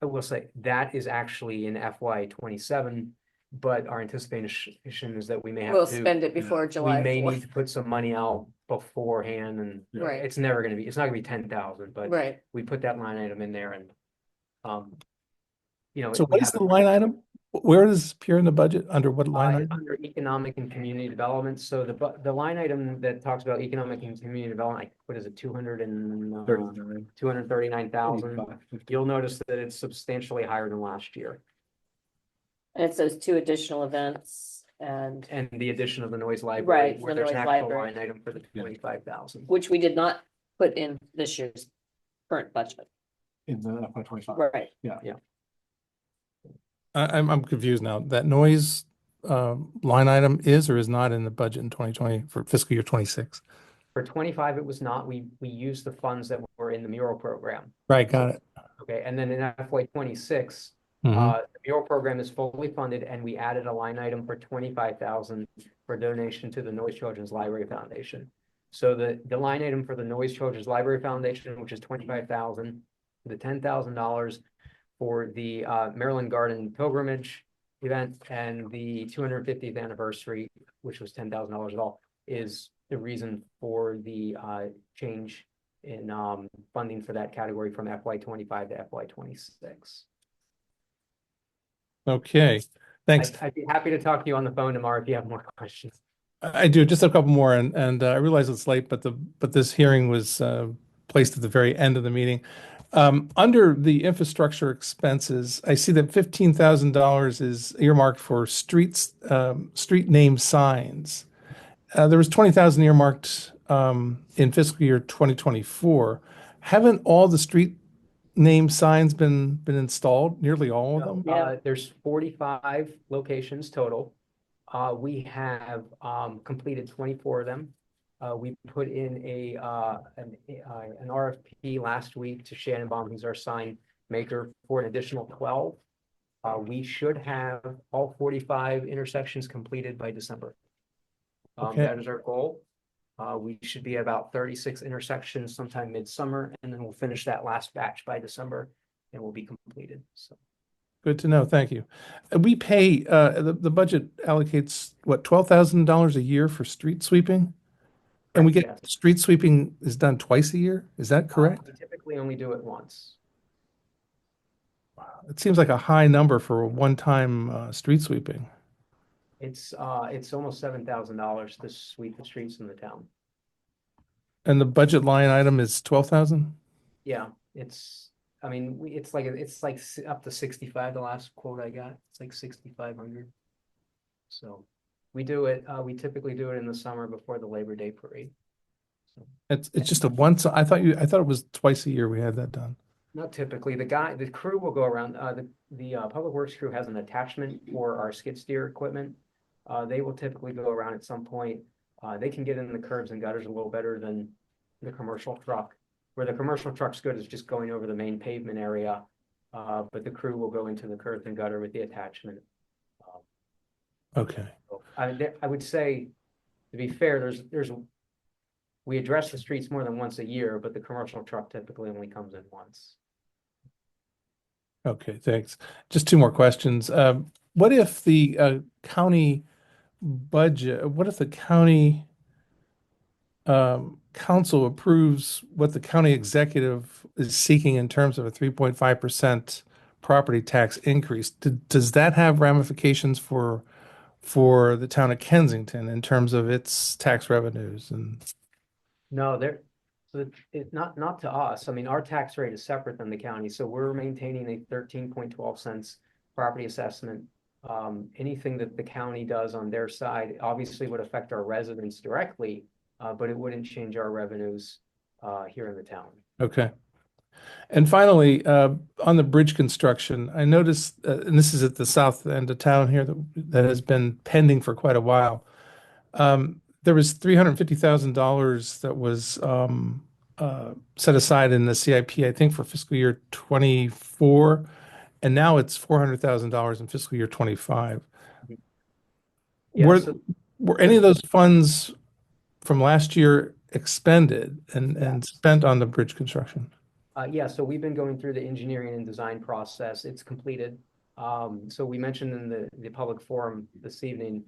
I will say that is actually in FY27, but our anticipation is that we may have We'll to spend it before we July may 4th. need to put some money out beforehand, and Right. it's never going to be. It's not going to be 10,000, but Right. we put that line item in there, and So we what is have the it- line item? Where does this appear in the budget? Under what line item? Under economic and community development. So the line item that talks about economic and community development, like, what is it, 239,000? You'll notice that it's substantially higher than last year. And it's those 2 additional events and And the addition of the noise library, Right, where the there's an noise actual library. line item for the 25,000. which we did not put in this year's current budget. In the FY25. Right. I'm confused now. That noise line item is or is not in the budget in 2020 for fiscal year 26? For 25, it was not. We used the funds that were in the mural program. Right, got it. Okay, and then in FY26, Mhm. the mural program is fully funded, and we added a line item for 25,000 for donation to the Noise Children's Library Foundation. So the line item for the Noise Children's Library Foundation, which is 25,000, the $10,000 for the Maryland Garden pilgrimage event, and the 250th anniversary, which was $10,000 at all, is the reason for the change in funding for that category from FY25 to FY26. Okay, thanks. I'd be happy to talk to you on the phone tomorrow if you have more questions. I do just a couple more, and I realize it's late, but this hearing was placed at the very end of the meeting. Under the infrastructure expenses, I see that $15,000 is earmarked for street name signs. There was 20,000 earmarked in fiscal year 2024. Haven't all the street name signs been installed? Nearly all of them? There's 45 locations total. We have completed 24 of them. We put in an RFP last week to Shannonbaum, who's our sign maker, for an additional 12. We should have all 45 intersections completed by December. Okay. That is our goal. We should be at about 36 intersections sometime midsummer, and then we'll finish that last batch by December, and we'll be completed. So. Good to know. Thank you. We pay, the budget allocates, what, $12,000 a year for street sweeping? And we get, Yes. street sweeping is done twice a year? Is that correct? We typically only do it once. It seems like a high number for a one-time street sweeping. It's almost $7,000 to sweep the streets in the town. And the budget line item is 12,000? Yeah, it's like up to 65. The last quote I got, it's like 6,500. So we do it. We typically do it in the summer before the Labor Day parade. So, It's just a once. I thought it was twice a year we had that done. not typically. The crew will go around. The Public Works crew has an attachment for our skid steer equipment. They will typically go around at some point. They can get in the curbs and gutters a little better than the commercial truck. Where the commercial truck's good is just going over the main pavement area, but the crew will go into the curb and gutter with the attachment. Okay. So, I would say, to be fair, we address the streets more than once a year, but the commercial truck typically only comes in once. Okay, thanks. Just 2 more questions. What if the county budget, what if the county council approves what the county executive is seeking in terms of a 3.5% property tax increase? Does that have ramifications for the town of Kensington in terms of its tax revenues? And No, it's not to us. I mean, our tax rate is separate than the county, so we're maintaining a 13.12 cents property assessment. Anything that the county does on their side obviously would affect our residents directly, but it wouldn't change our revenues here in the town. okay. And finally, on the bridge construction, I noticed, and this is at the south end of town here that has been pending for quite a while. There was $350,000 that was set aside in the CIP, I think, for fiscal year 24, and now it's $400,000 in fiscal year 25. Yeah, Were, so were any of those funds from last year expended and spent on the bridge construction? yeah, so we've been going through the engineering and design process. It's completed. So we mentioned in the public forum this evening,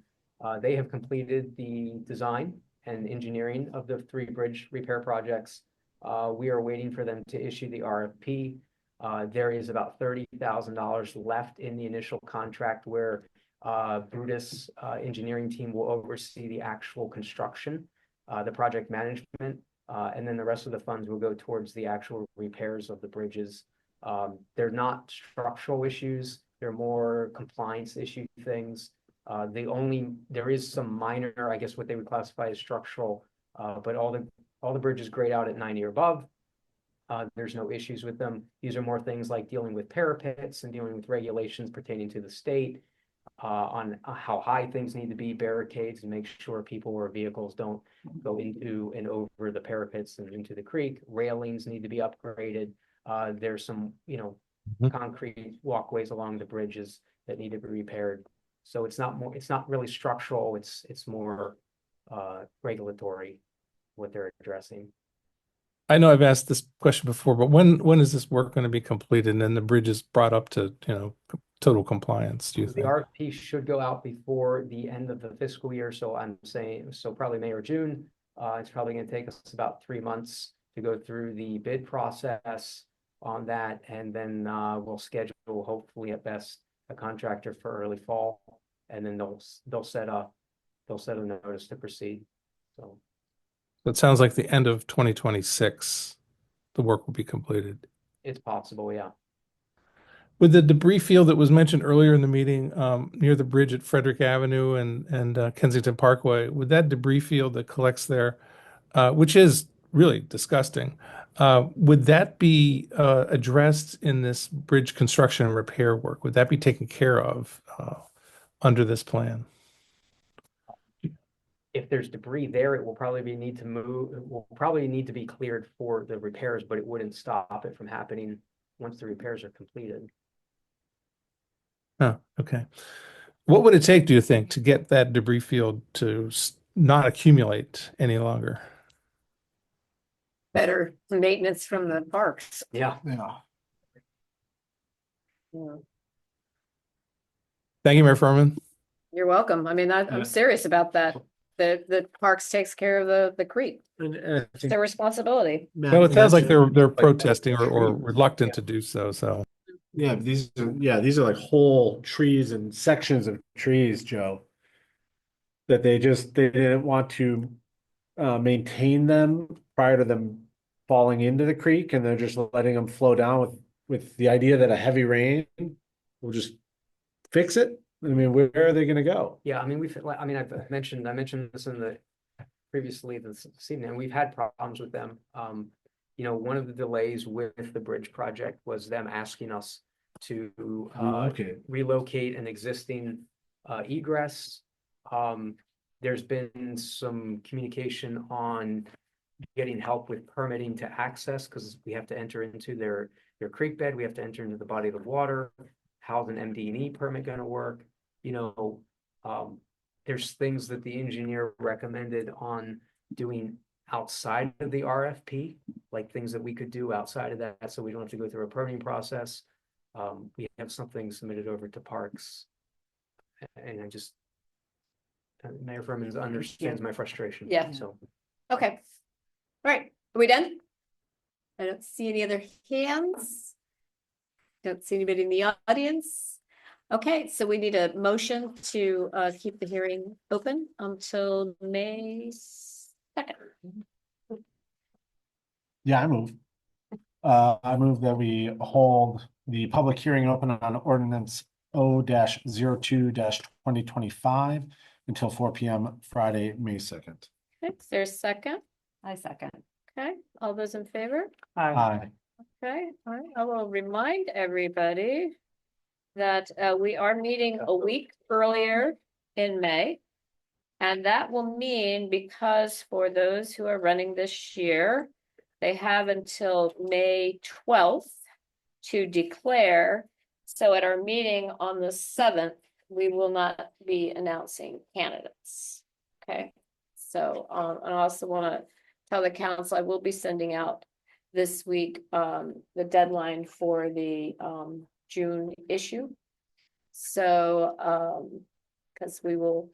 they have completed the design and engineering of the 3 bridge repair projects. We are waiting for them to issue the RFP. There is about $30,000 left in the initial contract where Brutus engineering team will oversee the actual construction, the project management, and then the rest of the funds will go towards the actual repairs of the bridges. They're not structural issues, they're more compliance issue things. There is some minor, I guess what they would classify as structural, but all the bridges grade out at 90 or above. There's no issues with them. These are more things like dealing with parapets and dealing with regulations pertaining to the state, on how high things need to be, barricades, and make sure people or vehicles don't go into and over the parapets and into the creek. Railings need to be upgraded. There's some, concrete walkways along the bridges that need to be repaired. So it's not really structural. It's more regulatory what they're addressing. I know I've asked this question before, but when is this work going to be completed and then the bridge is brought up to, total compliance, do you The think? RFP should go out before the end of the fiscal year, so I'm saying, probably May or June. It's probably gonna take us about 3 months to go through the bid process on that, and then we'll schedule, hopefully at best, a contractor for early fall, and then they'll set a notice to proceed. So It sounds like the end of 2026, the work will be completed. it's possible, yeah. With the debris field that was mentioned earlier in the meeting, near the bridge at Frederick Avenue and Kensington Parkway, with that debris field that collects there, which is really disgusting, would that be addressed in this bridge construction and repair work? Would that be taken care of under this plan? If there's debris there, it will probably need to be cleared for the repairs, but it wouldn't stop it from happening once the repairs are completed. Oh, okay. What would it take, do you think, to get that debris field to not accumulate any longer? Better maintenance from the parks. Yeah. Yeah. Yeah. Thank you, Mayor Furman. You're welcome. I mean, I'm serious about that. The parks takes care of the creek. And I It's think their responsibility. Matt Well, it sounds like mentioned- they're protesting or reluctant to do so, so. Yeah, these are like whole trees and sections of trees, Joe. That they didn't want to maintain them prior to them falling into the creek, and they're just letting them flow down with the idea that a heavy rain will just fix it. I mean, where are they gonna go? Yeah, I mean, I mentioned this previously this evening, we've had problems with them. One of the delays with the bridge project was them asking us to relocate an existing egress. There's been some communication on getting help with permitting to access, because we have to enter into their creek bed, we have to enter into the body of the water. How's an MD&E permit gonna work? There's things that the engineer recommended on doing outside of the RFP, like things that we could do outside of that, so we don't have to go through a permitting process. We have something submitted over to Parks, and Mayor Furman understands my frustration. Yeah. So, Okay. All right. Are we done? I don't see any other hands. Don't see anybody in the audience. Okay, so we need a motion to keep the hearing open until May 2nd. Yeah, I move that we hold the public hearing open on ordinance O-02-2025 until 4 p.m. Friday, May 2nd. Okay, is there a second? I second. Okay, all those in favor? Aye. Okay, all right, I will remind everybody that we are meeting a week earlier in May. And that will mean, because for those who are running this year, they have until May 12th to declare. So at our meeting on the 7th, we will not be announcing candidates. Okay, so I also want to tell the council I will be sending out this week the deadline for the June issue. So because we will,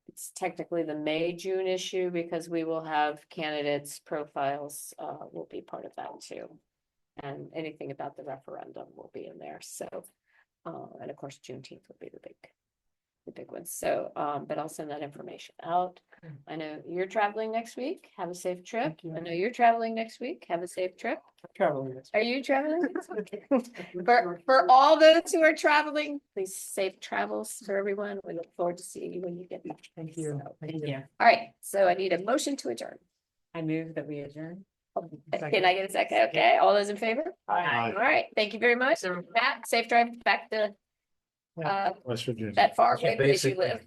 it's technically the May-June issue, because we will have candidates' profiles will be part of that too. And anything about the referendum will be in there. So and of course Juneteenth will be the big one. So but I'll send that information out. I know you're traveling next week. Have a safe trip. Thank you. I know you're traveling next week. Have a safe trip. Traveling. Are you traveling? For all those who are traveling, please safe travels for everyone. We look forward to seeing you when you get back. Thank you. So, Thank Thank you. you. all right, so I need a motion to adjourn. I move that we adjourn. Can I get a second? Okay, all those in favor? Aye. All right, thank you very much. Matt, safe drive back to West Virginia. that far away place you live.